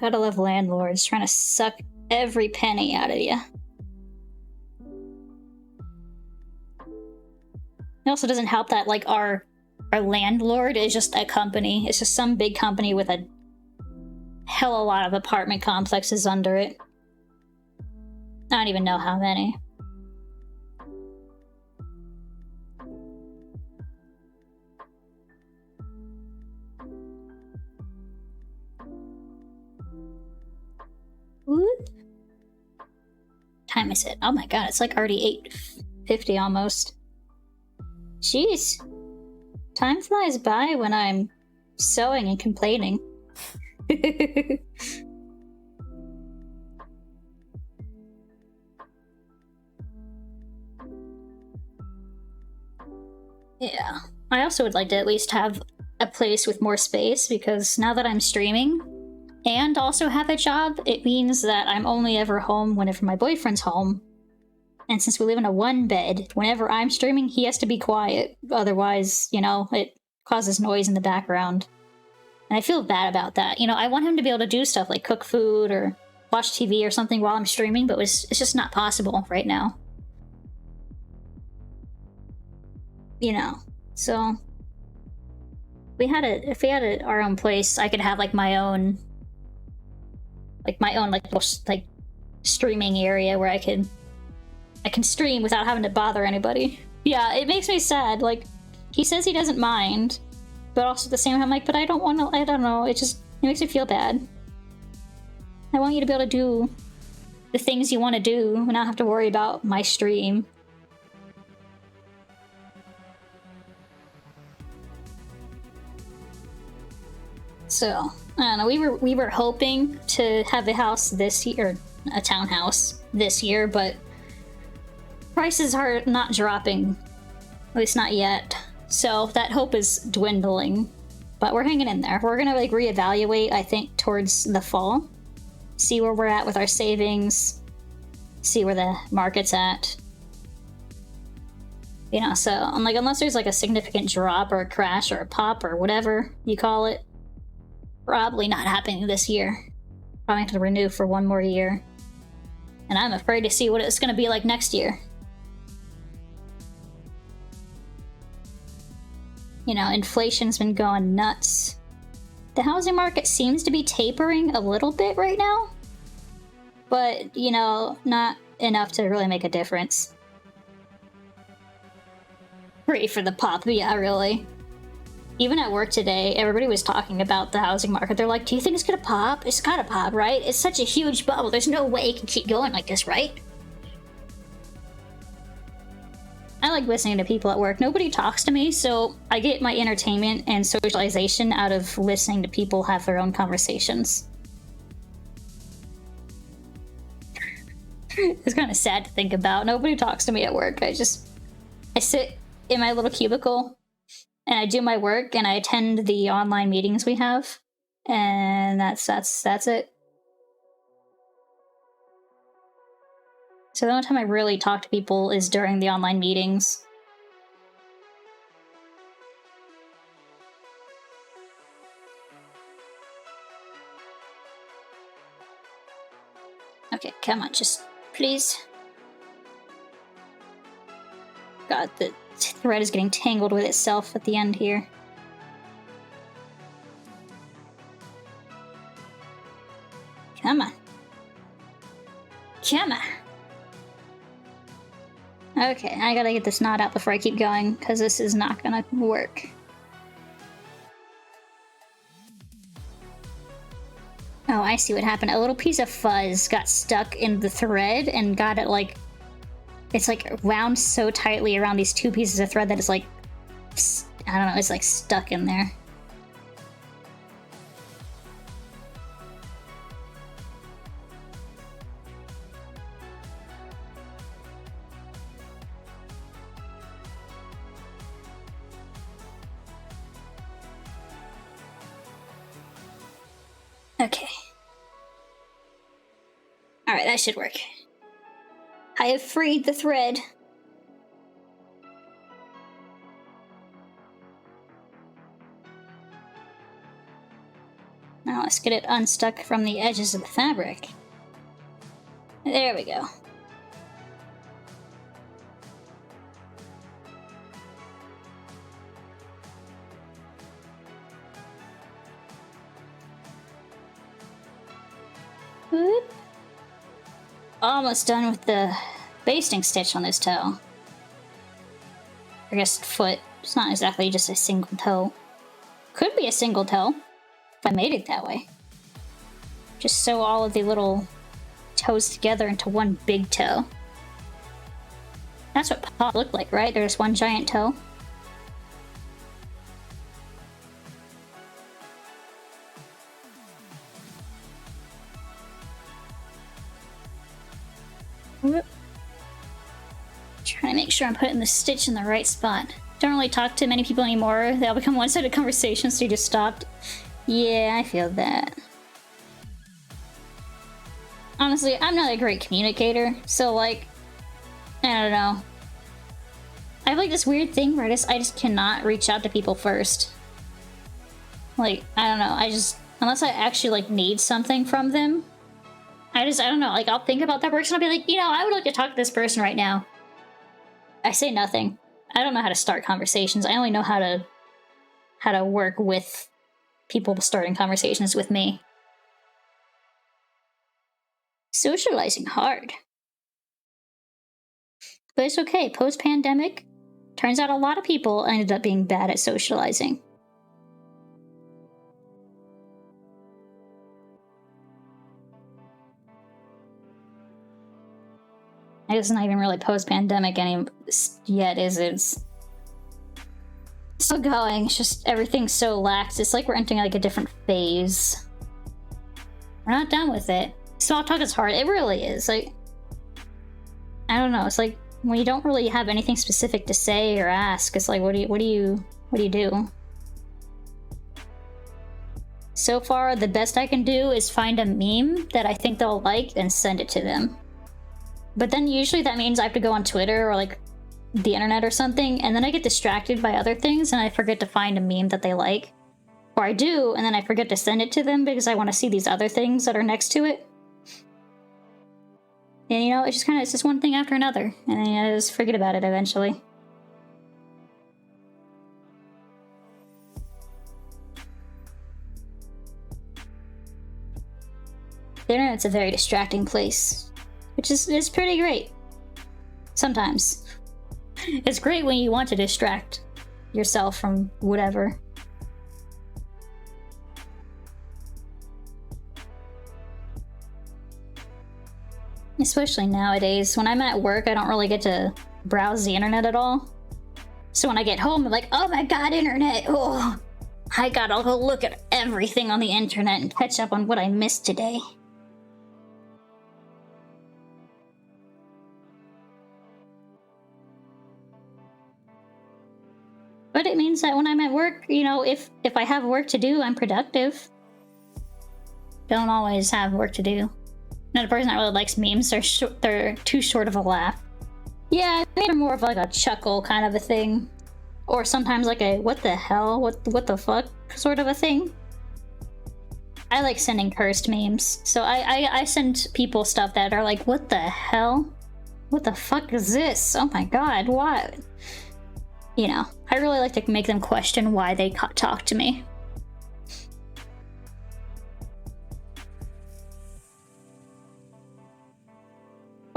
Gotta love landlords trying to suck every penny out of you. It also doesn't help that, like, our landlord is just a company. It's just some big company with a hell of a lot of apartment complexes under it. I don't even know how many. What time is it? Oh my god, it's like already 8:50 almost. Jeez. Time flies by when I'm sewing and complaining. Yeah. I also would like to at least have a place with more space, because now that I'm streaming and also have a job, it means that I'm only ever home whenever my boyfriend's home. And since we live in a one bed, whenever I'm streaming, he has to be quiet. Otherwise, you know, it causes noise in the background. And I feel bad about that. You know, I want him to be able to do stuff like cook food or watch TV or something while I'm streaming, but it's just not possible right now. You know, so if we had our own place, I could have like my own streaming area where I can stream without having to bother anybody. Yeah, it makes me sad. Like, he says he doesn't mind, but also at the same time, I'm like, but I don't want to. I don't know. It makes me feel bad. I want you to be able to do the things you want to do and not have to worry about my stream. So, I don't know, we were hoping to have a house this year, a townhouse this year, but prices are not dropping, at least not yet. So that hope is dwindling, but we're hanging in there. We're gonna like reevaluate, I think, towards the fall, see where we're at with our savings, see where the market's at. You know, so I'm like, unless there's like a significant drop or a crash or a pop or whatever you call it, probably not happening this year. Probably have to renew for one more year. And I'm afraid to see what it's going to be like next year. You know, inflation's been going nuts. The housing market seems to be tapering a little bit right now. But, you know, not enough to really make a difference. Free for the pop, yeah, really. Even at work today, everybody was talking about the housing market. They're like, do you think it's gonna pop? It's gotta pop, right? It's such a huge bubble. There's no way it can keep going like this, right? I like listening to people at work. Nobody talks to me, so I get my entertainment and socialization out of listening to people have their own conversations. It's kind of sad to think about. Nobody talks to me at work. I sit in my little cubicle and I do my work and I attend the online meetings we have, and that's it. So the only time I really talk to people is during the online meetings. Okay, come on, just please. God, the thread is getting tangled with itself at the end here. Come on. Come on. Okay, I gotta get this knot out before I keep going, because this is not gonna work. Oh, I see what happened. A little piece of fuzz got stuck in the thread and got it, like... It's, like, wound so tightly around these two pieces of thread that it's, like... I don't know, it's, like, stuck in there. Okay. Alright, that should work. I have freed the thread. Now let's get it unstuck from the edges of the fabric. There we go. Whoop. Almost done with the basting stitch on this toe. I guess foot. It's not exactly just a single toe. Could be a single toe if I made it that way. Just sew all of the little toes together into one big toe. That's what paws look like, right? There's one giant toe. Whoop. Trying to make sure I'm putting the stitch in the right spot. Don't really talk to many people anymore. They all become one-sided conversations, so you just stopped. Yeah, I feel that. Honestly, I'm not a great communicator, so like, I don't know. I have like this weird thing where I just cannot reach out to people first. Like, I don't know, unless I actually like need something from them, I don't know, like I'll think about that person, I'll be like, you know, I would like to talk to this person right now. I say nothing. I don't know how to start conversations. I only know how to work with people starting conversations with me. Socializing hard. But it's okay. Post-pandemic, turns out a lot of people ended up being bad at socializing. I guess it's not even really post-pandemic yet, is it? It's still going. It's just everything's so lax. It's like we're entering like a different phase. We're not done with it. Small talk is hard. It really is. Like, I don't know. It's like when you don't really have anything specific to say or ask. It's like, what do you do? So far, the best I can do is find a meme that I think they'll like and send it to them. But then usually that means I have to go on Twitter or like the internet or something, and then I get distracted by other things and I forget to find a meme that they like. Or I do, and then I forget to send it to them because I want to see these other things that are next to it. And you know, it's just one thing after another, and then I just forget about it eventually. The internet's a very distracting place, which is pretty great. Sometimes. It's great when you want to distract yourself from whatever. Especially nowadays, when I'm at work, I don't really get to browse the internet at all. So when I get home, I'm like, oh my god, internet! Oh, I gotta go look at everything on the internet and catch up on what I missed today. But it means that when I'm at work, you know, if I have work to do, I'm productive. Don't always have work to do. Not a person that really likes memes. They're too short of a laugh. Yeah, they're more of like a chuckle kind of a thing. Or sometimes like a what the hell, what the fuck sort of a thing. I like sending cursed memes. So I send people stuff that are like, what the hell? What the fuck is this? Oh my god, what? You know, I really like to make them question why they talk to me.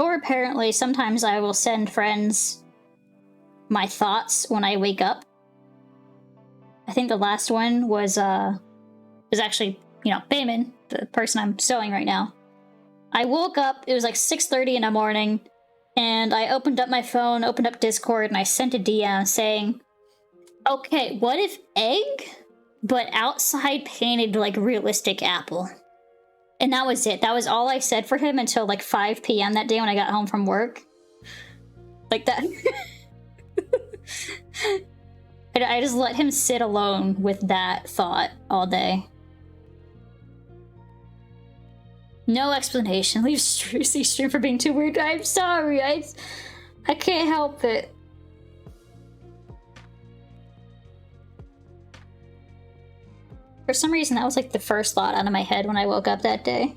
Or apparently, sometimes I will send friends my thoughts when I wake up. I think the last one was actually, you know, Paimonxx, the person I'm sewing right now. I woke up, it was like 6:30 in the morning, and I opened up my phone, opened up Discord, and I sent a DM saying, okay, what if egg, but outside painted like realistic apple? And that was it. That was all I said for him until like 5 p.m. that day when I got home from work. Like that. And I just let him sit alone with that thought all day. No explanation. Leave stream for being too weird. I'm sorry. I can't help it. For some reason, that was like the first thought out of my head when I woke up that day.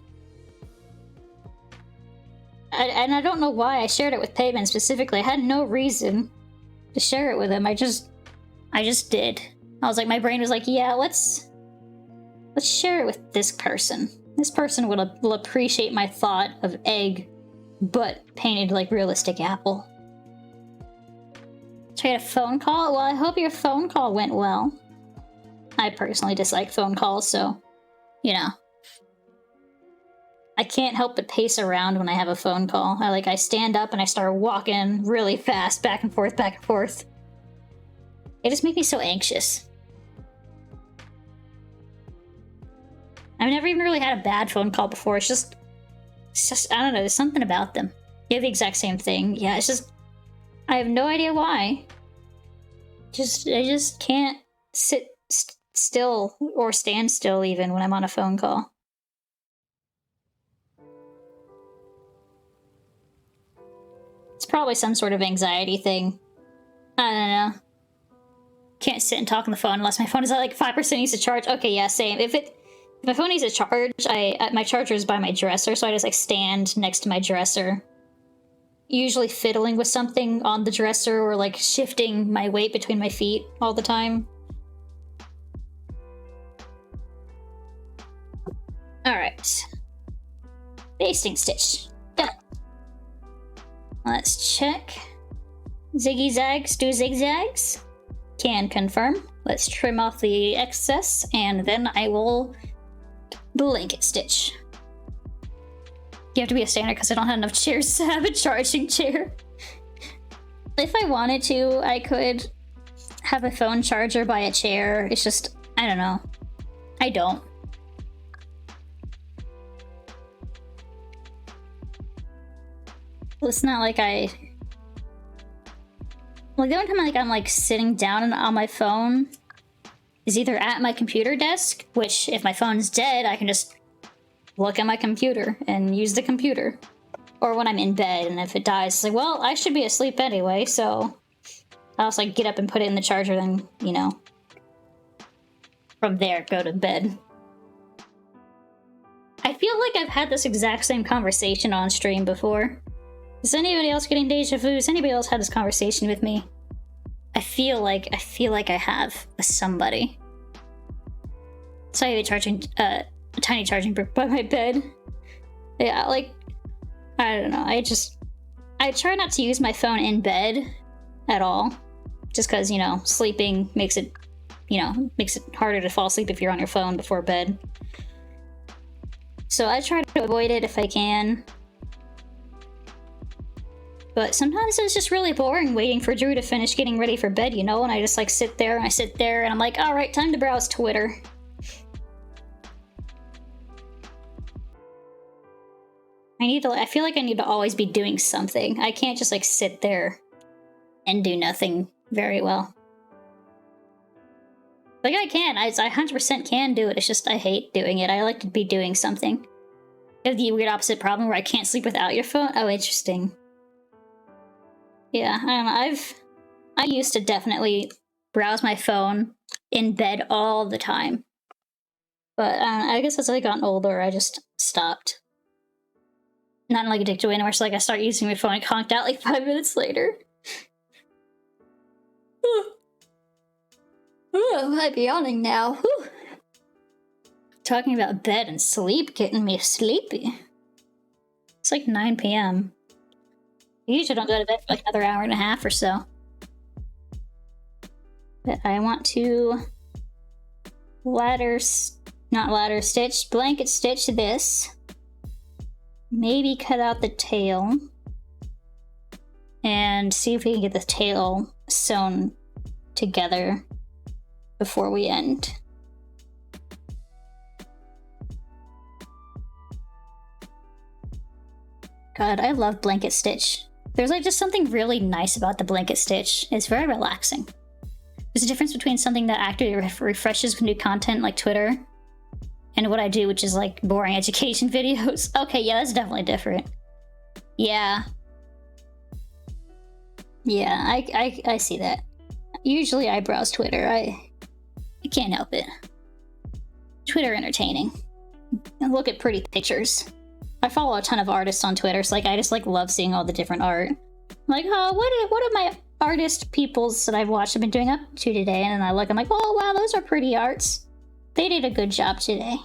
And I don't know why I shared it with Paimonxx specifically. I had no reason to share it with him. I just did. I was like, my brain was like, yeah, let's share it with this person. This person will appreciate my thought of egg, but painted like realistic apple. So I had a phone call? Well, I hope your phone call went well. I personally dislike phone calls, so, you know. I can't help but pace around when I have a phone call. I stand up and I start walking really fast, back and forth, back and forth. It just makes me so anxious. I've never even really had a bad phone call before. It's just, I don't know, there's something about them. You have the exact same thing. Yeah, it's just, I have no idea why. I just can't sit still or stand still even when I'm on a phone call. It's probably some sort of anxiety thing. I don't know. Can't sit and talk on the phone unless my phone is at like 5% needs to charge. Okay, yeah, same. If my phone needs to charge, my charger is by my dresser, so I just like stand next to my dresser. Usually fiddling with something on the dresser or like shifting my weight between my feet all the time. Alright. Basting stitch. Done. Let's check. Ziggy zags do zigzags. Can confirm. Let's trim off the excess and then I will blanket stitch. You have to be a standard because I don't have enough chairs to have a charging chair. If I wanted to, I could have a phone charger by a chair. It's just, I don't know. I don't. Well, it's not like like the only time I'm like sitting down on my phone is either at my computer desk, which if my phone's dead, I can just look at my computer and use the computer. Or when I'm in bed and if it dies, it's like, well, I should be asleep anyway, so I'll just like get up and put it in the charger, then, you know, from there, go to bed. I feel like I've had this exact same conversation on stream before. Is anybody else getting deja vu? Has anybody else had this conversation with me? I feel like I have with somebody. So I have a tiny charging brick by my bed. Yeah, like, I don't know. I try not to use my phone in bed at all. Just because, you know, sleeping makes it harder to fall asleep if you're on your phone before bed. So I try to avoid it if I can. But sometimes it's just really boring waiting for Drew to finish getting ready for bed, you know? And I just like sit there and I'm like, alright, time to browse Twitter. I feel like I need to always be doing something. I can't just like sit there and do nothing very well. Like I can, I 100% can do it, it's just I hate doing it. I like to be doing something. You have the weird opposite problem where I can't sleep without your phone? Oh, interesting. Yeah, I don't know, I used to definitely browse my phone in bed all the time. But I guess as I gotten older, I just stopped. Not like addicted anymore, so like I start using my phone and conked out like 5 minutes later. Oh, I'm yawning now. Whew. Talking about bed and sleep, getting me sleepy. It's like 9 p.m. I usually don't go to bed for like another hour and a half or so. But I want to blanket stitch this. Maybe cut out the tail. And see if we can get the tail sewn together before we end. God, I love blanket stitch. There's like just something really nice about the blanket stitch. It's very relaxing. There's a difference between something that actively refreshes with new content like Twitter and what I do, which is like boring education videos. Okay, yeah, that's definitely different. Yeah. Yeah, I see that. Usually I browse Twitter. I can't help it. Twitter entertaining. And look at pretty pictures. I follow a ton of artists on Twitter, so like I just like love seeing all the different art. Like, oh, what are my artist peoples that I've watched have been doing up to today? And then I look, I'm like, oh wow, those are pretty arts. They did a good job today.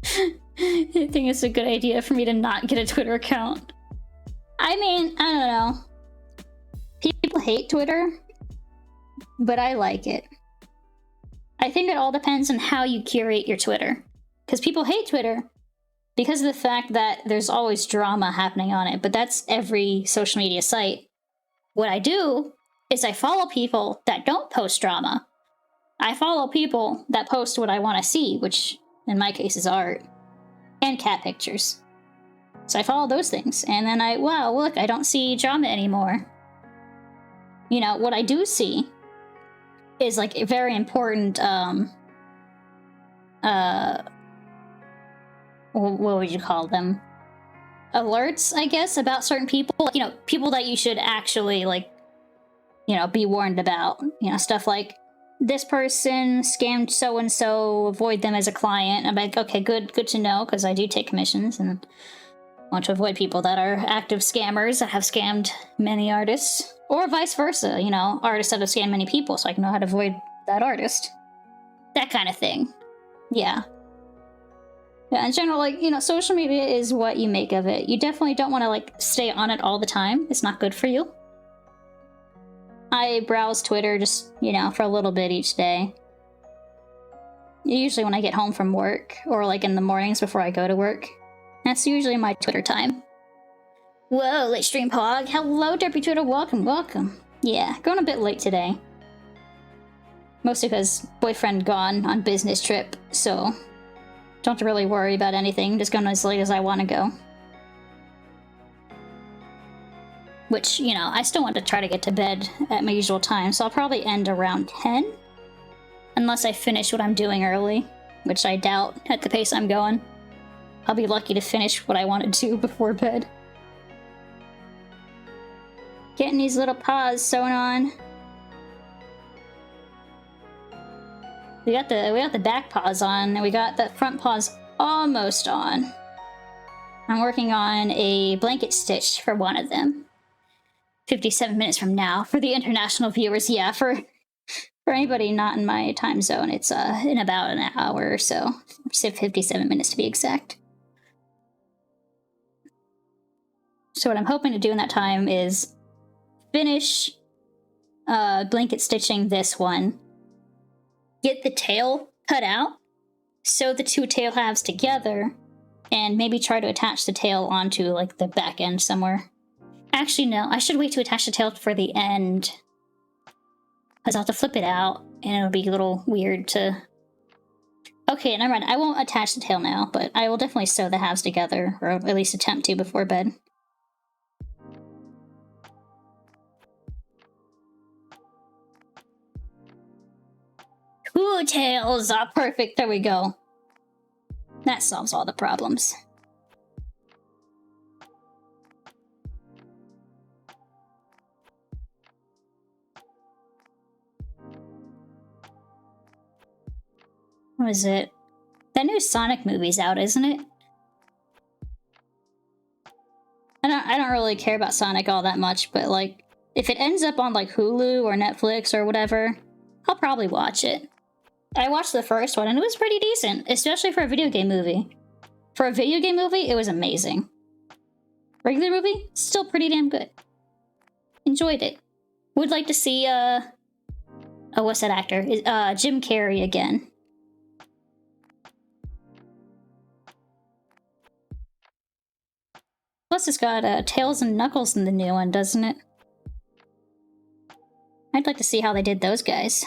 I think it's a good idea for me to not get a Twitter account. I mean, I don't know. People hate Twitter, but I like it. I think it all depends on how you curate your Twitter. Because people hate Twitter because of the fact that there's always drama happening on it, but that's every social media site. What I do is I follow people that don't post drama. I follow people that post what I want to see, which in my case is art and cat pictures. So I follow those things, and then wow, look, I don't see drama anymore. You know, what I do see is like a very important, what would you call them? Alerts, I guess, about certain people. You know, people that you should actually, like, you know, be warned about. You know, stuff like, this person scammed so-and-so, avoid them as a client. I'm like, okay, good to know, because I do take commissions, and want to avoid people that are active scammers that have scammed many artists. Or vice versa, you know, artists that have scammed many people, so I can know how to avoid that artist. That kind of thing. Yeah. Yeah, in general, like, you know, social media is what you make of it. You definitely don't want to, like, stay on it all the time. It's not good for you. I browse Twitter just, you know, for a little bit each day. Usually when I get home from work, or, like, in the mornings before I go to work. That's usually my Twitter time. Whoa, late stream Pog. Hello, Derpy Twitter. Welcome, welcome. Yeah, going a bit late today. Mostly because boyfriend gone on business trip, so don't have to really worry about anything. Just going as late as I want to go. Which, you know, I still want to try to get to bed at my usual time, so I'll probably end around 10. Unless I finish what I'm doing early, which I doubt at the pace I'm going. I'll be lucky to finish what I want to do before bed. Getting these little paws sewn on. We got the back paws on, and we got the front paws almost on. I'm working on a blanket stitch for one of them. 57 minutes from now. For the international viewers, yeah, for anybody not in my time zone, it's in about an hour or so. 57 minutes to be exact. So what I'm hoping to do in that time is finish blanket stitching this one, get the tail cut out, sew the two tail halves together, and maybe try to attach the tail onto, like, the back end somewhere. Actually, no, I should wait to attach the tail for the end, because I'll have to flip it out, and it'll be a little weird to... Okay, never mind, I won't attach the tail now, but I will definitely sew the halves together, or at least attempt to before bed. Two tails! Ah, perfect, there we go. That solves all the problems. What is it? That new Sonic movie's out, isn't it? I don't really care about Sonic all that much, but, like, if it ends up on, like, Hulu or Netflix or whatever, I'll probably watch it. I watched the first one, and it was pretty decent, especially for a video game movie. For a video game movie, it was amazing. Regular movie, still pretty damn good. Enjoyed it. Would like to see, oh, what's that actor? Jim Carrey again. Plus, it's got Tails and Knuckles in the new one, doesn't it? I'd like to see how they did those guys.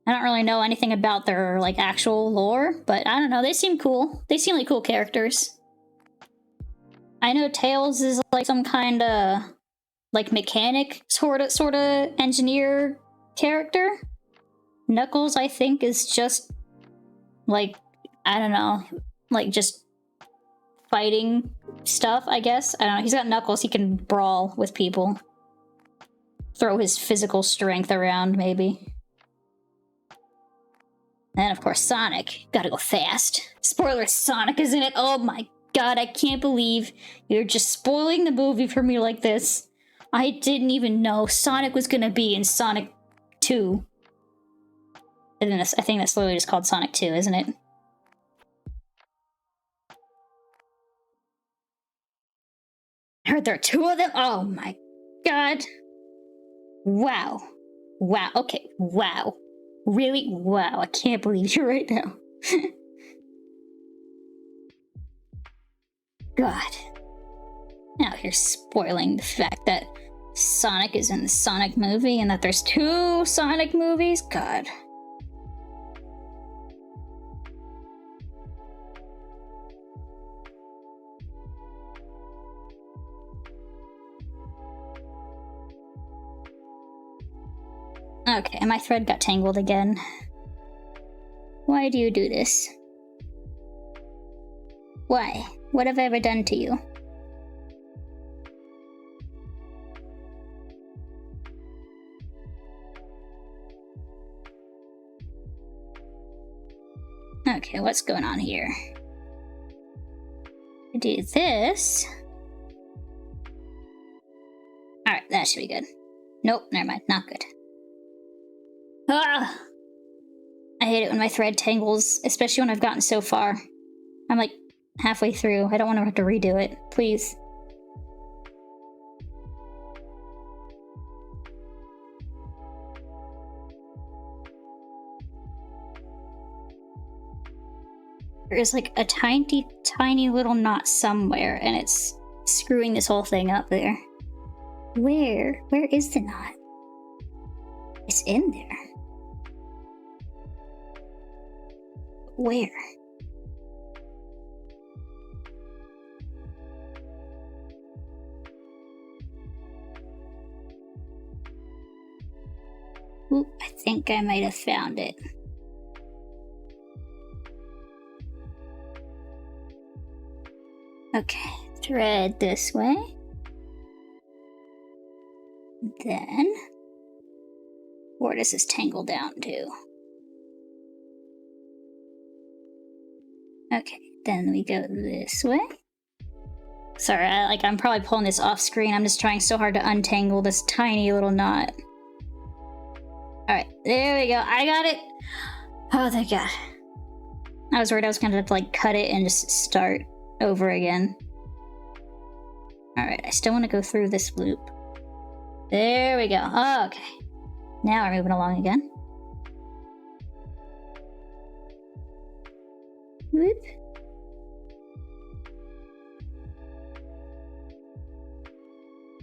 I don't really know anything about their, like, actual lore, but I don't know, they seem cool. They seem like cool characters. I know Tails is, like, some kind of, like, mechanic sort of engineer character. Knuckles, I think, is just, like, I don't know, like, just fighting stuff, I guess. I don't know. He's got Knuckles. He can brawl with people. Throw his physical strength around, maybe. And, of course, Sonic. Gotta go fast. Spoiler, Sonic is in it. Oh my god, I can't believe you're just spoiling the movie for me like this. I didn't even know Sonic was gonna be in Sonic 2. And then I think that's literally just called Sonic 2, isn't it? I heard there are 2 of them? Oh my god. Wow. Wow. Okay. Wow. Really? Wow. I can't believe you right now. God. Now you're spoiling the fact that Sonic is in the Sonic movie and that there's 2 Sonic movies? God. Okay, my thread got tangled again. Why do you do this? Why? What have I ever done to you? Okay, what's going on here? Do this. Alright, that should be good. Nope, never mind, not good. Ah! I hate it when my thread tangles, especially when I've gotten so far. I'm like halfway through. I don't want to have to redo it. Please. There's like a tiny, tiny little knot somewhere, and it's screwing this whole thing up there. Where? Where is the knot? It's in there. Where? Ooh, I think I might have found it. Okay, thread this way. Then, where does this tangle down to? Okay, then we go this way. Sorry, I'm probably pulling this off screen. I'm just trying so hard to untangle this tiny little knot. Alright, there we go. I got it. Oh, thank God. I was worried I was gonna have to like cut it and just start over again. Alright, I still want to go through this loop. There we go. Oh, okay. Now we're moving along again. Whoop.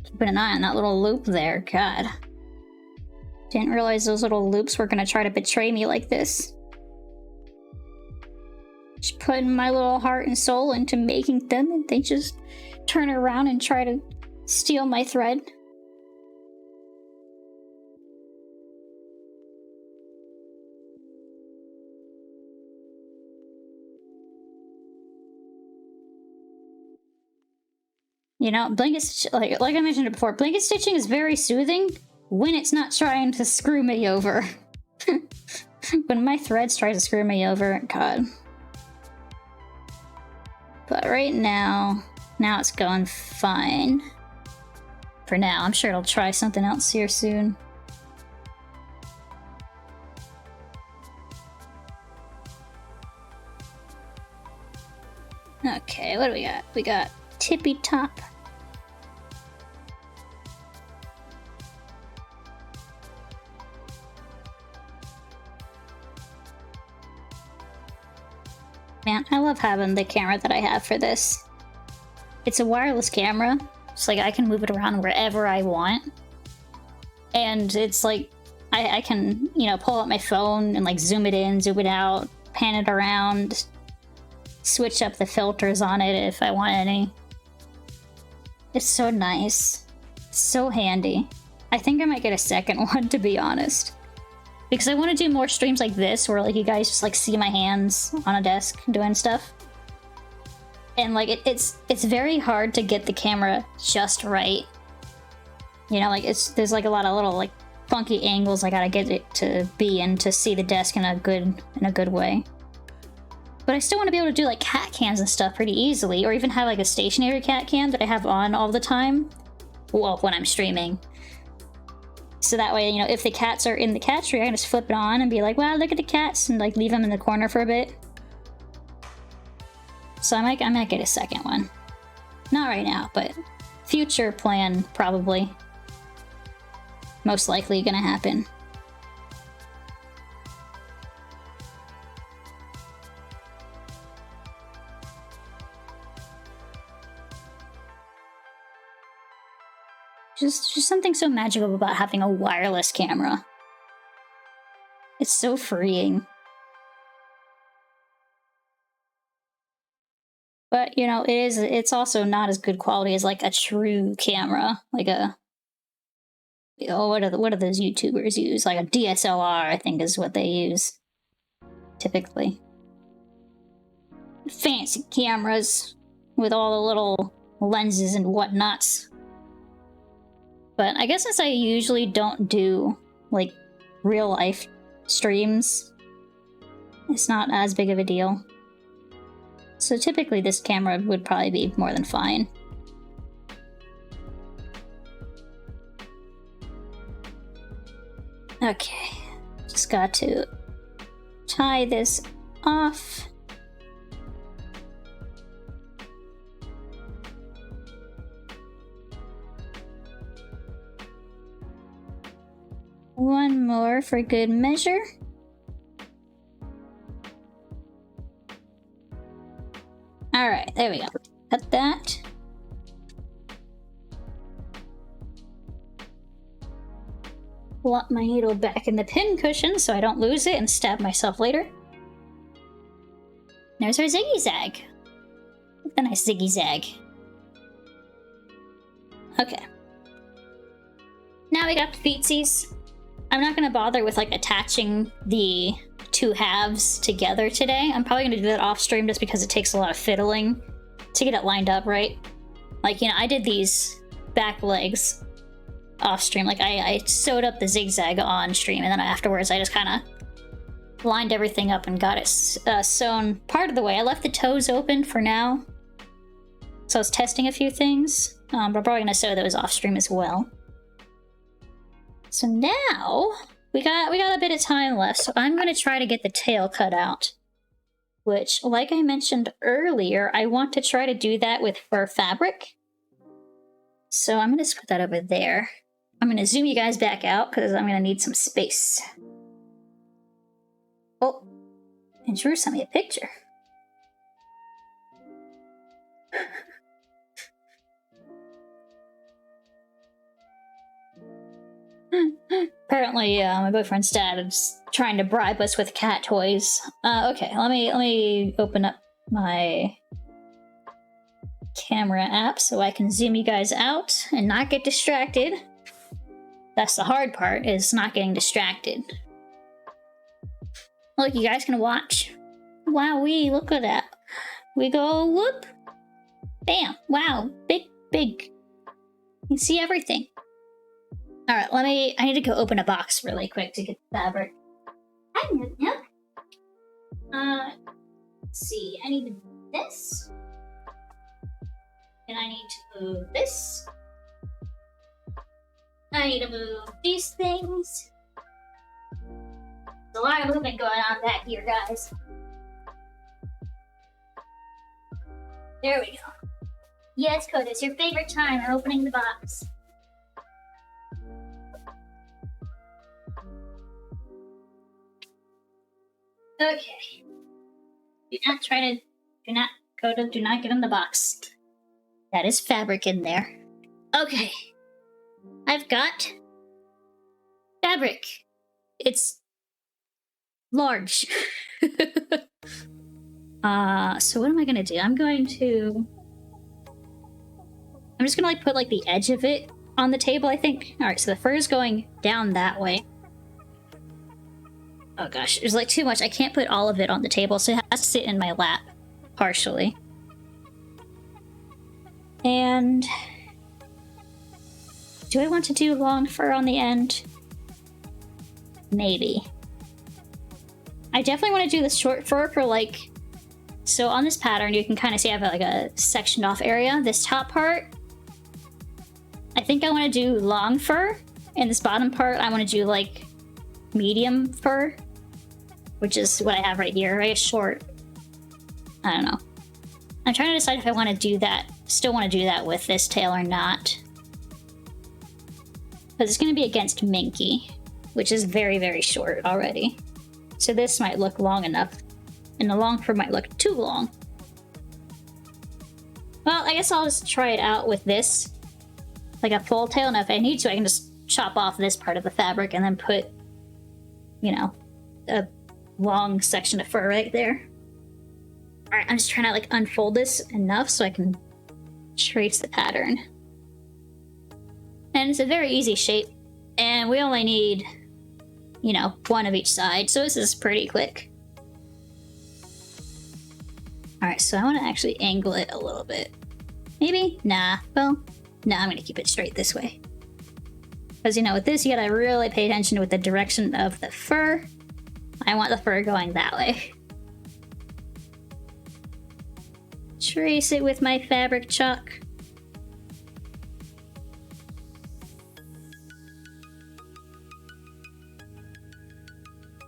Keeping an eye on that little loop there. God. Didn't realize those little loops were gonna try to betray me like this. Just putting my little heart and soul into making them, and they just turn around and try to steal my thread. You know, blanket like I mentioned it before, blanket stitching is very soothing when it's not trying to screw me over. When my threads try to screw me over, God. But right now it's going fine. For now, I'm sure it'll try something else here soon. Okay, what do we got? We got tippy top. Man, I love having the camera that I have for this. It's a wireless camera, so like I can move it around wherever I want. And it's like, I can, you know, pull out my phone and like zoom it in, zoom it out, pan it around, switch up the filters on it if I want any. It's so nice. So handy. I think I might get a second one, to be honest. because I want to do more streams like this where like you guys just like see my hands on a desk doing stuff. And like it's very hard to get the camera just right. You know, like there's like a lot of little like funky angles I gotta get it to be in to see the desk in a good way. But I still want to be able to do like cat cams and stuff pretty easily, or even have like a stationary cat cam that I have on all the time. Well, when I'm streaming. So that way, you know, if the cats are in the cat tree, I can just flip it on and be like, wow, look at the cats, and like leave them in the corner for a bit. So I might get a second one. Not right now, but future plan probably. Most likely gonna happen. Just something so magical about having a wireless camera. It's so freeing. But, you know, it's also not as good quality as like a true camera. Like a what do those YouTubers use? Like a DSLR, I think is what they use. Typically. Fancy cameras with all the little lenses and whatnots. But I guess since I usually don't do, like, real-life streams, it's not as big of a deal. So typically this camera would probably be more than fine. Okay, just got to tie this off. One more for good measure. Alright, there we go. Cut that. Plop my needle back in the pin cushion so I don't lose it and stab myself later. There's our ziggy zag. A nice ziggy zag. Okay. Now we got the feetsies. I'm not going to bother with like attaching the two halves together today. I'm probably going to do that off stream just because it takes a lot of fiddling to get it lined up right. Like, you know, I did these back legs off stream. Like I sewed up the zigzag on stream, and then afterwards I just kind of lined everything up and got it sewn part of the way. I left the toes open for now. So I was testing a few things, but I'm probably going to sew those off stream as well. So now we got a bit of time left, so I'm going to try to get the tail cut out. Which, like I mentioned earlier, I want to try to do that with fur fabric. So I'm going to put that over there. I'm going to zoom you guys back out because I'm going to need some space. Oh, and Drew sent me a picture. Apparently, my boyfriend's dad is trying to bribe us with cat toys. Okay, let me open up my camera app so I can zoom you guys out and not get distracted. That's the hard part, is not getting distracted. Look, you guys can watch. Wowee, look at that. We go whoop. Bam. Wow, big. You see everything. Alright, I need to go open a box really quick to get the fabric. Hi, Nook. Let's see, I need to move this. And I need to move this. I need to move these things. There's a lot of movement going on back here, guys. There we go. Yes, Code, it's your favorite time of opening the box. Okay. Do not get in the box. That is fabric in there. Okay. I've got fabric. It's large. So what am I gonna do? I'm just gonna like put like the edge of it on the table, I think. Alright, so the fur is going down that way. Oh gosh, there's like too much. I can't put all of it on the table, so it has to sit in my lap, partially. And do I want to do long fur on the end? Maybe. I definitely want to do the short fur for like... So on this pattern, you can kind of see I have like a sectioned off area. This top part, I think I want to do long fur. And this bottom part, I want to do like medium fur, which is what I have right here, right? Short. I don't know. I'm trying to decide if I want to do that. Still want to do that with this tail or not. Because it's going to be against Minky, which is very, very short already. So this might look long enough. And the long fur might look too long. Well, I guess I'll just try it out with this. Like a full tail. And if I need to, I can just chop off this part of the fabric and then put, you know, a long section of fur right there. Alright, I'm just trying to like unfold this enough so I can trace the pattern. And it's a very easy shape. And we only need, you know, one of each side. So this is pretty quick. Alright, so I want to actually angle it a little bit. Maybe? Nah. Well, nah, I'm going to keep it straight this way. Because, you know, with this, you gotta really pay attention with the direction of the fur. I want the fur going that way. Trace it with my fabric chalk.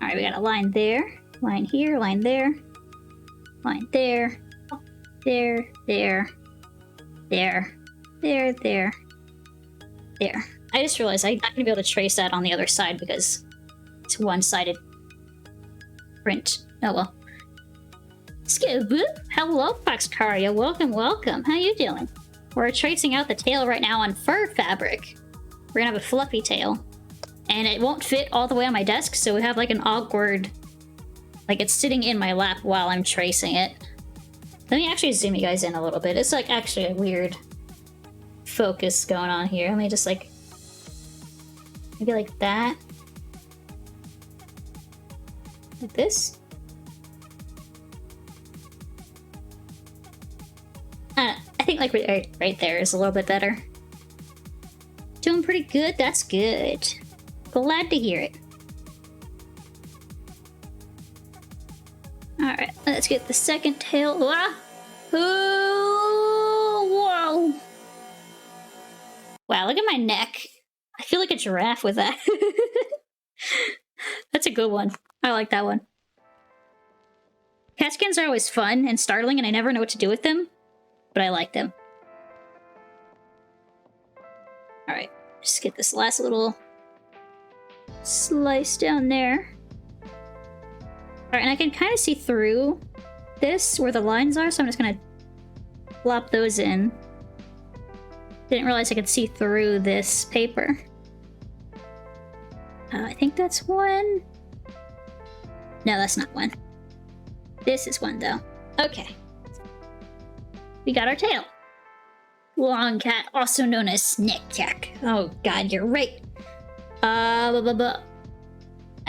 Alright, we got a line there, line here, line there, line there, there, there, there, there, there, there. I just realized I'm not going to be able to trace that on the other side because it's one-sided print. Oh well. Hello, Foxcaria. Welcome, welcome. How you doing? We're tracing out the tail right now on fur fabric. We're gonna have a fluffy tail. And it won't fit all the way on my desk, so we have like an awkward... Like it's sitting in my lap while I'm tracing it. Let me actually zoom you guys in a little bit. It's like actually a weird focus going on here. Let me just like... Maybe like that. Like this. I think like right there is a little bit better. Doing pretty good. That's good. Glad to hear it. Alright, let's get the second tail. Ah! Oh, whoa! Wow, look at my neck. I feel like a giraffe with that. That's a good one. I like that one. Cat skins are always fun and startling, and I never know what to do with them. But I like them. Alright, just get this last little slice down there. Alright, and I can kind of see through this, where the lines are, so I'm just gonna plop those in. Didn't realize I could see through this paper. I think that's one. No, that's not one. This is one, though. Okay. We got our tail. Long cat, also known as snake cat. Oh god, you're right. I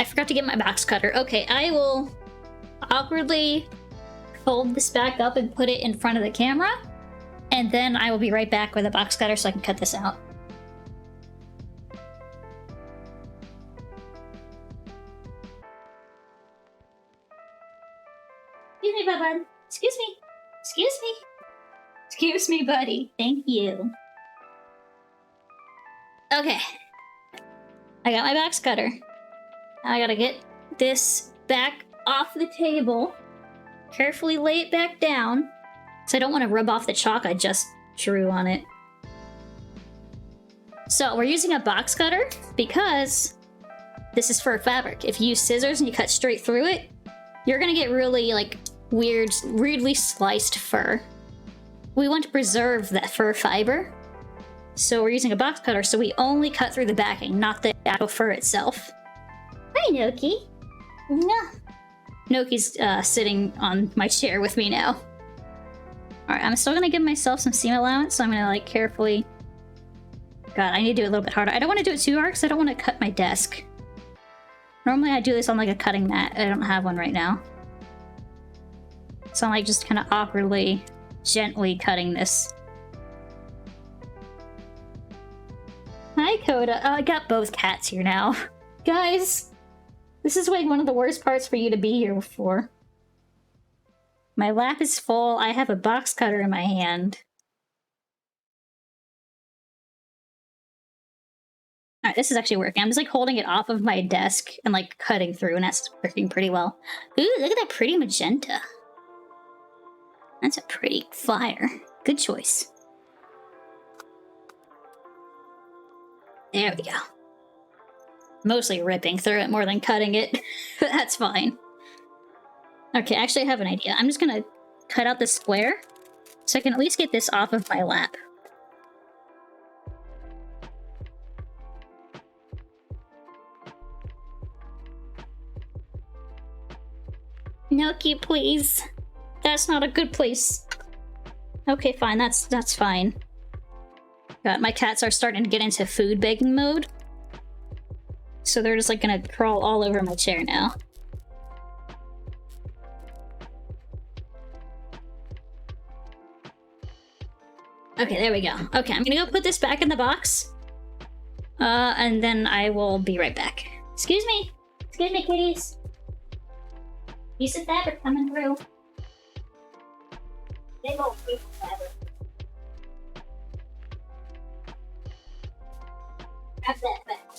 forgot to get my box cutter. Okay, I will awkwardly fold this back up and put it in front of the camera. And then I will be right back with a box cutter so I can cut this out. Excuse me, bud. Excuse me. Excuse me. Excuse me, buddy. Thank you. Okay. I got my box cutter. Now I gotta get this back off the table. Carefully lay it back down. So I don't want to rub off the chalk I just drew on it. So we're using a box cutter because this is fur fabric. If you use scissors and you cut straight through it, you're gonna get really like weirdly sliced fur. We want to preserve that fur fiber. So we're using a box cutter, so we only cut through the backing, not the actual fur itself. Hi, Noki. No. Noki's sitting on my chair with me now. Alright, I'm still gonna give myself some seam allowance, so I'm gonna like carefully... God, I need to do it a little bit harder. I don't want to do it too hard because I don't want to cut my desk. Normally I do this on like a cutting mat. I don't have one right now. So I'm like just kind of awkwardly, gently cutting this. Hi, Coda. Oh, I got both cats here now. Guys, this is like one of the worst parts for you to be here for. My lap is full. I have a box cutter in my hand. Alright, this is actually working. I'm just like holding it off of my desk and like cutting through, and that's working pretty well. Ooh, look at that pretty magenta. That's a pretty fire. Good choice. There we go. Mostly ripping through it more than cutting it, but that's fine. Okay, actually I have an idea. I'm just gonna cut out this square so I can at least get this off of my lap. Noki, please. That's not a good place. Okay, fine. That's fine. God, my cats are starting to get into food begging mode. So they're just like gonna crawl all over my chair now. Okay, there we go. Okay, I'm gonna go put this back in the box. And then I will be right back. Excuse me. Excuse me, kitties. Piece of fabric coming through. Big old piece of fabric. Grab that back.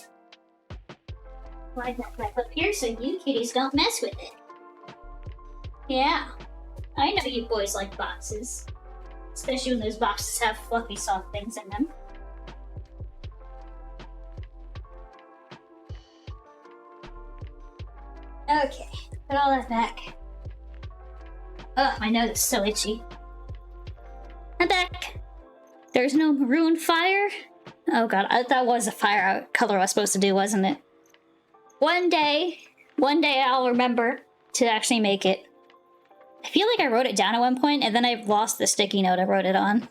Slide that back up here so you kitties don't mess with it. Yeah. I know you boys like boxes. Especially when those boxes have fluffy soft things in them. Okay, put all that back. Ugh, my nose is so itchy. I'm back! There's no maroon fire? Oh god, that was a fire color I was supposed to do, wasn't it? One day I'll remember to actually make it. I feel like I wrote it down at one point, and then I've lost the sticky note I wrote it on.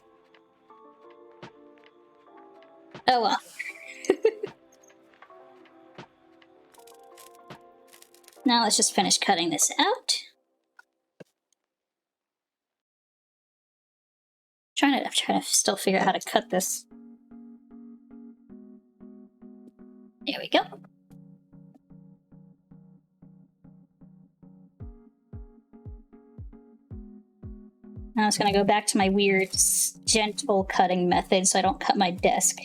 Oh well. Now let's just finish cutting this out. I'm trying to still figure out how to cut this. There we go. Now I'm just gonna go back to my weird, gentle cutting method so I don't cut my desk.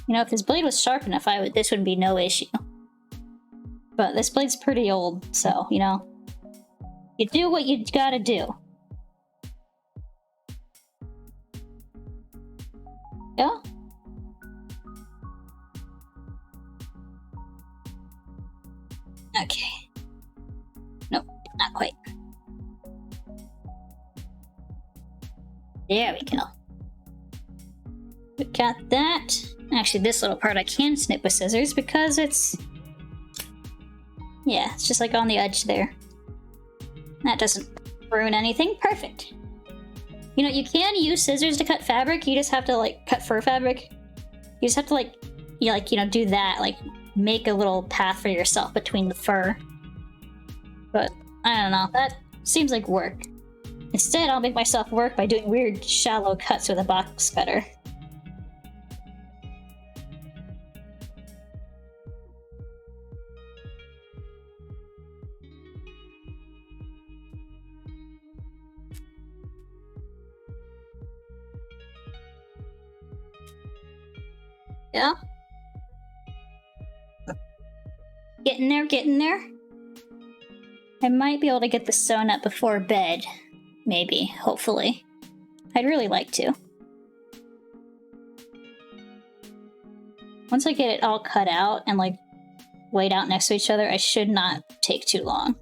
You know, if this blade was sharp enough, this would be no issue. But this blade's pretty old, so, you know. You do what you gotta do. Yeah? Okay. Nope, not quite. There we go. We got that. Actually, this little part I can snip with scissors because it's... yeah, it's just like on the edge there. That doesn't ruin anything. Perfect. You know, you can use scissors to cut fabric. You just have to, like, cut fur fabric. You just have to, like, you know, do that. Like, make a little path for yourself between the fur. But, I don't know. That seems like work. Instead, I'll make myself work by doing weird, shallow cuts with a box cutter. Yeah. Getting there, getting there. I might be able to get this sewn up before bed. Maybe, hopefully. I'd really like to. Once I get it all cut out and, like, laid out next to each other, I should not take too long.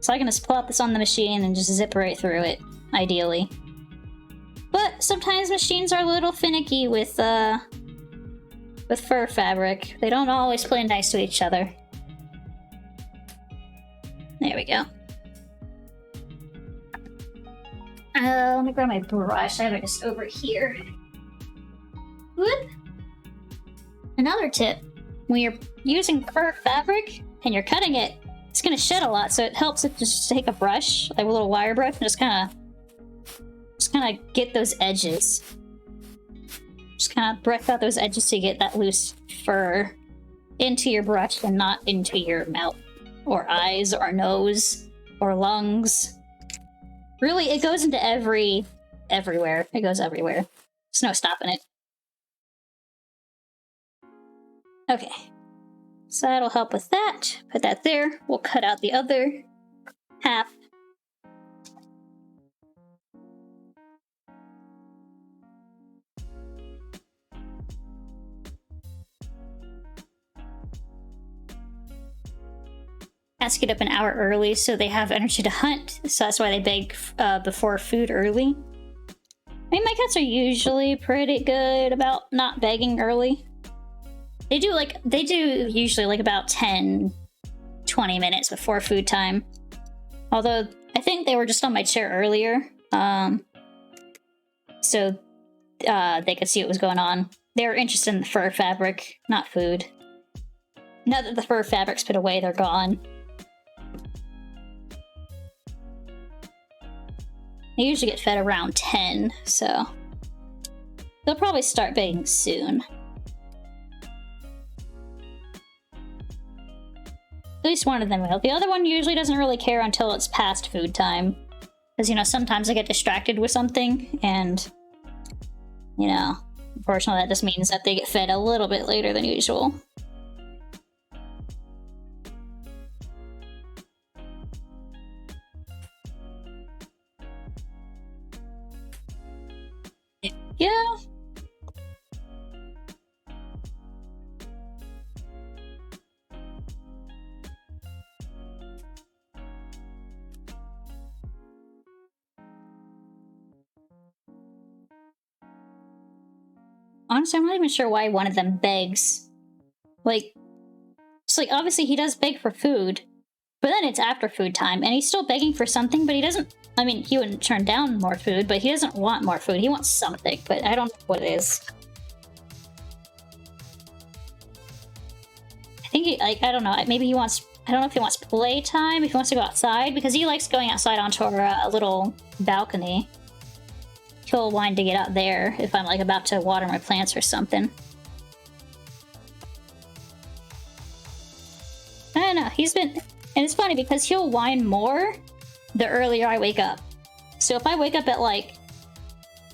So I can just plop this on the machine and just zip right through it, ideally. But sometimes machines are a little finicky with fur fabric. They don't always play nice to each other. There we go. Let me grab my brush. I have it just over here. Whoop. Another tip, when you're using fur fabric and you're cutting it, it's gonna shed a lot, so it helps if just take a brush, like a little wire brush, and just kind of get those edges. Just kind of brush out those edges to get that loose fur into your brush and not into your mouth, or eyes, or nose, or lungs. Really, it goes into everywhere. It goes everywhere. There's no stopping it. Okay. So that'll help with that. Put that there. We'll cut out the other half. Cats get up an hour early so they have energy to hunt, so that's why they beg before food early. I mean, my cats are usually pretty good about not begging early. They do usually like about 10-20 minutes before food time. Although I think they were just on my chair earlier, so they could see what was going on. They were interested in the fur fabric, not food. Now that the fur fabric's put away, they're gone. They usually get fed around 10, so they'll probably start begging soon. At least one of them will. The other one usually doesn't really care until it's past food time. Because, you know, sometimes I get distracted with something, and, you know, unfortunately that just means that they get fed a little bit later than usual. Yeah. Honestly, I'm not even sure why one of them begs. Like, it's like, obviously he does beg for food, but then it's after food time, and he's still begging for something, but he doesn't... I mean, he wouldn't turn down more food, but he doesn't want more food. He wants something, but I don't know what it is. I think he, like, I don't know, maybe he wants... I don't know if he wants playtime, if he wants to go outside, because he likes going outside onto a little balcony. He'll whine to get out there if I'm, like, about to water my plants or something. I don't know, he's been... And it's funny because he'll whine more the earlier I wake up. So if I wake up at like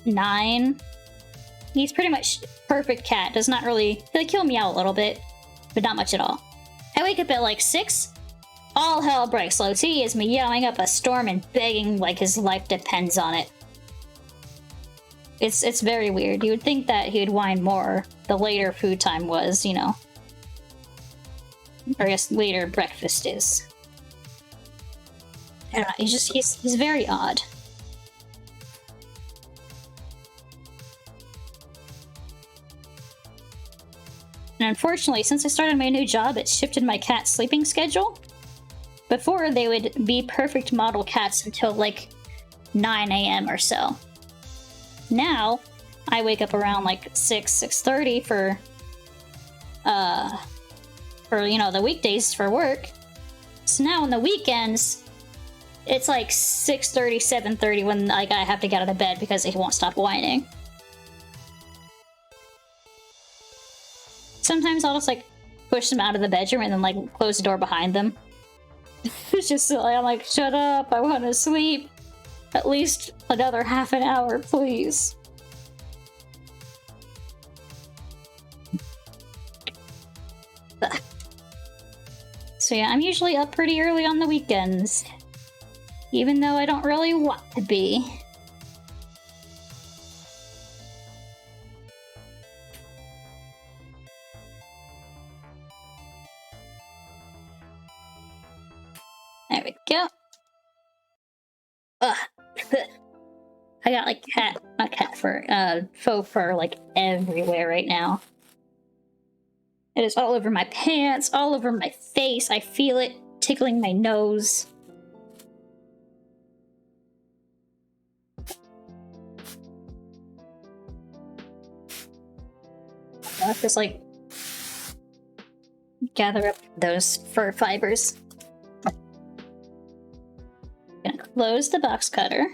9, he's pretty much perfect cat. Does not really, like, he'll meow a little bit, but not much at all. I wake up at like 6, all hell breaks loose. He is meowing up a storm and begging like his life depends on it. It's very weird. You would think that he'd whine more the later food time was, you know. Or I guess later breakfast is. I don't know, he's very odd. And unfortunately, since I started my new job, it shifted my cat's sleeping schedule. Before, they would be perfect model cats until like 9 a.m. or so. Now, I wake up around like 6:30 for you know, the weekdays for work. So now on the weekends, it's like 6:30, 7:30 when like I have to get out of bed because he won't stop whining. Sometimes I'll just like push them out of the bedroom and then like close the door behind them. It's just like, I'm like, shut up, I want to sleep. At least another half an hour, please. So yeah, I'm usually up pretty early on the weekends. Even though I don't really want to be. There we go. Ugh. I got like cat fur, faux fur like everywhere right now. It is all over my pants, all over my face. I feel it tickling my nose. Just like gather up those fur fibers. Gonna close the box cutter.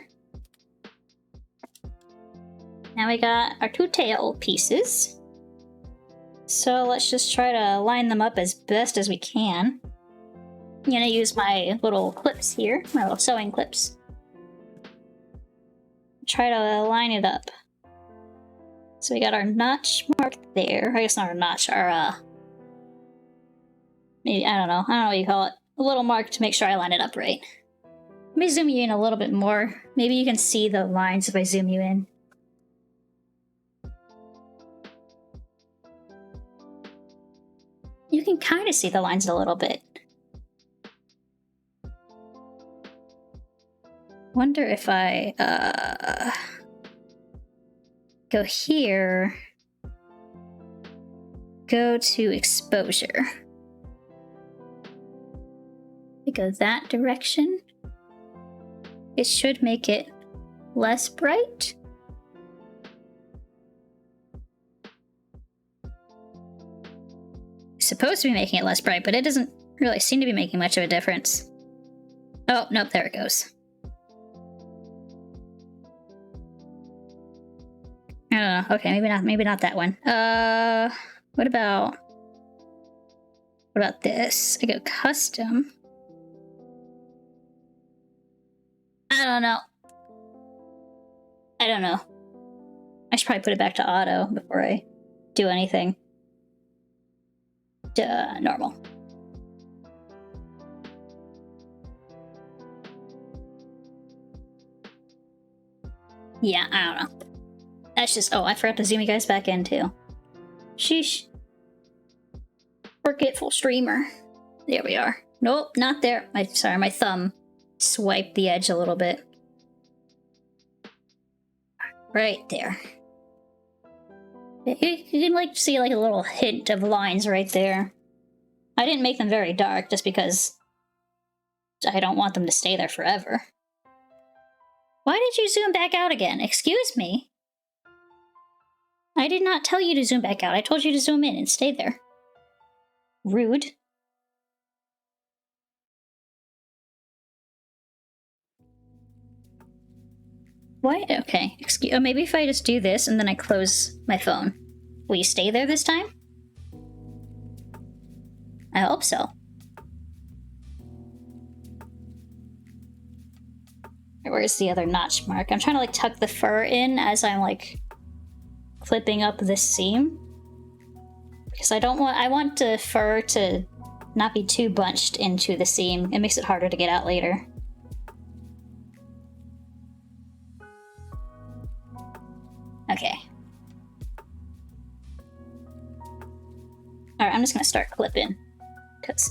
Now we got our 2 tail pieces. So let's just try to line them up as best as we can. I'm gonna use my little clips here, my little sewing clips. Try to line it up. So we got our notch mark there. I guess not our notch, our maybe, I don't know what you call it. A little mark to make sure I line it up right. Let me zoom you in a little bit more. Maybe you can see the lines if I zoom you in. You can kind of see the lines a little bit. Wonder if I go here, go to exposure. We go that direction. It should make it less bright. It's supposed to be making it less bright, but it doesn't really seem to be making much of a difference. Oh, nope, there it goes. I don't know. Okay, maybe not that one. What about this? I go custom. I don't know. I should probably put it back to auto before I do anything. Normal. Yeah, I don't know. That's just... Oh, I forgot to zoom you guys back in, too. Sheesh. Forgetful streamer. There we are. Nope, not there. Sorry, my thumb swiped the edge a little bit. Right there. You can, like, see, like, a little hint of lines right there. I didn't make them very dark, just because I don't want them to stay there forever. Why did you zoom back out again? Excuse me? I did not tell you to zoom back out. I told you to zoom in and stay there. Rude. What? Okay. Excuse. Oh, maybe if I just do this and then I close my phone. Will you stay there this time? I hope so. Where's the other notch mark? I'm trying to like tuck the fur in as I'm like clipping up this seam. Because I want the fur to not be too bunched into the seam. It makes it harder to get out later. Okay. Alright, I'm just gonna start clipping. Because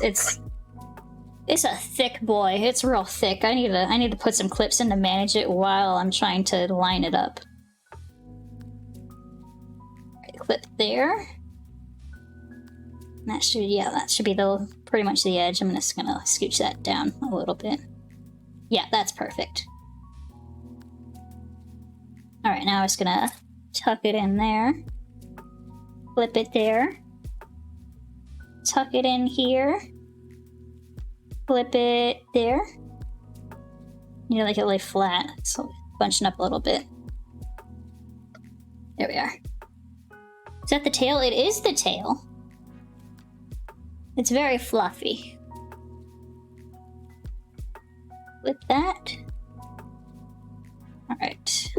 it's a thick boy. It's real thick. I need to put some clips in to manage it while I'm trying to line it up. Right, clip there. That should be pretty much the edge. I'm just gonna scooch that down a little bit. Yeah, that's perfect. Alright, now I'm just gonna tuck it in there. Flip it there. Tuck it in here. Flip it there. You know, like it lay flat, so bunching up a little bit. There we are. Is that the tail? It is the tail. It's very fluffy. Flip that. Alright.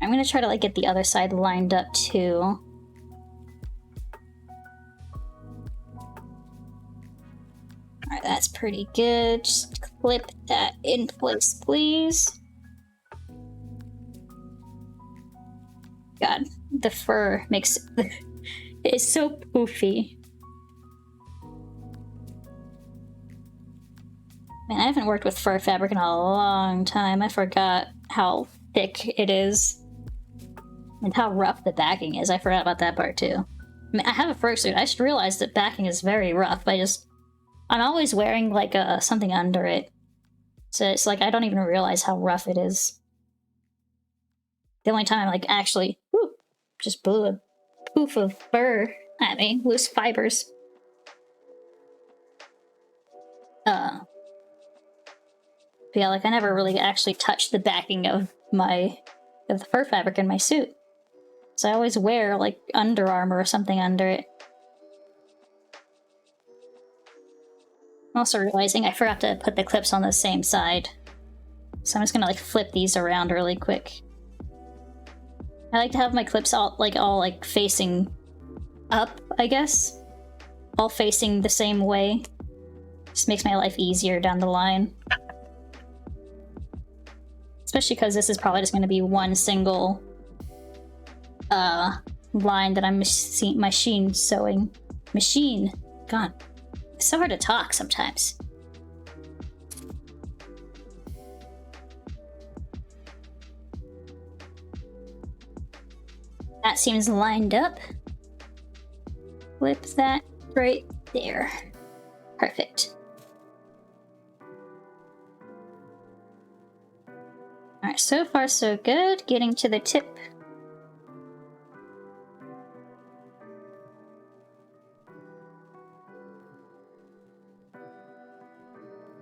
I'm gonna try to like get the other side lined up too. Alright, that's pretty good. Just clip that in place, please. God, the fur makes it's so poofy. Man, I haven't worked with fur fabric in a long time. I forgot how thick it is. And how rough the backing is. I forgot about that part too. I mean, I have a fursuit. I just realized that backing is very rough. I'm always wearing like something under it. So it's like I don't even realize how rough it is. The only time I like actually just blew a poof of fur at me, loose fibers. But yeah, like I never really actually touched the backing of the fur fabric in my suit. So I always wear like Under Armour or something under it. I'm also realizing I forgot to put the clips on the same side. So I'm just gonna like flip these around really quick. I like to have my clips all facing up, I guess. All facing the same way. Just makes my life easier down the line. Especially because this is probably just going to be one single line that I'm machine sewing. Machine. God. It's so hard to talk sometimes. That seems lined up. Flip that right there. Perfect. Alright, so far so good. Getting to the tip.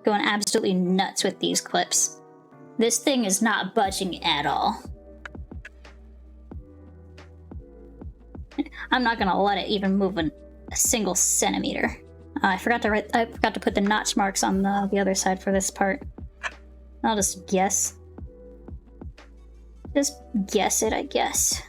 Going absolutely nuts with these clips. This thing is not budging at all. I'm not gonna let it even move a single centimeter. I forgot to put the notch marks on the other side for this part. I'll just guess. Just guess it, I guess.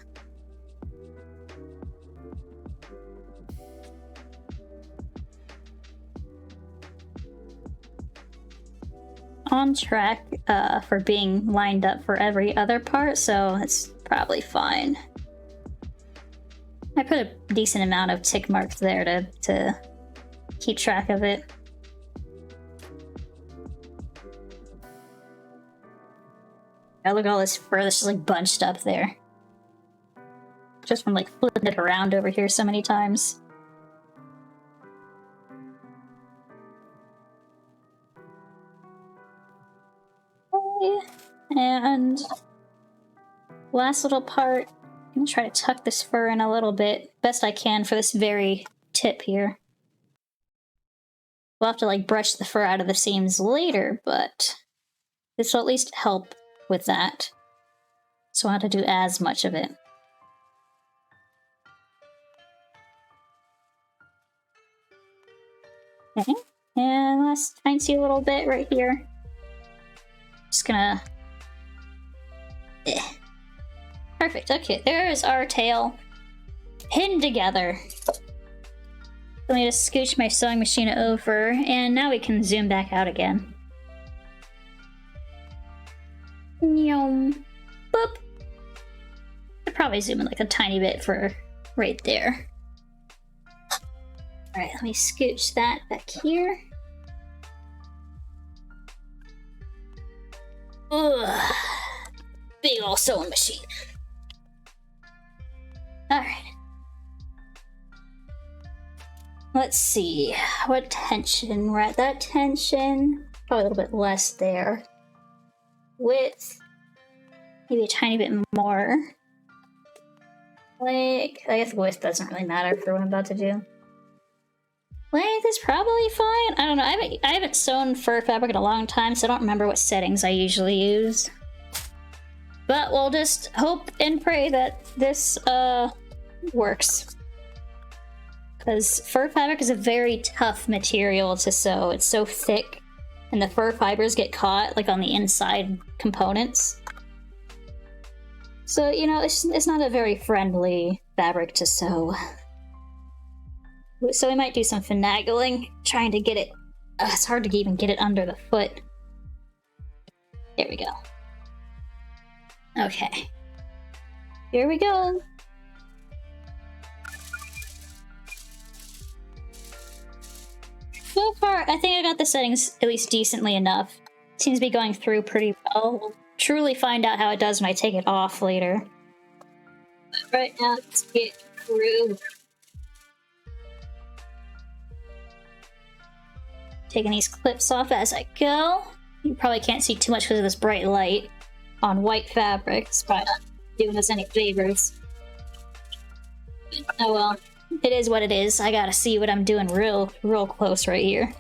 On track for being lined up for every other part, so it's probably fine. I put a decent amount of tick marks there to keep track of it. I look at all this fur that's just like bunched up there. Just from like flipping it around over here so many times. Okay. And last little part. I'm gonna try to tuck this fur in a little bit, best I can for this very tip here. We'll have to like brush the fur out of the seams later, but this will at least help with that. So I don't have to do as much of it. Okay, and last tiny little bit right here. Just gonna... Perfect, okay, there's our tail pinned together. Let me just scooch my sewing machine over, and now we can zoom back out again. Boop. I'd probably zoom in like a tiny bit for right there. Alright, let me scooch that back here. Ugh. Big ol' sewing machine. Alright. Let's see. What tension? We're at that tension. Probably a little bit less there. Width. Maybe a tiny bit more. Like, I guess width doesn't really matter for what I'm about to do. Length is probably fine. I don't know. I haven't sewn fur fabric in a long time, so I don't remember what settings I usually use. But we'll just hope and pray that this works. Because fur fabric is a very tough material to sew. It's so thick, and the fur fibers get caught like on the inside components. So, you know, it's not a very friendly fabric to sew. So we might do some finagling, trying to get it... it's hard to even get it under the foot. There we go. Okay. Here we go. So far, I think I got the settings at least decently enough. Seems to be going through pretty well. We'll truly find out how it does when I take it off later. But right now, let's get through. Taking these clips off as I go. You probably can't see too much because of this bright light on white fabric. It's probably not doing us any favors. Oh well. It is what it is. I gotta see what I'm doing real close right here.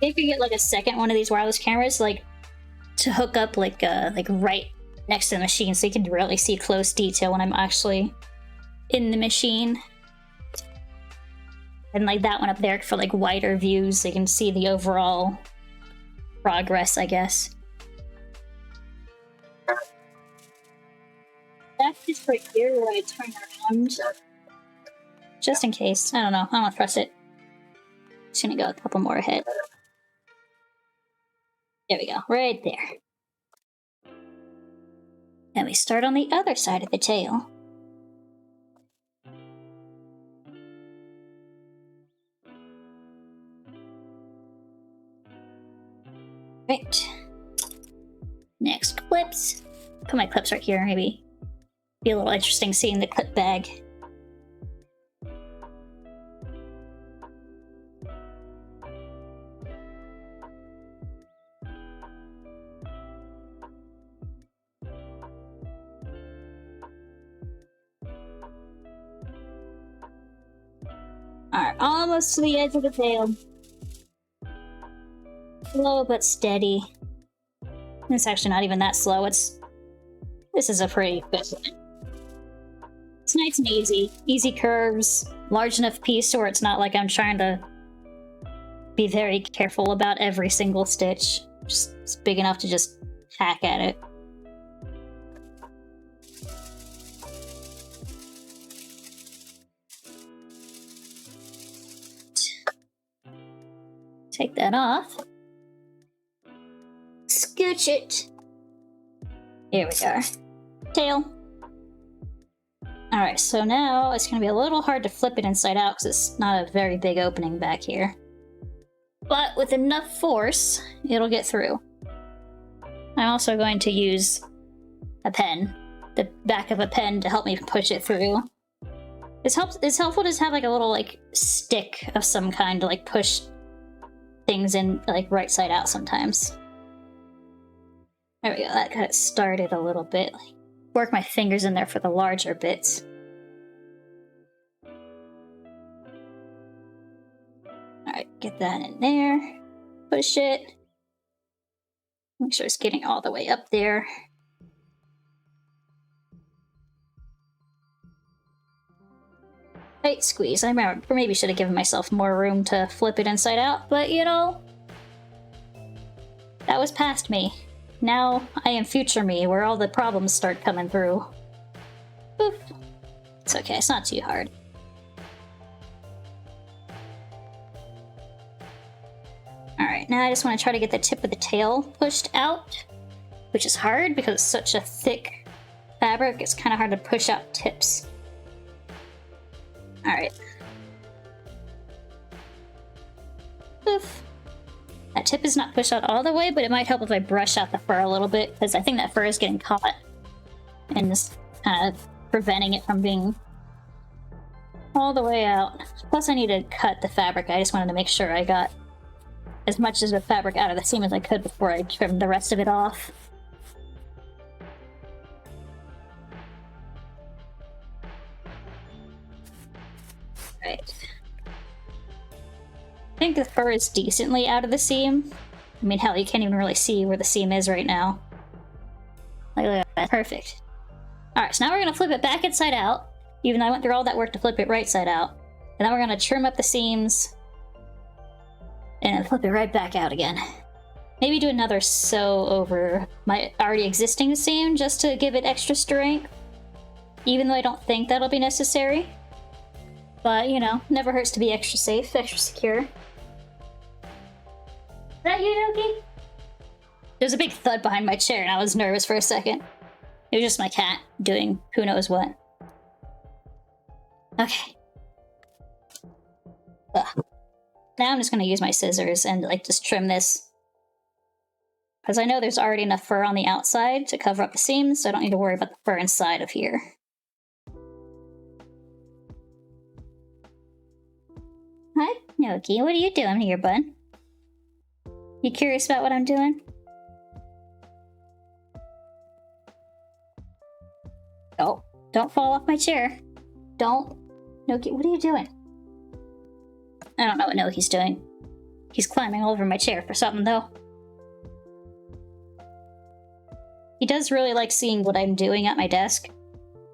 If you get like a second one of these wireless cameras, like to hook up like right next to the machine, so you can really see close detail when I'm actually in the machine. And like that one up there for like wider views, so you can see the overall progress, I guess. That's just right here where I turn around. Just in case. I don't know. I don't want to press it. Just gonna go a couple more ahead. There we go. Right there. And we start on the other side of the tail. Right. Next, clips. Put my clips right here, maybe. Be a little interesting seeing the clip bag. Alright, almost to the edge of the tail. Slow but steady. It's actually not even that slow. This is a pretty good one. It's nice and easy. Easy curves, large enough piece where it's not like I'm trying to be very careful about every single stitch. Just it's big enough to just hack at it. Take that off. Scooch it. Here we go. Tail. Alright, so now it's going to be a little hard to flip it inside out because it's not a very big opening back here. But with enough force, it'll get through. I'm also going to use a pen, the back of a pen, to help me push it through. It's helpful to just have like a little like stick of some kind to like push things in like right side out sometimes. There we go, that got it started a little bit. Work my fingers in there for the larger bits. Alright, get that in there. Push it. Make sure it's getting all the way up there. Tight squeeze. I maybe should have given myself more room to flip it inside out, but you know, that was past me. Now I am future me, where all the problems start coming through. Oof. It's okay, it's not too hard. Alright, now I just want to try to get the tip of the tail pushed out, which is hard because it's such a thick fabric, it's kind of hard to push out tips. Alright. Oof. That tip is not pushed out all the way, but it might help if I brush out the fur a little bit, because I think that fur is getting caught and just kind of preventing it from being all the way out. Plus I need to cut the fabric. I just wanted to make sure I got as much of the fabric out of the seam as I could before I trimmed the rest of it off. Right. I think the fur is decently out of the seam. I mean, hell, you can't even really see where the seam is right now. Like, look at that. Perfect. Alright, so now we're going to flip it back inside out, even though I went through all that work to flip it right side out. And then we're going to trim up the seams and flip it right back out again. Maybe do another sew over my already existing seam just to give it extra strength, even though I don't think that'll be necessary. But, you know, never hurts to be extra safe, extra secure. Is that you, Doki? There's a big thud behind my chair and I was nervous for a second. It was just my cat doing who knows what. Okay. Ugh. Now I'm just going to use my scissors and like just trim this. Because I know there's already enough fur on the outside to cover up the seams, so I don't need to worry about the fur inside of here. Noki, what are you doing here, bud? You curious about what I'm doing? Oh, don't fall off my chair. Don't. Noki, what are you doing? I don't know what Noki's doing. He's climbing over my chair for something, though. He does really like seeing what I'm doing at my desk.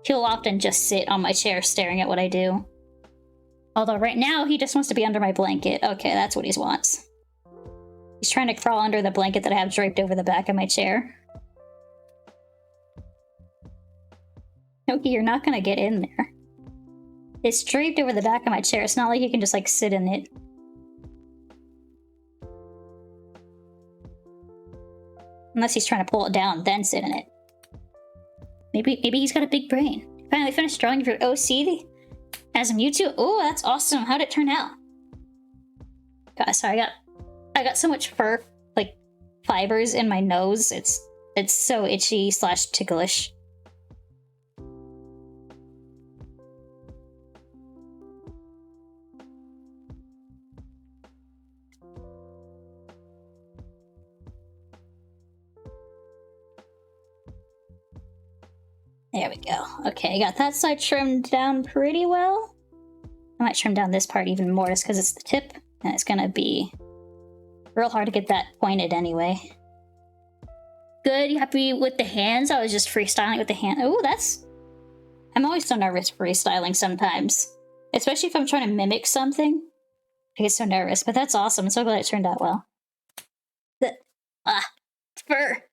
He'll often just sit on my chair staring at what I do. Although right now, he just wants to be under my blanket. Okay, that's what he wants. He's trying to crawl under the blanket that I have draped over the back of my chair. Noki, you're not gonna get in there. It's draped over the back of my chair. It's not like you can just, like, sit in it. Unless he's trying to pull it down, then sit in it. Maybe he's got a big brain. Finally finished drawing your OC as a Mewtwo. Oh, that's awesome. How'd it turn out? God, sorry, I got so much fur, like, fibers in my nose. It's so itchy / ticklish. There we go. Okay, I got that side trimmed down pretty well. I might trim down this part even more just because it's the tip, and it's gonna be real hard to get that pointed anyway. Good, you happy with the hands? I was just freestyling with the hand. Oh, that's... I'm always so nervous freestyling sometimes. Especially if I'm trying to mimic something. I get so nervous, but that's awesome. I'm so glad it turned out well. Fur!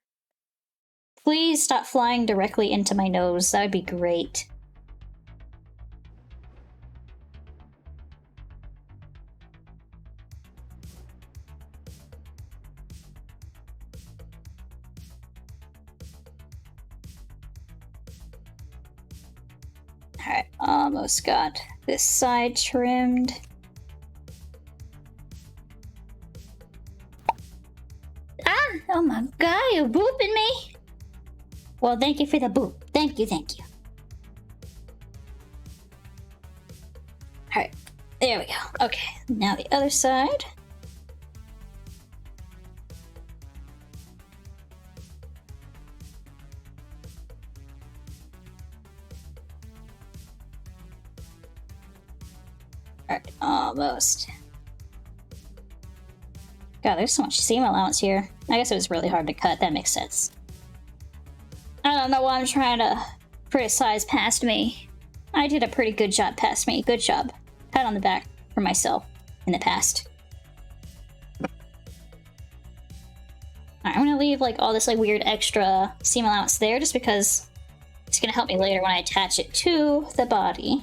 Please stop flying directly into my nose. That would be great. Alright, almost got this side trimmed. Ah! Oh my god, you're booping me! Well, thank you for the boop. Thank you, thank you. Alright, there we go. Okay, now the other side. Alright, almost. God, there's so much seam allowance here. I guess it was really hard to cut. That makes sense. I don't know why I'm trying to criticize past me. I did a pretty good job past me. Good job. Pat on the back for myself in the past. Alright, I'm gonna leave like all this like weird extra seam allowance there just because it's gonna help me later when I attach it to the body.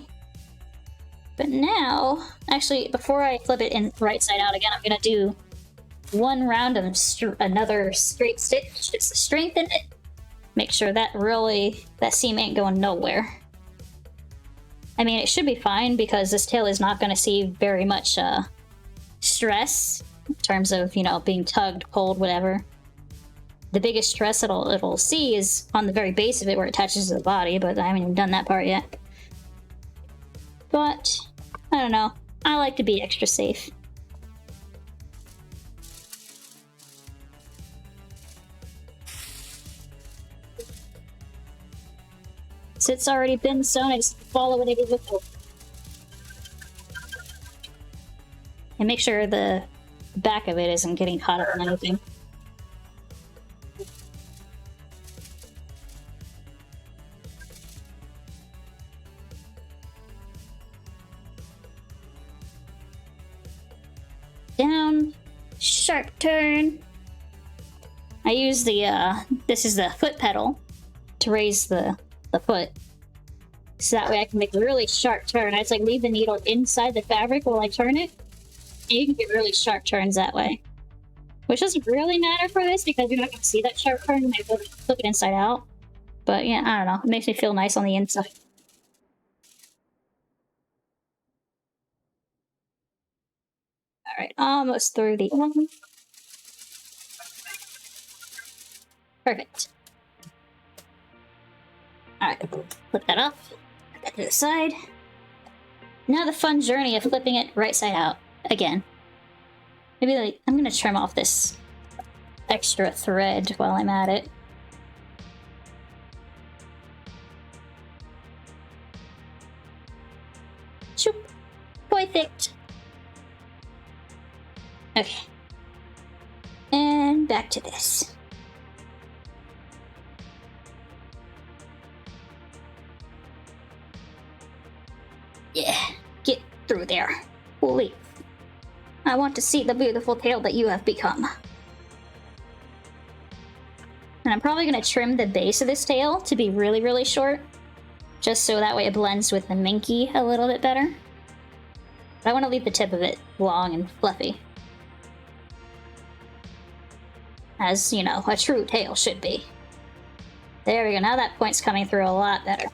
But now, actually, before I flip it in right side out again, I'm gonna do one round of another straight stitch just to strengthen it. Make sure that seam ain't going nowhere. I mean, it should be fine because this tail is not going to see very much stress in terms of, you know, being tugged, pulled, whatever. The biggest stress it'll see is on the very base of it where it attaches to the body, but I haven't even done that part yet. But, I don't know. I like to be extra safe. So it's already been sewn, I just follow it with it. And make sure the back of it isn't getting caught up in anything. Down, sharp turn. I use the, this is the foot pedal to raise the foot. So that way I can make a really sharp turn. I just like leave the needle inside the fabric while I turn it. And you can get really sharp turns that way. Which doesn't really matter for this because you're not going to see that sharp turn when I flip it inside out. But yeah, I don't know. It makes me feel nice on the inside. Alright, almost through the end. Perfect. Alright, flip that off. Put that to the side. Now the fun journey of flipping it right side out. again. Maybe like, I'm gonna trim off this extra thread while I'm at it. Shoop. Perfect. Okay. And back to this. Yeah, get through there. Leave. I want to see the beautiful tail that you have become. And I'm probably going to trim the base of this tail to be really, really short. Just so that way it blends with the minky a little bit better. But I want to leave the tip of it long and fluffy. As, you know, a true tail should be. There we go, now that point's coming through a lot better.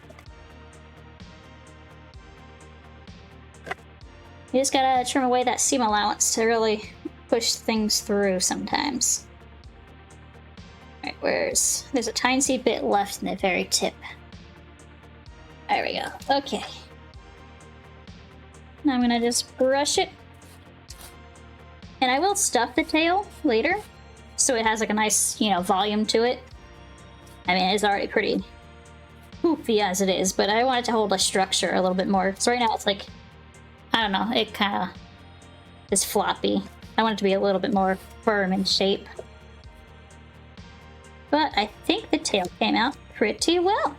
You just gotta trim away that seam allowance to really push things through sometimes. Alright, there's a tiny bit left in the very tip. There we go, okay. Now I'm gonna just brush it. And I will stuff the tail later, so it has like a nice, you know, volume to it. I mean, it's already pretty poofy as it is, but I want it to hold a structure a little bit more. So right now it's like, I don't know, it kind of is floppy. I want it to be a little bit more firm in shape. But I think the tail came out pretty well.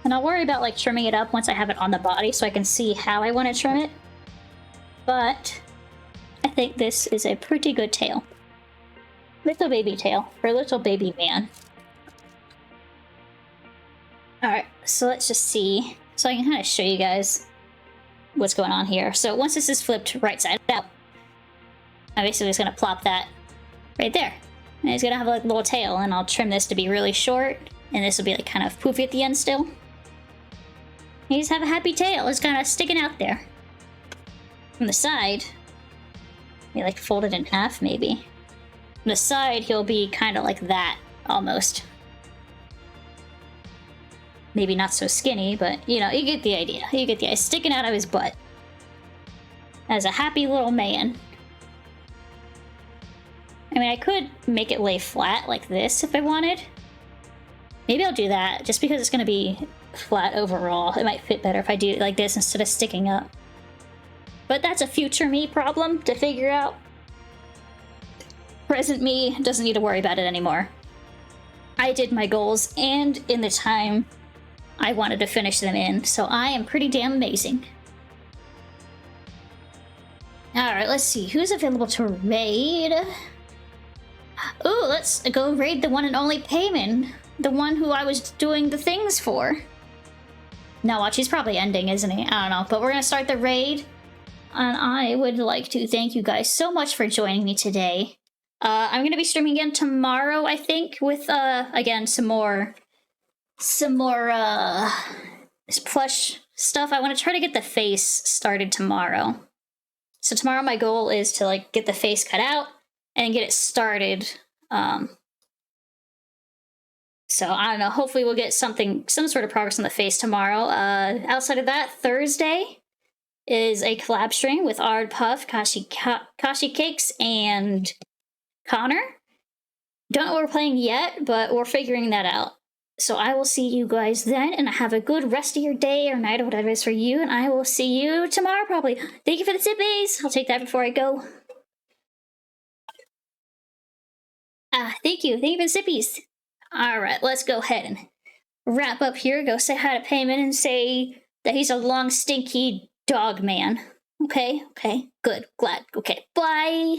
And I'll worry about like trimming it up once I have it on the body so I can see how I want to trim it. But I think this is a pretty good tail. Little baby tail for a little baby man. Alright, so let's just see. So I can kind of show you guys what's going on here. So once this is flipped right side out, I'm basically just going to plop that right there. And it's going to have like a little tail, and I'll trim this to be really short, and this will be like kind of poofy at the end still. You just have a happy tail. It's kind of sticking out there. From the side, maybe like fold it in half maybe. From the side, he'll be kind of like that, almost. Maybe not so skinny, but, you know, you get the idea. You get the idea. Sticking out of his butt. As a happy little man. I mean, I could make it lay flat like this if I wanted. Maybe I'll do that, just because it's going to be flat overall. It might fit better if I do it like this instead of sticking up. But that's a future me problem to figure out. Present me doesn't need to worry about it anymore. I did my goals, and in the time I wanted to finish them in, so I am pretty damn amazing. Alright, let's see. Who's available to raid? Ooh, let's go raid the one and only Paimonxx. The one who I was doing the things for. Now watch, he's probably ending, isn't he? I don't know, but we're gonna start the raid. And I would like to thank you guys so much for joining me today. I'm gonna be streaming again tomorrow, I think, with, again, some more plush stuff. I want to try to get the face started tomorrow. So tomorrow my goal is to, like, get the face cut out and get it started. So I don't know, hopefully we'll get some sort of progress on the face tomorrow. Outside of that, Thursday is a collab stream with RedBubble, Kashi Cakes, and Connor. Don't know what we're playing yet, but we're figuring that out. So I will see you guys then, and have a good rest of your day or night or whatever it is for you, and I will see you tomorrow probably. Thank you for the sippies. I'll take that before I go. Thank you. Thank you for the sippies. Alright, let's go ahead and wrap up here. Go say hi to Paimonxx and say that he's a long, stinky dog man. Okay, good, glad. Okay, bye.